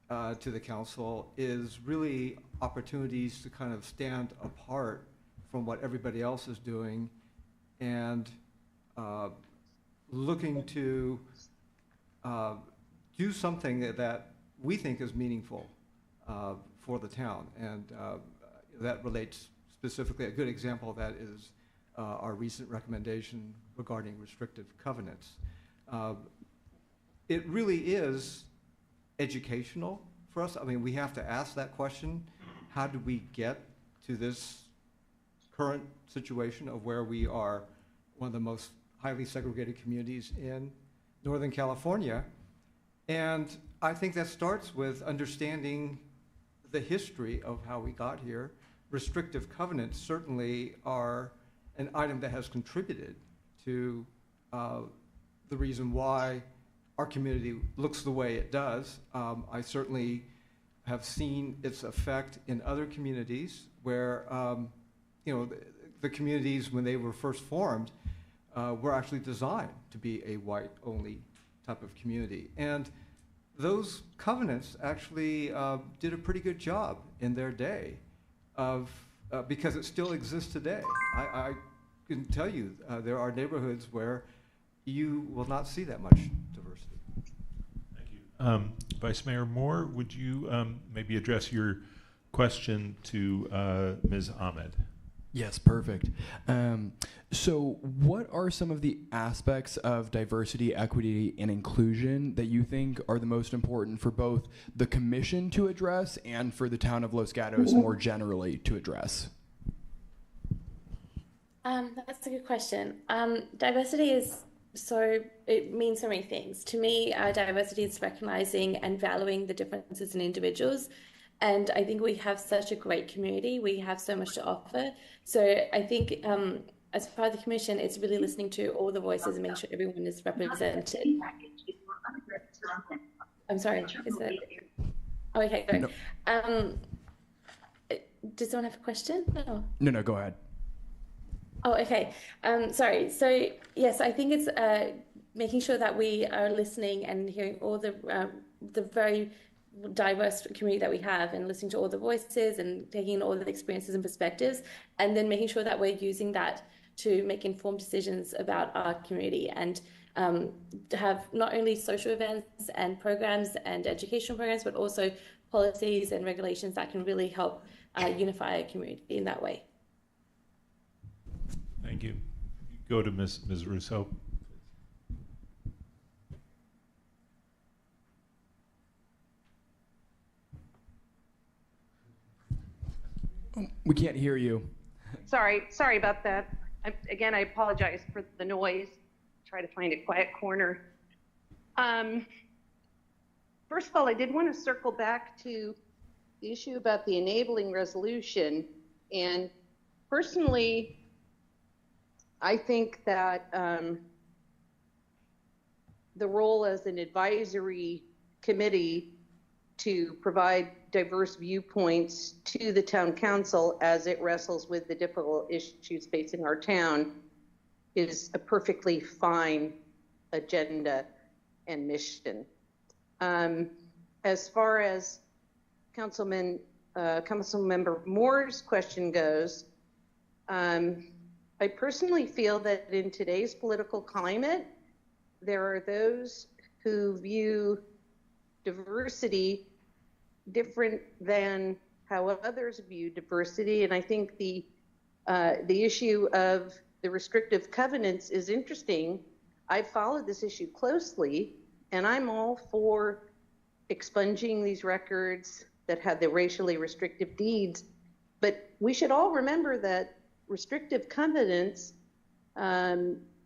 to the council is really opportunities to kind of stand apart from what everybody else is doing and looking to do something that we think is meaningful for the town. And that relates specifically, a good example of that is our recent recommendation regarding restrictive covenants. It really is educational for us. I mean, we have to ask that question: how did we get to this current situation of where we are one of the most highly segregated communities in Northern California? And I think that starts with understanding the history of how we got here. Restrictive covenants certainly are an item that has contributed to the reason why our community looks the way it does. I certainly have seen its effect in other communities where, the communities when they were first formed were actually designed to be a white-only type of community. And those covenants actually did a pretty good job in their day because it still exists today. I can tell you there are neighborhoods where you will not see that much diversity. Thank you. Vice Mayor Moore, would you maybe address your question to Ms. Ahmed? Yes, perfect. So what are some of the aspects of diversity, equity, and inclusion that you think are the most important for both the commission to address and for the town of Los Gatos more generally to address? That's a good question. Diversity it means so many things. To me, diversity is recognizing and valuing the differences in individuals. And I think we have such a great community. We have so much to offer. So I think as part of the commission, it's really listening to all the voices and making sure everyone is represented. I'm sorry, is that? Oh, okay, sorry. No. Does someone have a question? No, go ahead. Oh, okay. Sorry. So yes, I think it's making sure that we are listening and hearing all the very diverse community that we have, and listening to all the voices and taking in all the experiences and perspectives, and then making sure that we're using that to make informed decisions about our community, and to have not only social events and programs and educational programs, but also policies and regulations that can really help unify our community in that way. Thank you. Go to Ms. Russo. We can't hear you. Sorry about that. Again, I apologize for the noise. Try to find a quiet corner. First of all, I did want to circle back to the issue about the enabling resolution. And personally, I think that the role as an advisory committee to provide diverse viewpoints to the town council as it wrestles with the difficult issues facing our town is a perfectly fine agenda and mission. As far as Councilmember Moore's question goes, I personally feel that in today's political climate, there are those who view diversity different than how others view diversity. And I think the issue of the restrictive covenants is interesting. I've followed this issue closely, and I'm all for expunging these records that have the racially restrictive deeds. But we should all remember that restrictive covenants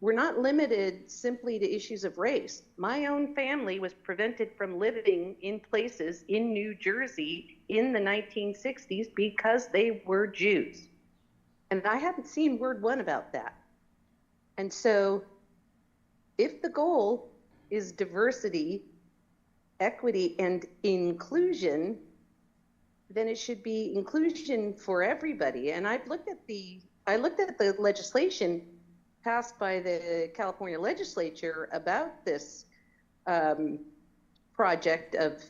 were not limited simply to issues of race. My own family was prevented from living in places in New Jersey in the 1960s because they were Jews. And I haven't seen word one about that. And so if the goal is diversity, equity, and inclusion, then it should be inclusion for everybody. And I looked at the legislation passed by the California legislature about this project of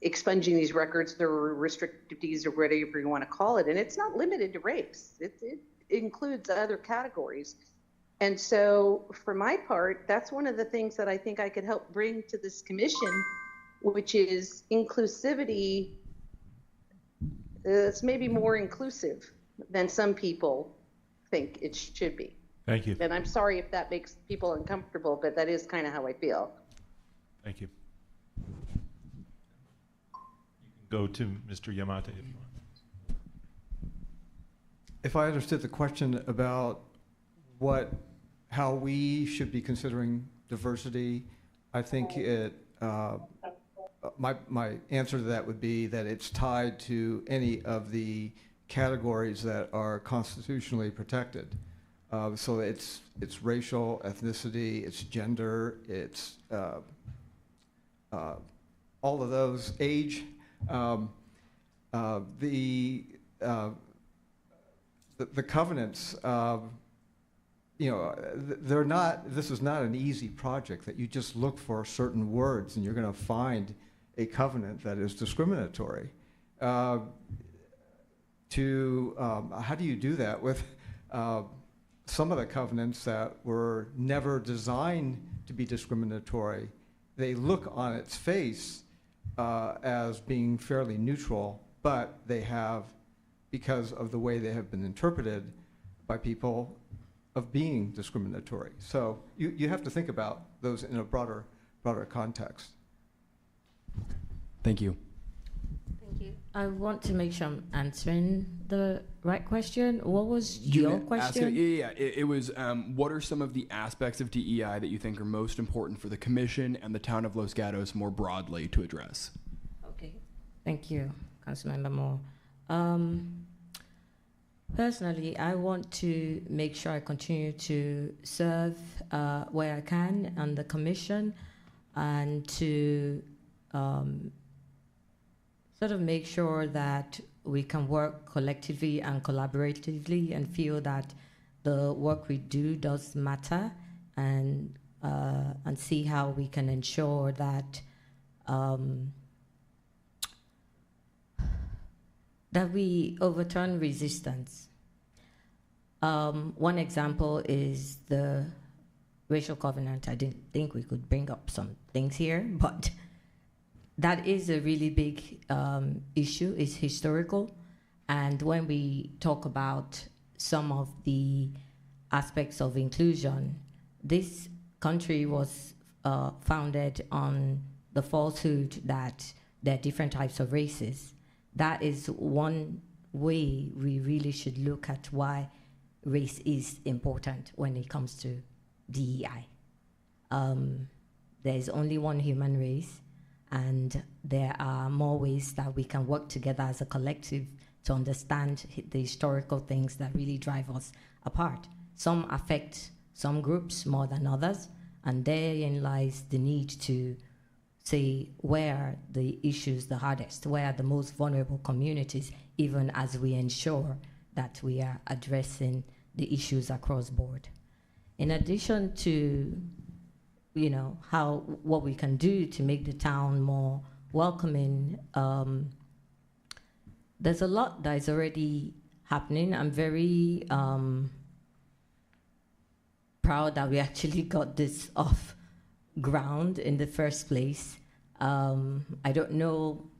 expunging these records, or restricted deeds, or whatever you want to call it. And it's not limited to race. It includes other categories. And so for my part, that's one of the things that I think I could help bring to this commission, which is inclusivity. It's maybe more inclusive than some people think it should be. Thank you. And I'm sorry if that makes people uncomfortable, but that is kind of how I feel. Thank you. You can go to Mr. Yamate if you want. If I understood the question about how we should be considering diversity, I think my answer to that would be that it's tied to any of the categories that are constitutionally protected. So it's racial, ethnicity, it's gender, it's all of those, age. The covenants, they're not. This is not an easy project that you just look for certain words and you're going to find a covenant that is discriminatory. How do you do that with some of the covenants that were never designed to be discriminatory? They look on its face as being fairly neutral, but they have, because of the way they have been interpreted by people, of being discriminatory. So you have to think about those in a broader context. Thank you. Thank you. I want to make sure I'm answering the right question. What was your question? It was what are some of the aspects of DEI that you think are most important for the commission and the town of Los Gatos more broadly to address? Okay. Thank you, Councilmember Moore. Personally, I want to make sure I continue to serve where I can on the commission, and to sort of make sure that we can work collectively and collaboratively and feel that the work we do does matter, and see how we can ensure that that we overturn resistance. One example is the racial covenant. I didn't think we could bring up some things here, but that is a really big issue. It's historical. And when we talk about some of the aspects of inclusion, this country was founded on the falsehood that there are different types of races. That is one way we really should look at why race is important when it comes to DEI. There is only one human race, and there are more ways that we can work together as a collective to understand the historical things that really drive us apart. Some affect some groups more than others, and therein lies the need to say where are the issues the hardest, where are the most vulnerable communities, even as we ensure that we are addressing the issues across board. In addition to, what we can do to make the town more welcoming, there's a lot that is already happening. I'm very proud that we actually got this off ground in the first place. I don't know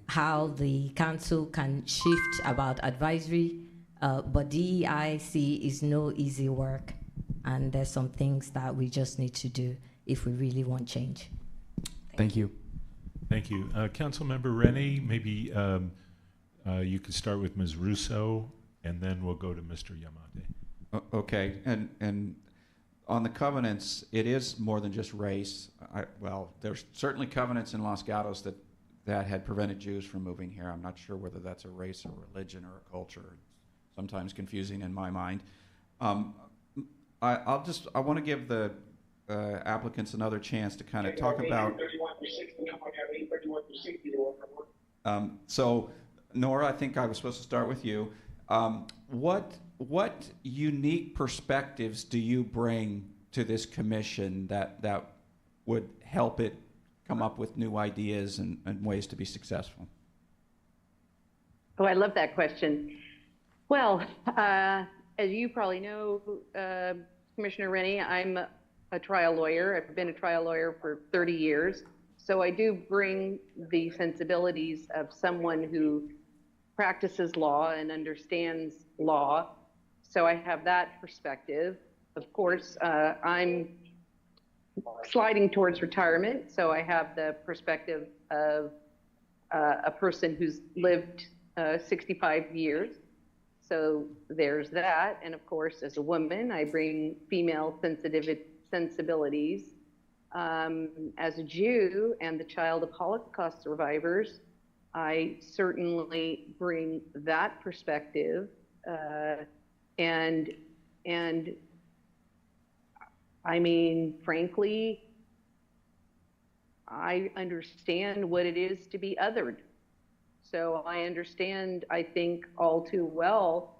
how the council can shift about advisory, but DEIC is no easy work, and there's some things that we just need to do if we really want change. Thank you. Thank you. Councilmember Rennie, maybe you could start with Ms. Russo, and then we'll go to Mr. Yamate. Okay, and on the covenants, it is more than just race. Well, there's certainly covenants in Los Gatos that had prevented Jews from moving here. I'm not sure whether that's a race or religion or a culture. Sometimes confusing in my mind. I want to give the applicants another chance to kind of talk about. So, Nora, I think I was supposed to start with you. What unique perspectives do you bring to this commission that would help it come up with new ideas and ways to be successful? Oh, I love that question. Well, as you probably know, Commissioner Rennie, I'm a trial lawyer. I've been a trial lawyer for 30 years. So I do bring the sensibilities of someone who practices law and understands law. So I have that perspective. Of course, I'm sliding towards retirement, so I have the perspective of a person who's lived 65 years. So there's that. And of course, as a woman, I bring female sensibilities. As a Jew and the child of Holocaust survivors, I certainly bring that perspective. And I mean, frankly, I understand what it is to be othered. So I understand, I think, all too well,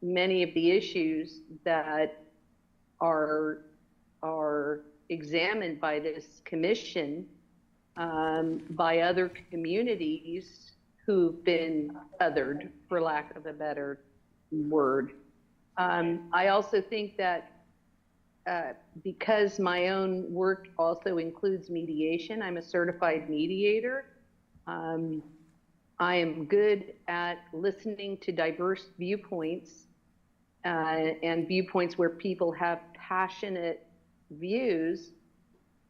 many of the issues that are examined by this commission by other communities who've been othered, for lack of a better word. I also think that because my own work also includes mediation, I'm a certified mediator. I am good at listening to diverse viewpoints and viewpoints where people have passionate views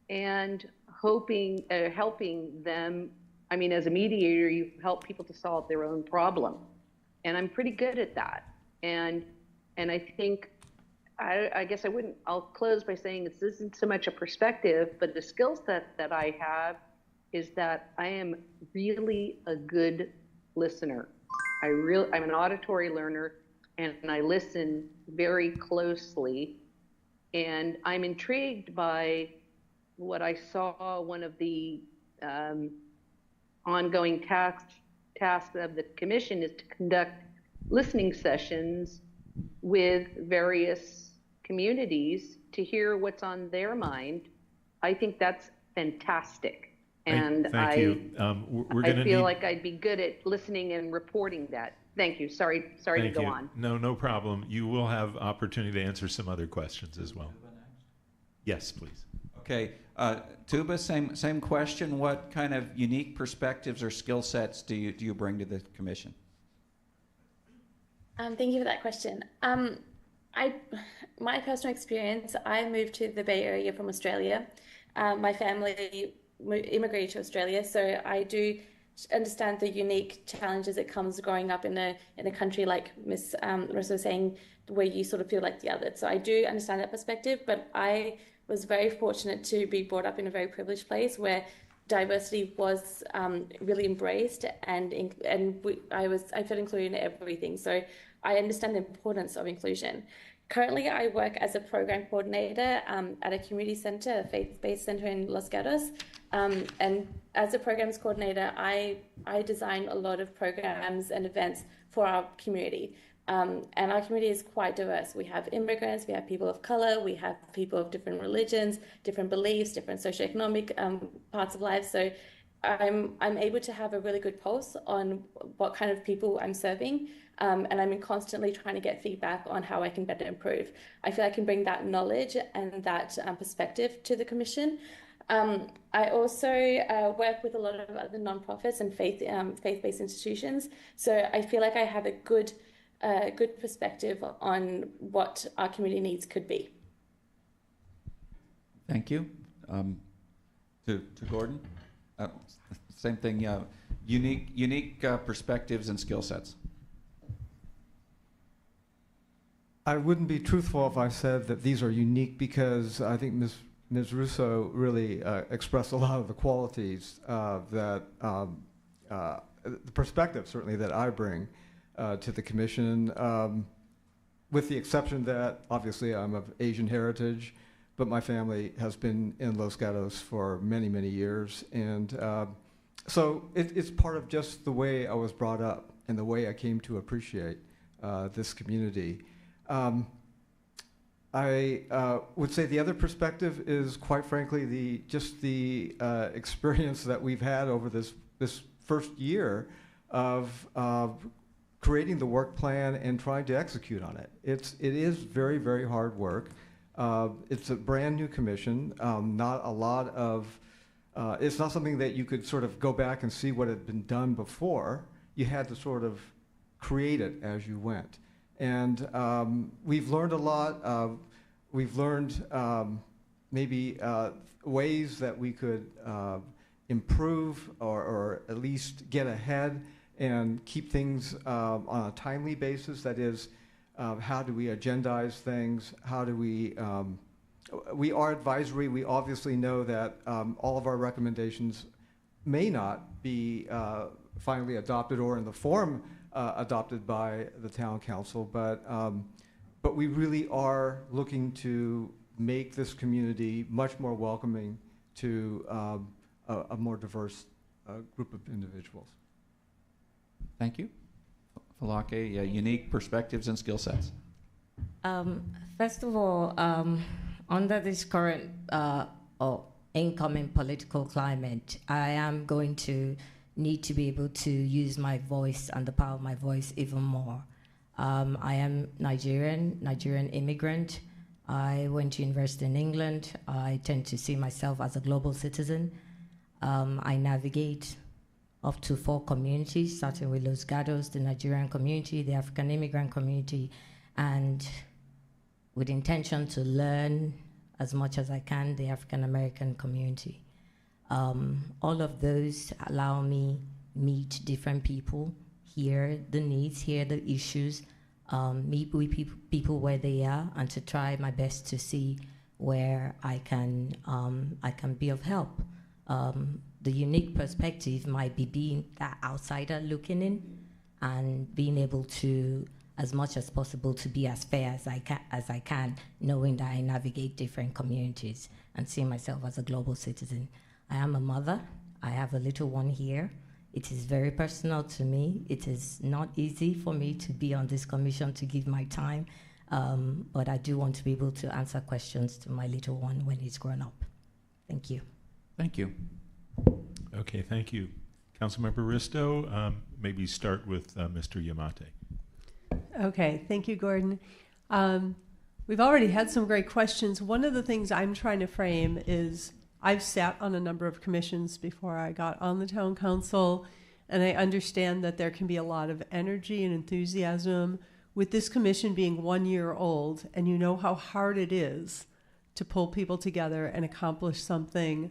and helping them. I mean, as a mediator, you help people to solve their own problem. And I'm pretty good at that. And I think, I guess I'll close by saying this isn't so much a perspective, but the skill set that I have is that I am really a good listener. I'm an auditory learner, and I listen very closely. And I'm intrigued by what I saw one of the ongoing tasks of the commission is to conduct listening sessions with various communities to hear what's on their mind. I think that's fantastic. And Thank you. We're I gonna feel need- like I'd be good at listening and reporting that. Thank you. Sorry to Thank go you. on. No problem. You will have opportunity to answer some other questions as well. Yes, please. Okay, Tuba, same question. What kind of unique perspectives or skill sets do you bring to the commission? Thank you for that question. My personal experience, I moved to the Bay Area from Australia. My family immigrated to Australia, so I do understand the unique challenges that comes growing up in a country like Miss Rosa was saying, where you sort of feel like the other. So I do understand that perspective, but I was very fortunate to be brought up in a very privileged place where diversity was really embraced, and I felt included in everything. So I understand the importance of inclusion. Currently, I work as a program coordinator at a community center, a faith-based center in Los Gatos. And as a programs coordinator, I design a lot of programs and events for our community. And our community is quite diverse. We have immigrants, we have people of color, we have people of different religions, different beliefs, different socioeconomic parts of life. So I'm able to have a really good pulse on what kind of people I'm serving, and I'm constantly trying to get feedback on how I can better improve. I feel I can bring that knowledge and that perspective to the Commission. I also work with a lot of other nonprofits and faith-based institutions, so I feel like I have a good perspective on what our community needs could be. Thank you. To Gordon, same thing. Unique perspectives and skill sets. I wouldn't be truthful if I said that these are unique, because I think Ms. Russo really expressed a lot of the qualities that the perspective certainly that I bring to the Commission, with the exception that obviously I'm of Asian heritage, but my family has been in Los Gatos for many, many years. And so it's part of just the way I was brought up and the way I came to appreciate this community. I would say the other perspective is, quite frankly, the experience that we've had over this first year of creating the work plan and trying to execute on it. It is very, very hard work. It's a brand new commission. Not a lot of, it's not something that you could sort of go back and see what had been done before. You had to sort of create it as you went. And we've learned a lot. We've learned maybe ways that we could improve or at least get ahead and keep things on a timely basis. That is, how do we agendize things? How do we are advisory. We obviously know that all of our recommendations may not be finally adopted or in the form adopted by the town council, but we really are looking to make this community much more welcoming to a more diverse group of individuals. Thank you. Falake, unique perspectives and skill sets. First of all, under this current or incoming political climate, I am going to need to be able to use my voice and the power of my voice even more. I am Nigerian immigrant. I went to university in England. I tend to see myself as a global citizen. I navigate up to 4 communities, starting with Los Gatos, the Nigerian community, the African immigrant community, and with intention to learn as much as I can the African American community. All of those allow me meet different people, hear the needs, hear the issues, meet with people where they are, and to try my best to see where I can be of help. The unique perspective might be being that outsider looking in and being able to, as much as possible, to be as fair as I can, knowing that I navigate different communities and see myself as a global citizen. I am a mother. I have a little one here. It is very personal to me. It is not easy for me to be on this commission, to give my time, but I do want to be able to answer questions to my little one when he's grown up. Thank you. Thank you. Okay, thank you. Councilmember Risto, maybe start with Mr. Yamate. Okay, thank you, Gordon. We've already had some great questions. One of the things I'm trying to frame is I've sat on a number of commissions before I got on the town council, and I understand that there can be a lot of energy and enthusiasm with this commission being 1 year old, and you know how hard it is to pull people together and accomplish something.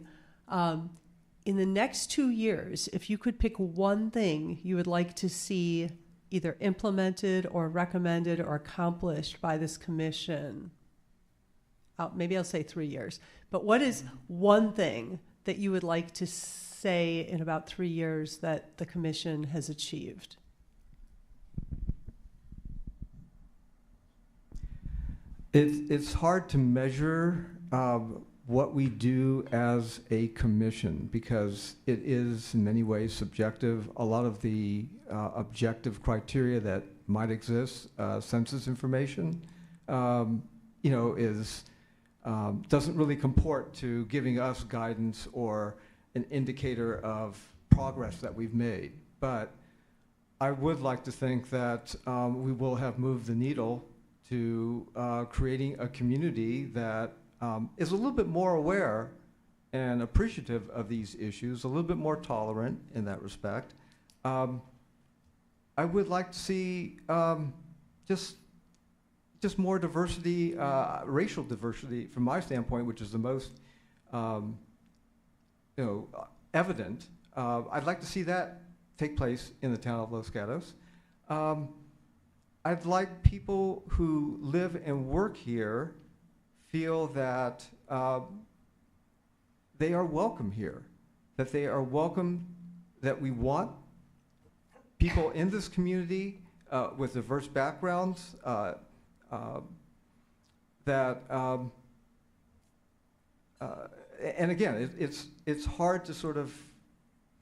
In the next 2 years, if you could pick one thing you would like to see either implemented or recommended or accomplished by this commission, maybe I'll say 3 years, but what is one thing that you would like to say in about 3 years that the commission has achieved? It's hard to measure what we do as a commission, because it is in many ways subjective. A lot of the objective criteria that might exist, census information, is doesn't really comport to giving us guidance or an indicator of progress that we've made. But I would like to think that we will have moved the needle to creating a community that is a little bit more aware and appreciative of these issues, a little bit more tolerant in that respect. I would like to see just more diversity, racial diversity from my standpoint, which is the most evident. I'd like to see that take place in the town of Los Gatos. I'd like people who live and work here feel that they are welcome here, that they are welcome, that we want people in this community with diverse backgrounds, and again, it's hard to sort of,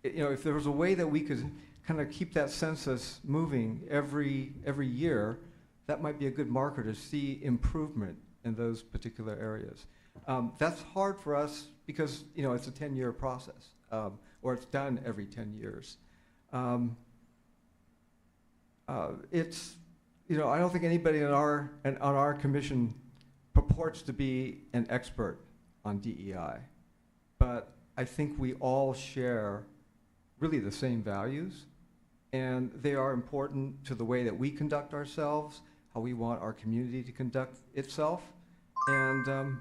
if there was a way that we could kind of keep that census moving every year, that might be a good marker to see improvement in those particular areas. That's hard for us because it's a 10-year process, or it's done every 10 years. I don't think anybody on our commission purports to be an expert on DEI, but I think we all share really the same values, and they are important to the way that we conduct ourselves, how we want our community to conduct itself, and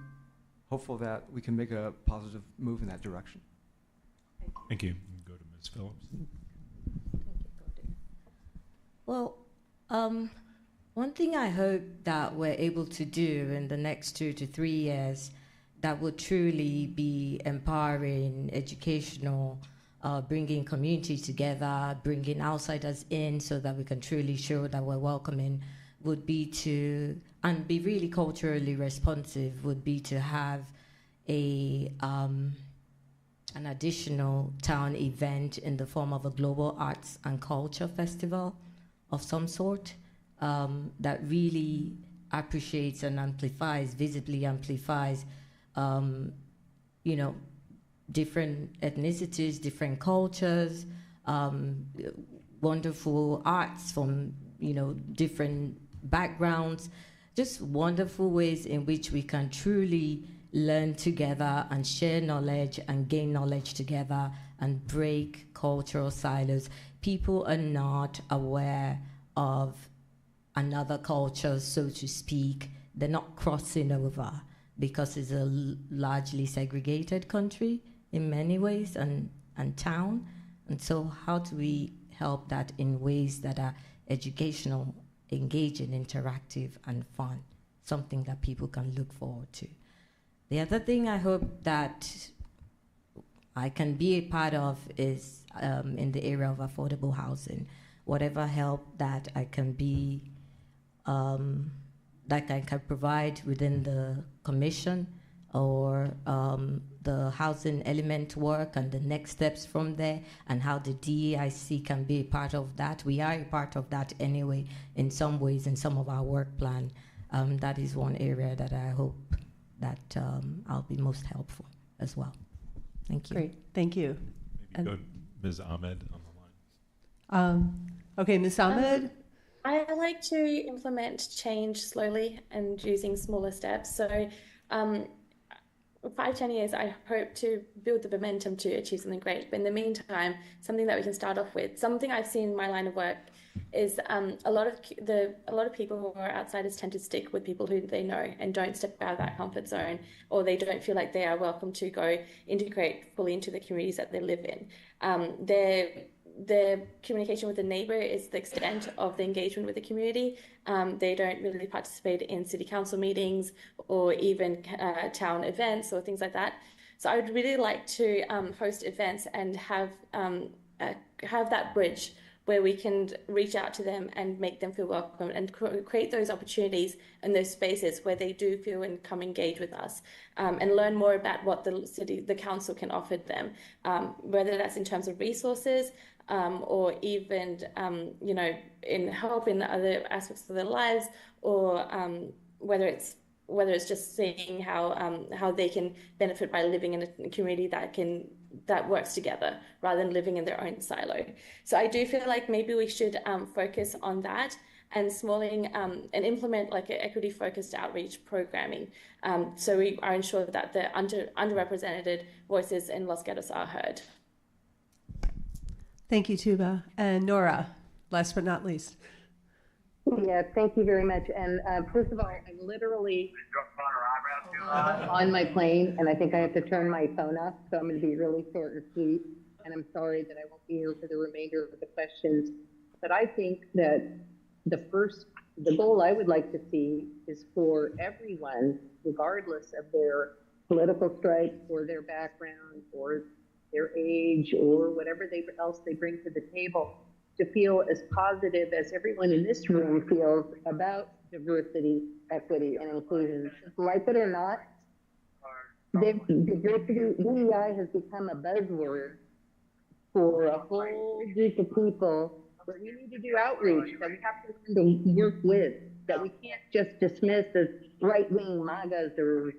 hopeful that we can make a positive move in that direction. Thank you. Go to Ms. Phillips. Well, one thing I hope that we're able to do in the next 2 to 3 years that will truly be empowering, educational, bringing community together, bringing outsiders in so that we can truly show that we're welcoming, would be to, and be really culturally responsive, would be to have an additional town event in the form of a global arts and culture festival of some sort that really appreciates and amplifies, visibly amplifies, different ethnicities, different cultures, wonderful arts from, different backgrounds, just wonderful ways in which we can truly learn together and share knowledge and gain knowledge together and break cultural silos. People are not aware of another culture, so to speak. They're not crossing over because it's a largely segregated country in many ways and town. And so how do we help that in ways that are educational, engaging, interactive, and fun? Something that people can look forward to. The other thing I hope that I can be a part of is in the area of affordable housing. Whatever help that I can be, that I can provide within the commission or the housing element work and the next steps from there, and how the DEIC can be a part of that. We are a part of that anyway, in some ways, in some of our work plan. That is one area that I hope that I'll be most helpful as well. Thank you. Great, thank you. Maybe go to Ms. Ahmed on the line. Okay, Ms. Ahmed. I like to implement change slowly and using smaller steps. So 5-10 years, I hope to build the momentum to achieve something great. But in the meantime, something that we can start off with, something I've seen in my line of work is a lot of people who are outsiders tend to stick with people who they know and don't step out of that comfort zone, or they don't feel like they are welcome to go integrate fully into the communities that they live in. Their communication with the neighbour is the extent of the engagement with the community. They don't really participate in city council meetings or even town events or things like that. So I would really like to host events and have that bridge where we can reach out to them and make them feel welcome and create those opportunities and those spaces where they do feel and come engage with us, and learn more about what the council can offer them, whether that's in terms of resources, or even, in help in other aspects of their lives, or whether it's whether it's just seeing how they can benefit by living in a community that works together rather than living in their own silo. So I do feel like maybe we should focus on that and and implement like an equity-focused outreach programming, so we are ensured that the underrepresented voices in Los Gatos are heard. Thank you, Tuba. And Nora, last but not least. Yeah, thank you very much. And first of all, I'm literally on my plane, and I think I have to turn my phone off, so I'm going to be really short and sweet. And I'm sorry that I won't be here for the remainder of the questions. But I think that the goal I would like to see is for everyone, regardless of their political stripes or their background or their age or whatever else they bring to the table, to feel as positive as everyone in this room feels about diversity, equity, and inclusion. Like it or not, diversity, DEI has become a buzzword for a whole group of people where we need to do outreach, that we have to learn to work with, that we can't just dismiss as right-wing MAGAs or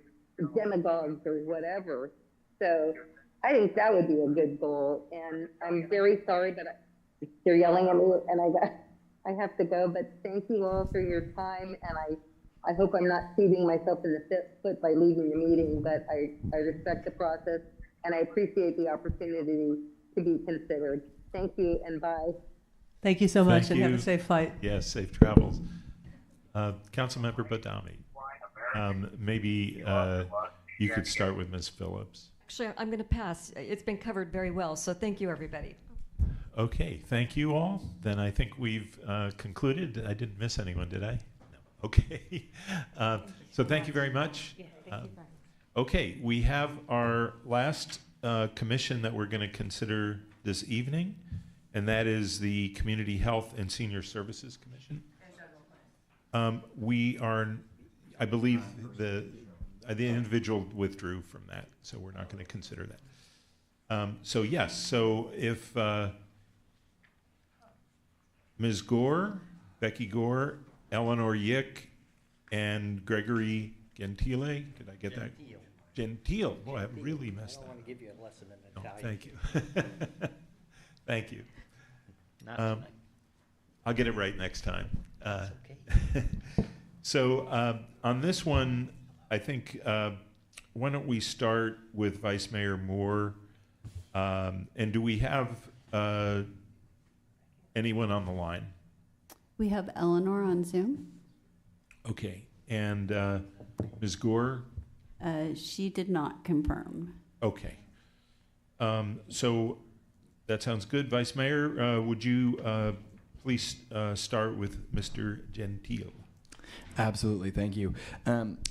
demagogues or whatever. So I think that would be a good goal. And I'm very sorry, but they're yelling at me and I have to go, but thank you all for your time. And I hope I'm not shooting myself in the foot by leaving the meeting, but I respect the process and I appreciate the opportunity to be considered. Thank you and bye. Thank you so much. Thank and you. have a safe flight. Yes, safe travels. Councilmember Badami, maybe you could start with Ms. Phillips. Actually, I'm going to pass. It's been covered very well, so thank you, everybody. Okay, thank you all. Then I think we've concluded. I didn't miss anyone, did I? No. Okay. So thank you very much. Okay, we have our last commission that we're going to consider this evening, and that is the Community Health and Senior Services Commission. We are, I believe, the individual withdrew from that, so we're not going to consider that. So yes, so if Ms. Gore, Becky Gore, Eleanor Yick, and Gregory Gentile, did I get that? Gentile. Boy, I really messed that up. I want to give you a lesson in Italian. Thank you. Thank you. Not tonight. I'll get it right next time. Okay. So on this one, I think, why don't we start with Vice Mayor Moore? And do we have anyone on the line? We have Eleanor on Zoom. Okay. And Ms. Gore? She did not confirm. Okay. So that sounds good. Vice Mayor, would you please start with Mr. Gentile? Absolutely, thank you.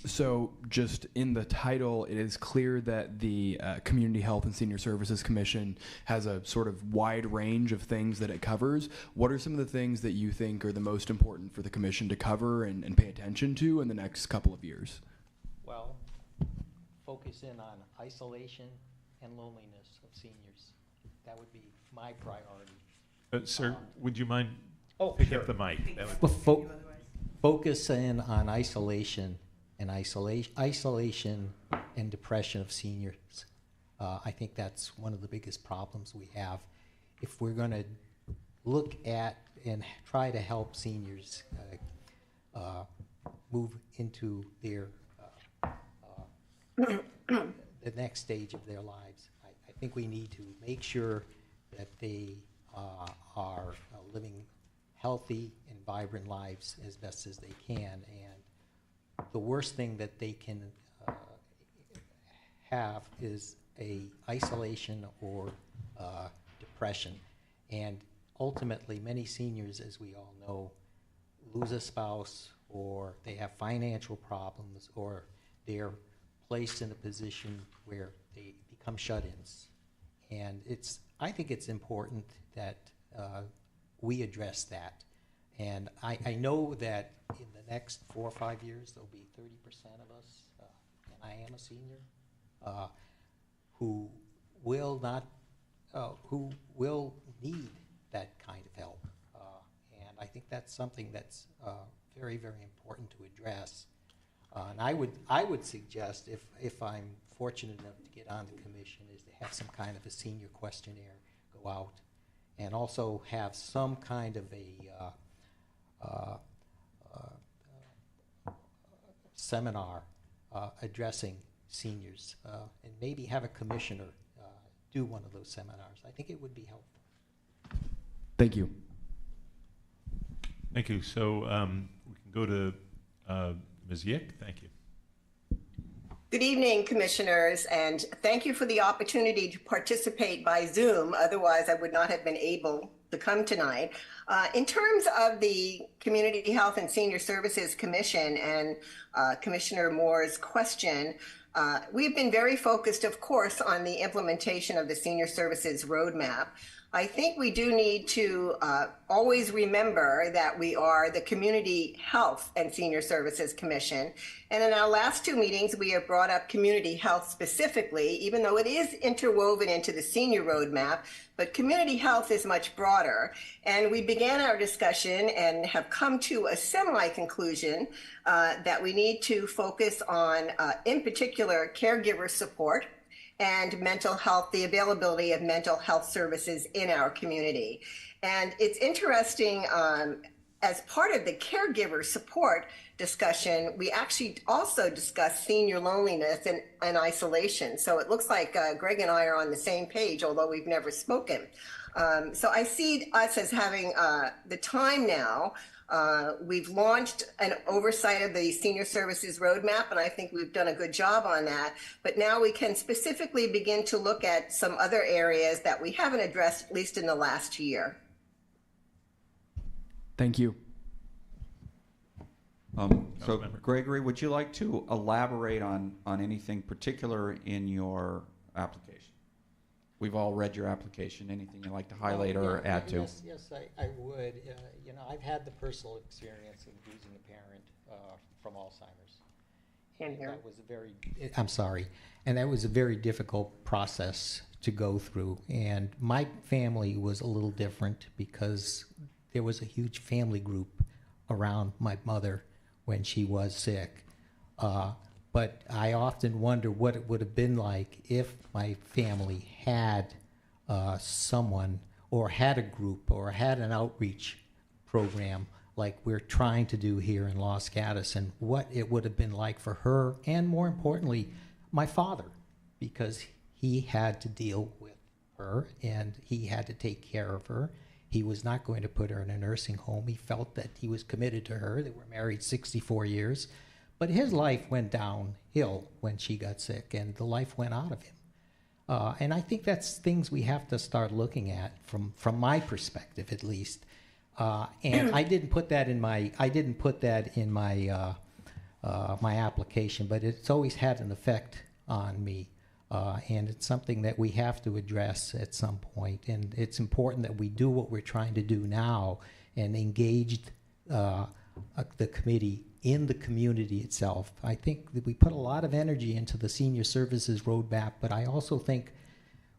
So just in the title, it is clear that the Community Health and Senior Services Commission has a sort of wide range of things that it covers. What are some of the things that you think are the most important for the commission to cover and pay attention to in the next couple of years? Well, focus in on isolation and loneliness of seniors. That would be my priority. Sir, would you mind picking up the mic? That would Focus in on isolation and isolation and depression of seniors. I think that's one of the biggest problems we have. If we're going to look at and try to help seniors move into their the next stage of their lives, I think we need to make sure that they are living healthy and vibrant lives as best as they can. And the worst thing that they can have is a isolation or depression. And ultimately, many seniors, as we all know, lose a spouse, or they have financial problems, or they're placed in a position where they become shut-ins. And I think it's important that we address that. And I know that in the next 4 or 5 years, there'll be 30% of us, and I am a senior, who will need that kind of help. And I think that's something that's very, very important to address. And I would suggest, if I'm fortunate enough to get on the commission, is to have some kind of a senior questionnaire go out, and also have some kind of a seminar addressing seniors, and maybe have a commissioner do one of those seminars. I think it would be helpful. Thank you. Thank you. So we can go to Ms. Yick. Thank you. Good evening, commissioners, and thank you for the opportunity to participate by Zoom. Otherwise, I would not have been able to come tonight. In terms of the Community Health and Senior Services Commission and Commissioner Moore's question, we've been very focused, of course, on the implementation of the Senior Services Roadmap. I think we do need to always remember that we are the Community Health and Senior Services Commission. And in our last two meetings, we have brought up community health specifically, even though it is interwoven into the senior roadmap, but community health is much broader. And we began our discussion and have come to a semi-conclusion that we need to focus on, in particular, caregiver support and mental health, the availability of mental health services in our community. And it's interesting, as part of the caregiver support discussion, we actually also discussed senior loneliness and isolation. So it looks like Greg and I are on the same page, although we've never spoken. So I see us as having the time now. We've launched an oversight of the Senior Services Roadmap, and I think we've done a good job on that. But now we can specifically begin to look at some other areas that we haven't addressed, at least in the last year. Thank you. So Gregory, would you like to elaborate on anything particular in your application? We've all read your application. Anything you'd like to highlight or add to? Yes, I would. You know, I've had the personal experience of losing a parent from Alzheimer's. And that was and that was a very difficult process to go through. And my family was a little different because there was a huge family group around my mother when she was sick. But I often wonder what it would have been like if my family had someone, or had a group, or had an outreach program like we're trying to do here in Los Gatos, and what it would have been like for her, and more importantly, my father, because he had to deal with her and he had to take care of her. He was not going to put her in a nursing home. He felt that he was committed to her. They were married 64 years. But his life went downhill when she got sick, and the life went out of him. And I think that's things we have to start looking at from my perspective, at least. And I didn't put that in my my application, but it's always had an effect on me, and it's something that we have to address at some point. And it's important that we do what we're trying to do now and engage the committee in the community itself. I think that we put a lot of energy into the Senior Services Roadmap, but I also think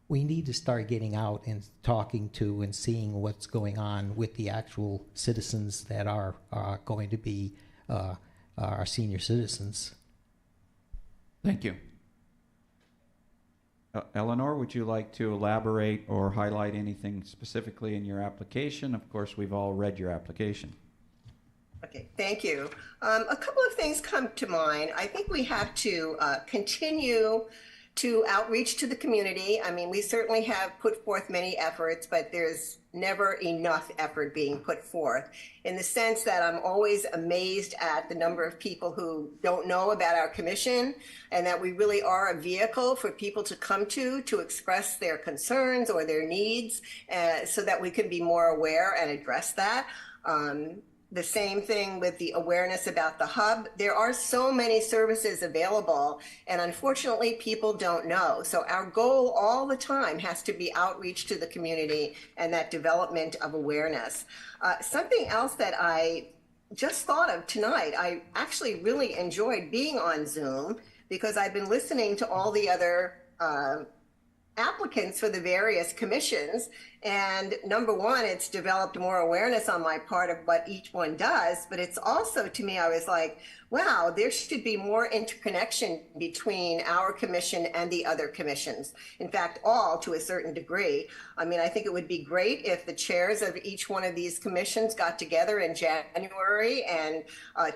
we need to start getting out and talking to and seeing what's going on with the actual citizens that are going to be our senior citizens. Thank you. Eleanor, would you like to elaborate or highlight anything specifically in your application? Of course, we've all read your application. Okay, thank you. A couple of things come to mind. I think we have to continue to outreach to the community. I mean, we certainly have put forth many efforts, but there's never enough effort being put forth, in the sense that I'm always amazed at the number of people who don't know about our commission, and that we really are a vehicle for people to come to express their concerns or their needs, so that we can be more aware and address that. The same thing with the awareness about the hub. There are so many services available, and unfortunately people don't know. So our goal all the time has to be outreach to the community and that development of awareness. Something else that I just thought of tonight, I actually really enjoyed being on Zoom, because I've been listening to all the other applicants for the various commissions, And number one, it's developed more awareness on my part of what each one does, but it's also, to me, I was like, wow, there should be more interconnection between our commission and the other commissions. In fact, all to a certain degree. I mean, I think it would be great if the chairs of each one of these commissions got together in January and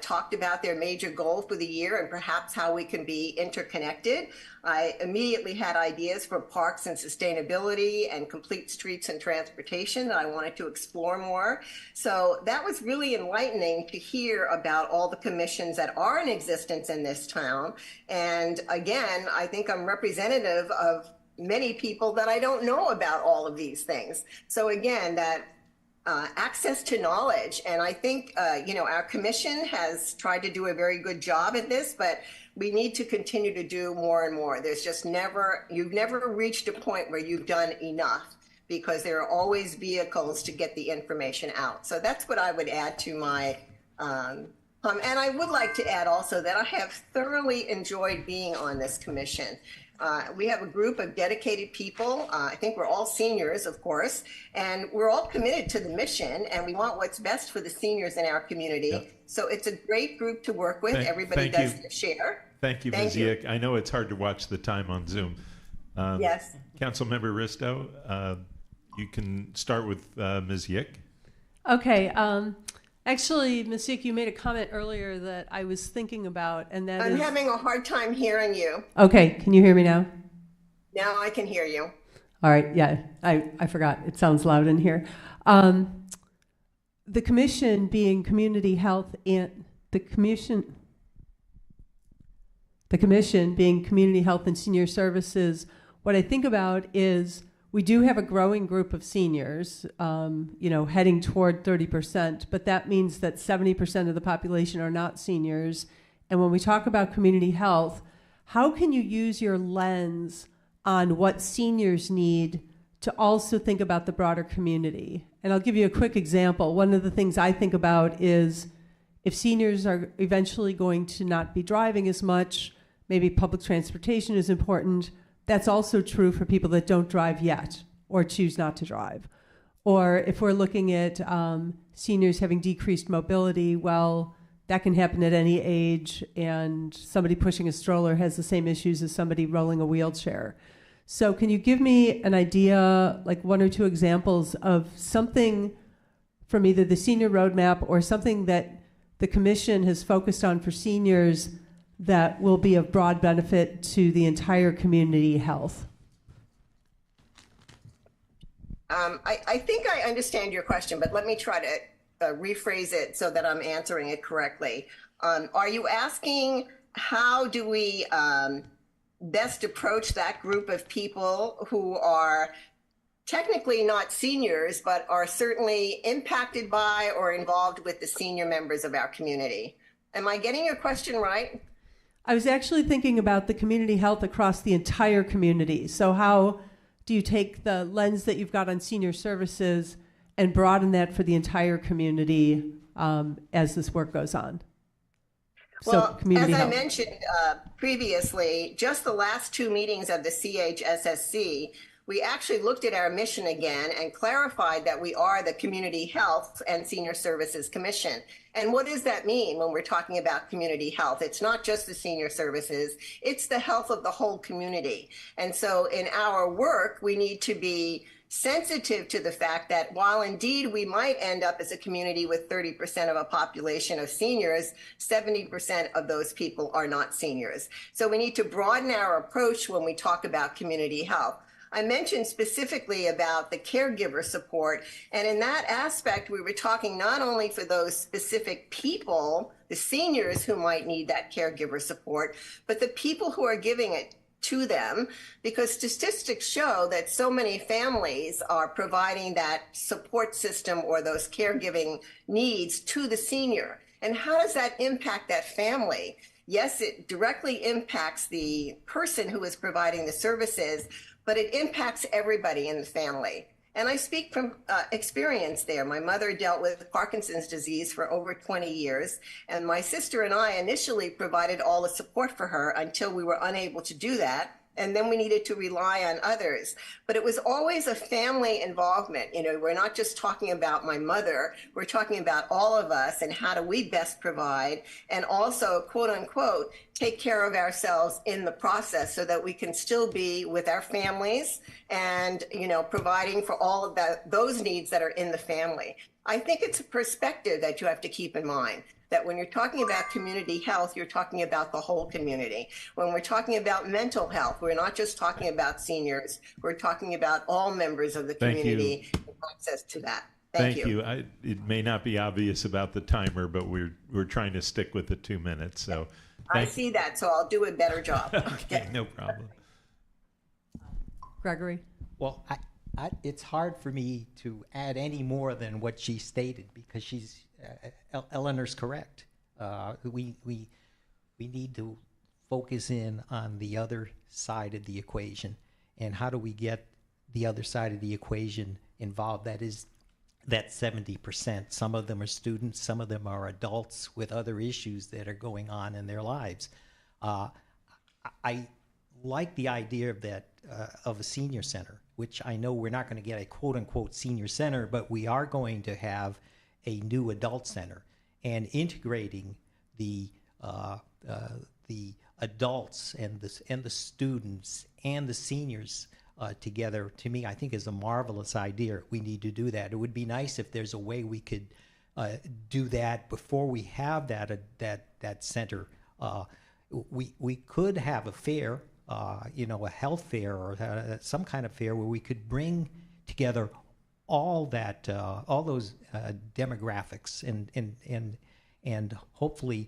talked about their major goal for the year and perhaps how we can be interconnected. I immediately had ideas for parks and sustainability and complete streets and transportation that I wanted to explore more. So that was really enlightening to hear about all the commissions that are in existence in this town. And again, I think I'm representative of many people that I don't know about all of these things. So again, that access to knowledge. And I think, our commission has tried to do a very good job at this, but we need to continue to do more and more. There's just you've never reached a point where you've done enough, because there are always vehicles to get the information out. So that's what I would add to my, and I would like to add also that I have thoroughly enjoyed being on this commission. We have a group of dedicated people. I think we're all seniors, of course, and we're all committed to the mission, and we want what's best for the seniors in our community. Yep. So it's a great group to work with. Everybody does their share. Thank you, Ms. Yick. I know it's hard to watch the time on Zoom. Yes. Councilmember Risto, you can start with Ms. Yick. Okay. Actually, Ms. Yick, you made a comment earlier that I was thinking about, and that I'm having a hard time hearing you. Okay, can you hear me now? Now I can hear you. All right, yeah, I forgot. It sounds loud in here. The commission being community health and the commission being community health and senior services, what I think about is we do have a growing group of seniors, heading toward 30%, but that means that 70% of the population are not seniors. And when we talk about community health, how can you use your lens on what seniors need to also think about the broader community? And I'll give you a quick example. One of the things I think about is if seniors are eventually going to not be driving as much, maybe public transportation is important. That's also true for people that don't drive yet or choose not to drive. Or if we're looking at seniors having decreased mobility, well, that can happen at any age, and somebody pushing a stroller has the same issues as somebody rolling a wheelchair. So can you give me an idea, like one or two examples of something from either the senior roadmap or something that the commission has focused on for seniors that will be of broad benefit to the entire community health? I think I understand your question, but let me try to rephrase it so that I'm answering it correctly. Are you asking how do we best approach that group of people who are technically not seniors, but are certainly impacted by or involved with the senior members of our community? Am I getting your question right? I was actually thinking about the community health across the entire community. So how do you take the lens that you've got on senior services and broaden that for the entire community as this work goes on? Well, as I mentioned previously, just the last two meetings of the CHSSC, we actually looked at our mission again and clarified that we are the Community Health and Senior Services Commission. And what does that mean when we're talking about community health? It's not just the senior services, it's the health of the whole community. And so in our work, we need to be sensitive to the fact that while indeed we might end up as a community with 30% of a population of seniors, 70% of those people are not seniors. So we need to broaden our approach when we talk about community health. I mentioned specifically about the caregiver support, and in that aspect, we were talking not only for those specific people, the seniors who might need that caregiver support, but the people who are giving it to them, because statistics show that so many families are providing that support system or those caregiving needs to the senior. And how does that impact that family? Yes, it directly impacts the person who is providing the services, but it impacts everybody in the family. And I speak from experience there. My mother dealt with Parkinson's disease for over 20 years, and my sister and I initially provided all the support for her until we were unable to do that and then we needed to rely on others. But it was always a family involvement. You know, we're not just talking about my mother, we're talking about all of us and how do we best provide and also, quote unquote, take care of ourselves in the process so that we can still be with our families and, you know, providing for all of those needs that are in the family. I think it's a perspective that you have to keep in mind, that when you're talking about community health, you're talking about the whole community. When we're talking about mental health, we're not just talking about seniors, we're talking about all members of the community and access to that. Thank you. It may not be obvious about the timer, but we're trying to stick with the 2 minutes. So I see that, so I'll do a better job. Okay, no problem. Gregory? Well, it's hard for me to add any more than what she stated because she's Eleanor's correct. We need to focus in on the other side of the equation, and how do we get the other side of the equation involved? That is that 70%. Some of them are students, some of them are adults with other issues that are going on in their lives. I like the idea of that of a senior center, which I know we're not going to get a quote-unquote senior center, but we are going to have a new adult center, and integrating the adults and the students and the seniors together, to me, I think is a marvelous idea. We need to do that. It would be nice if there's a way we could do that before we have that center. We could have a fair, a health fair or some kind of fair where we could bring together all those demographics and hopefully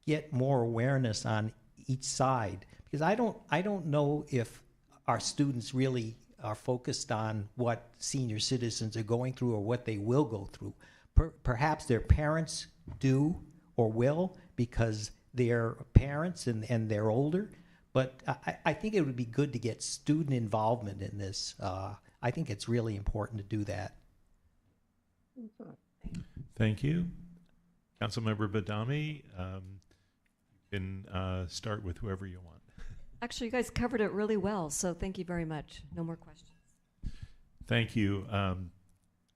get more awareness on each side, because I don't know if our students really are focused on what senior citizens are going through or what they will go through. Perhaps their parents do or will because they're parents and they're older, but I think it would be good to get student involvement in this. I think it's really important to do that. Thank you. Councilmember Badami, you can start with whoever you want. Actually, you guys covered it really well, so thank you very much. No more questions. Thank you.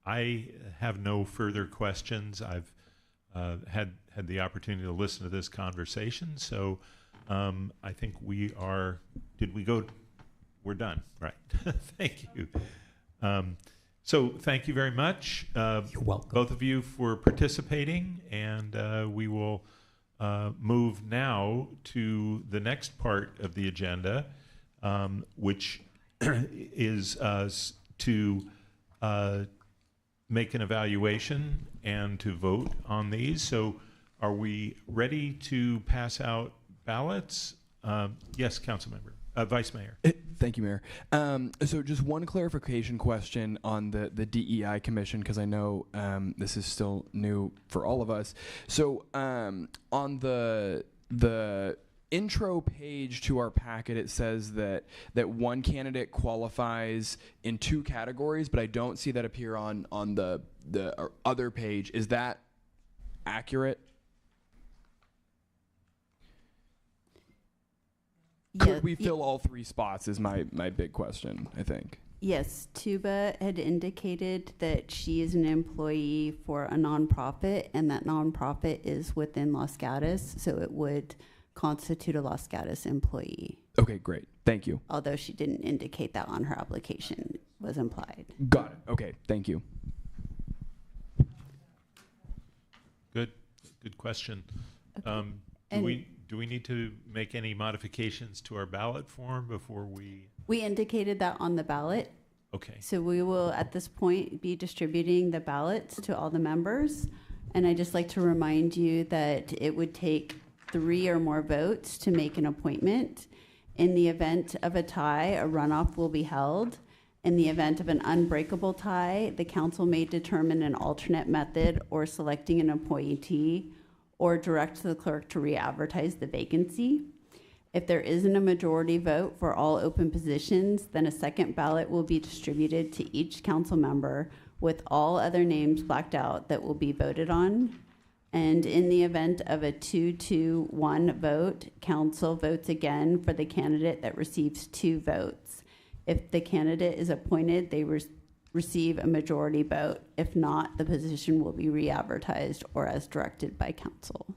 I have no further questions. I've had the opportunity to listen to this conversation, so I think we are, we're done, right? Thank you. So thank you very much. You're welcome. Both of you for participating, and we will move now to the next part of the agenda, which is to make an evaluation and to vote on these. So are we ready to pass out ballots? Yes, Councilmember. Vice Mayor. Thank you, Mayor. So just one clarification question on the DEI Commission, because I know this is still new for all of us. So on the intro page to our packet, it says that one candidate qualifies in 2 categories, but I don't see that appear on the other page. Is that accurate? Could we fill all 3 spots is my big question, I think. Yes, Tuba had indicated that she is an employee for a nonprofit, and that nonprofit is within Los Gatos, so it would constitute a Los Gatos employee. Okay, great. Thank you. Although she didn't indicate that on her application, it was implied. Got it. Okay, thank you. Good question. Okay. Do we need to make any modifications to our ballot form before we? We indicated that on the ballot. Okay. So we will, at this point, be distributing the ballots to all the members. And I'd just like to remind you that it would take 3 or more votes to make an appointment. In the event of a tie, a runoff will be held. In the event of an unbreakable tie, the council may determine an alternate method or selecting an appointee or direct the clerk to re-advertise the vacancy. If there isn't a majority vote for all open positions, then a second ballot will be distributed to each council member with all other names blacked out that will be voted on. And in the event of a 2-1 vote, council votes again for the candidate that receives 2 votes. If the candidate is appointed, they receive a majority vote. If not, the position will be re-advertised or as directed by council.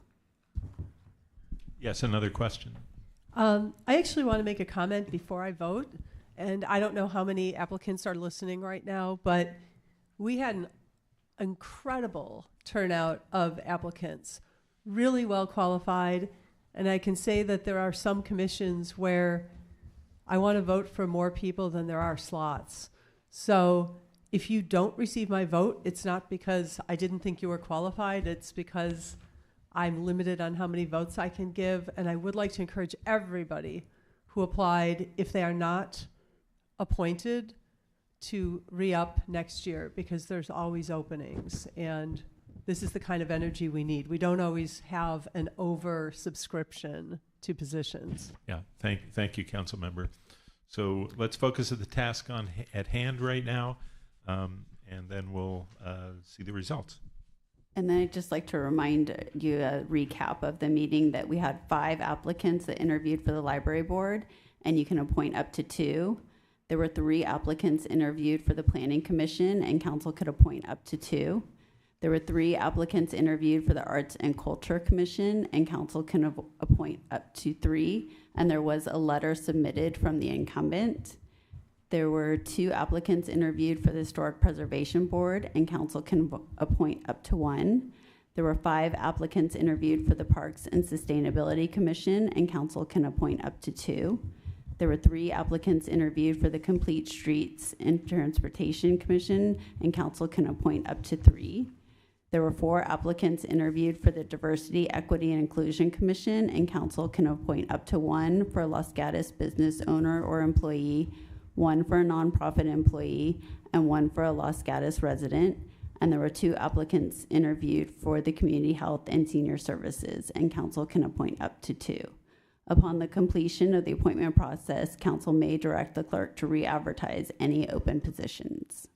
Yes, another question. I actually want to make a comment before I vote. And I don't know how many applicants are listening right now, but we had an incredible turnout of applicants, really well qualified. And I can say that there are some commissions where I want to vote for more people than there are slots. So if you don't receive my vote, it's not because I didn't think you were qualified. It's because I'm limited on how many votes I can give. And I would like to encourage everybody who applied, if they are not appointed, to re-up next year, because there's always openings. And this is the kind of energy we need. We don't always have an over-subscription to positions. Yeah, thank you, council member. So let's focus on the task at hand right now, and then we'll see the results. And then I'd just like to remind you a recap of the meeting that we had 5 applicants that interviewed for the library board, and you can appoint up to 2. There were 3 applicants interviewed for the planning commission, and council could appoint up to 2. There were 3 applicants interviewed for the arts and culture commission, and council can appoint up to 3. And there was a letter submitted from the incumbent. There were 2 applicants interviewed for the historic preservation board, and council can appoint up to 1. There were 5 applicants interviewed for the parks and sustainability commission, and council can appoint up to 2. There were 3 applicants interviewed for the Complete Streets and Transportation Commission, and council can appoint up to 3. There were 4 applicants interviewed for the Diversity, Equity, and Inclusion Commission, and council can appoint up to 1 for a Los Gatos business owner or employee, 1 for a nonprofit employee, and 1 for a Los Gatos resident. And there were 2 applicants interviewed for the Community Health and Senior Services, and council can appoint up to 2. Upon the completion of the appointment process, council may direct the clerk to re-advertise any open positions.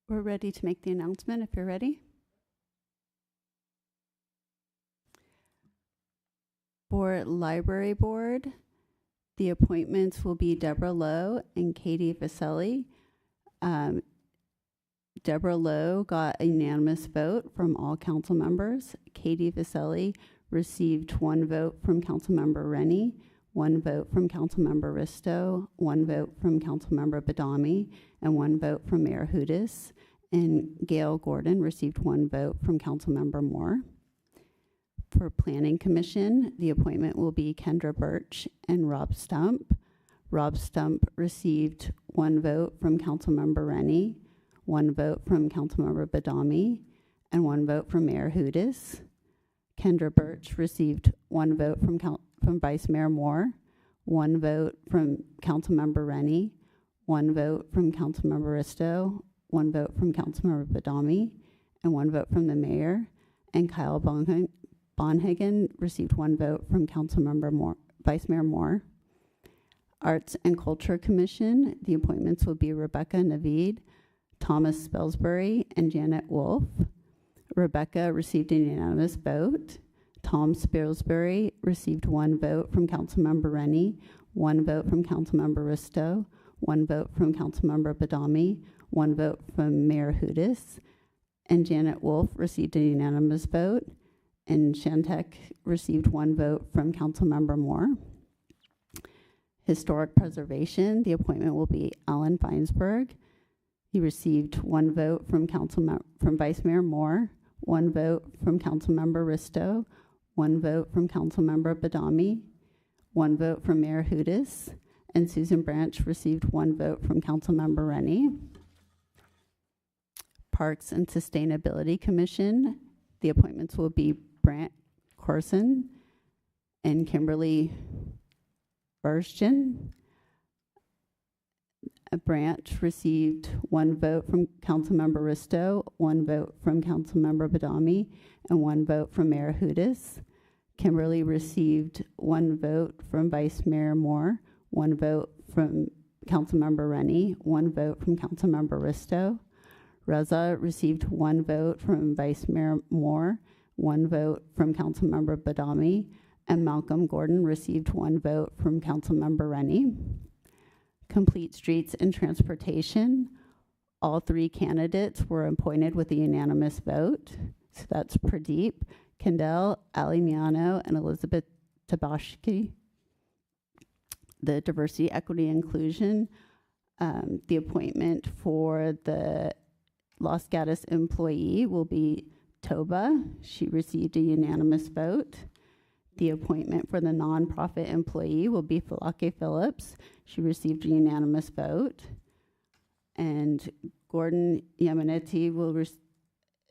We're ready to make the announcement if you're ready. For Library Board, the appointments will be Deborah Lowe and Katie Vaselli. Deborah Lowe got a unanimous vote from all council members. Katie Vaselli received 1 vote from Councilmember Rennie, 1 vote from Councilmember Risto, 1 vote from Councilmember Badami, and 1 vote from Mayor Hudis. And Gail Gordon received 1 vote from Councilmember Moore. For Planning Commission, the appointment will be Kendra Birch and Rob Stump. Rob Stump received 1 vote from Councilmember Rennie, 1 vote from Councilmember Badami, and 1 vote from Mayor Hudis. Kendra Birch received 1 vote from Vice Mayor Moore, 1 vote from Councilmember Rennie, 1 vote from Councilmember Risto, 1 vote from Councilmember Badami, and 1 vote from the mayor. And Kyle Bonhagen received 1 vote from Councilmember Moore, Vice Mayor Moore. Arts and Culture Commission, the appointments will be Rebecca Navid, Thomas Spelsbury, and Janet Wolf. Rebecca received a unanimous vote. Tom Spilsbury received 1 vote from Councilmember Rennie, 1 vote from Councilmember Risto, 1 vote from Councilmember Badami, 1 vote from Mayor Hudis, and Janet Wolf received a unanimous vote, and Shantek received 1 vote from Councilmember Moore. Historic Preservation, the appointment will be Alan Feinsberg. He received 1 vote from Vice Mayor Moore, 1 vote from Councilmember Risto, 1 vote from Councilmember Badami, 1 vote from Mayor Hudis, and Susan Branch received 1 vote from Councilmember Rennie. Parks and Sustainability Commission, the appointments will be Brant Corson and Kimberly Bershton. Branch received 1 vote from Councilmember Risto, 1 vote from Councilmember Badami, and 1 vote from Mayor Hudis. Kimberly received 1 vote from Vice Mayor Moore, 1 vote from Councilmember Rennie, 1 vote from Councilmember Risto. Reza received 1 vote from Vice Mayor Moore, 1 vote from Councilmember Badami, and Malcolm Gordon received 1 vote from Councilmember Rennie. Complete Streets and Transportation, all 3 candidates were appointed with a unanimous vote. So that's Pradeep, Kendall, Ali Miano, and Elizabeth Tabashki. The Diversity, Equity, Inclusion, the appointment for the Los Gatos employee will be Toba. She received a unanimous vote. The appointment for the nonprofit employee will be Falake Phillips. She received a unanimous vote. And Gordon Yamanetti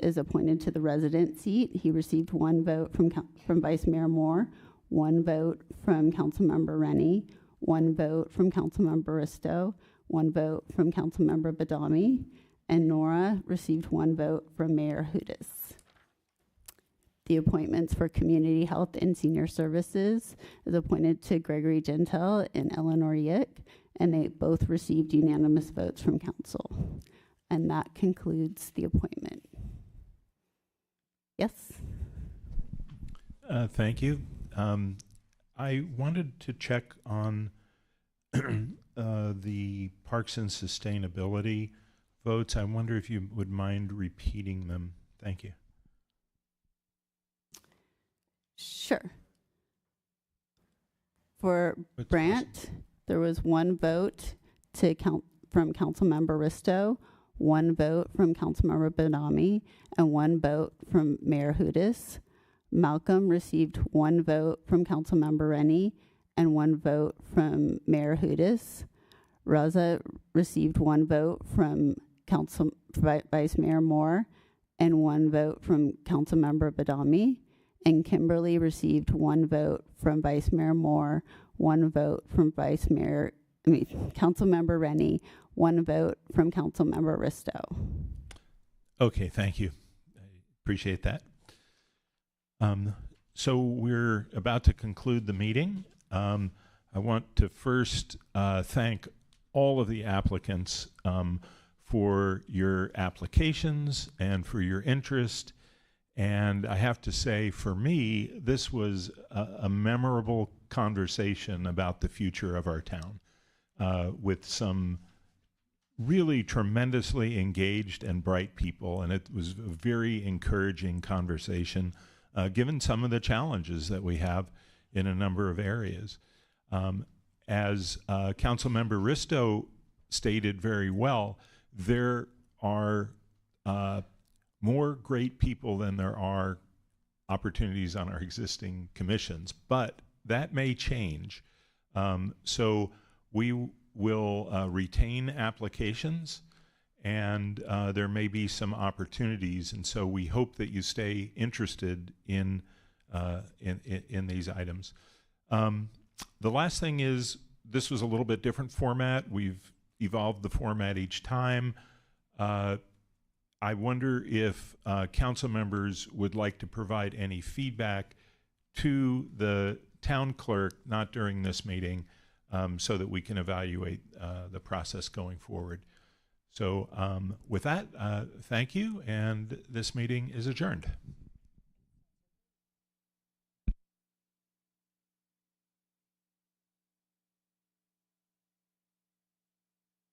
is appointed to the resident seat. He received 1 vote from Vice Mayor Moore, 1 vote from Councilmember Rennie, 1 vote from Councilmember Risto, 1 vote from Councilmember Badami, and Nora received 1 vote from Mayor Hudis. The appointments for Community Health and Senior Services is appointed to Gregory Gentile and Eleanor Yick, and they both received unanimous votes from council. And that concludes the appointment. Yes? Thank you. I wanted to check on the Parks and Sustainability votes. I wonder if you would mind repeating them. Thank you. Sure. For Brandt, there was 1 vote from Councilmember Risto, 1 vote from Councilmember Badami, and 1 vote from Mayor Hudis. Malcolm received 1 vote from Councilmember Rennie and 1 vote from Mayor Hudis. Raza received 1 vote from Vice Mayor Moore and 1 vote from Councilmember Badami. And Kimberly received 1 vote from Vice Mayor Moore, 1 vote from Councilmember Rennie, 1 vote from Councilmember Risto. Okay, thank you. I appreciate that. So we're about to conclude the meeting. I want to first thank all of the applicants for your applications and for your interest. And I have to say, for me, this was a memorable conversation about the future of our town, with some really tremendously engaged and bright people. And it was a very encouraging conversation, given some of the challenges that we have in a number of areas. As Councilmember Risto stated very well, there are more great people than there are opportunities on our existing commissions, but that may change. So we will retain applications, and there may be some opportunities, and so we hope that you stay interested in these items. The last thing is, this was a little bit different format. We've evolved the format each time. I wonder if council members would like to provide any feedback to the town clerk, not during this meeting, so that we can evaluate the process going forward. So with that, thank you, and this meeting is adjourned.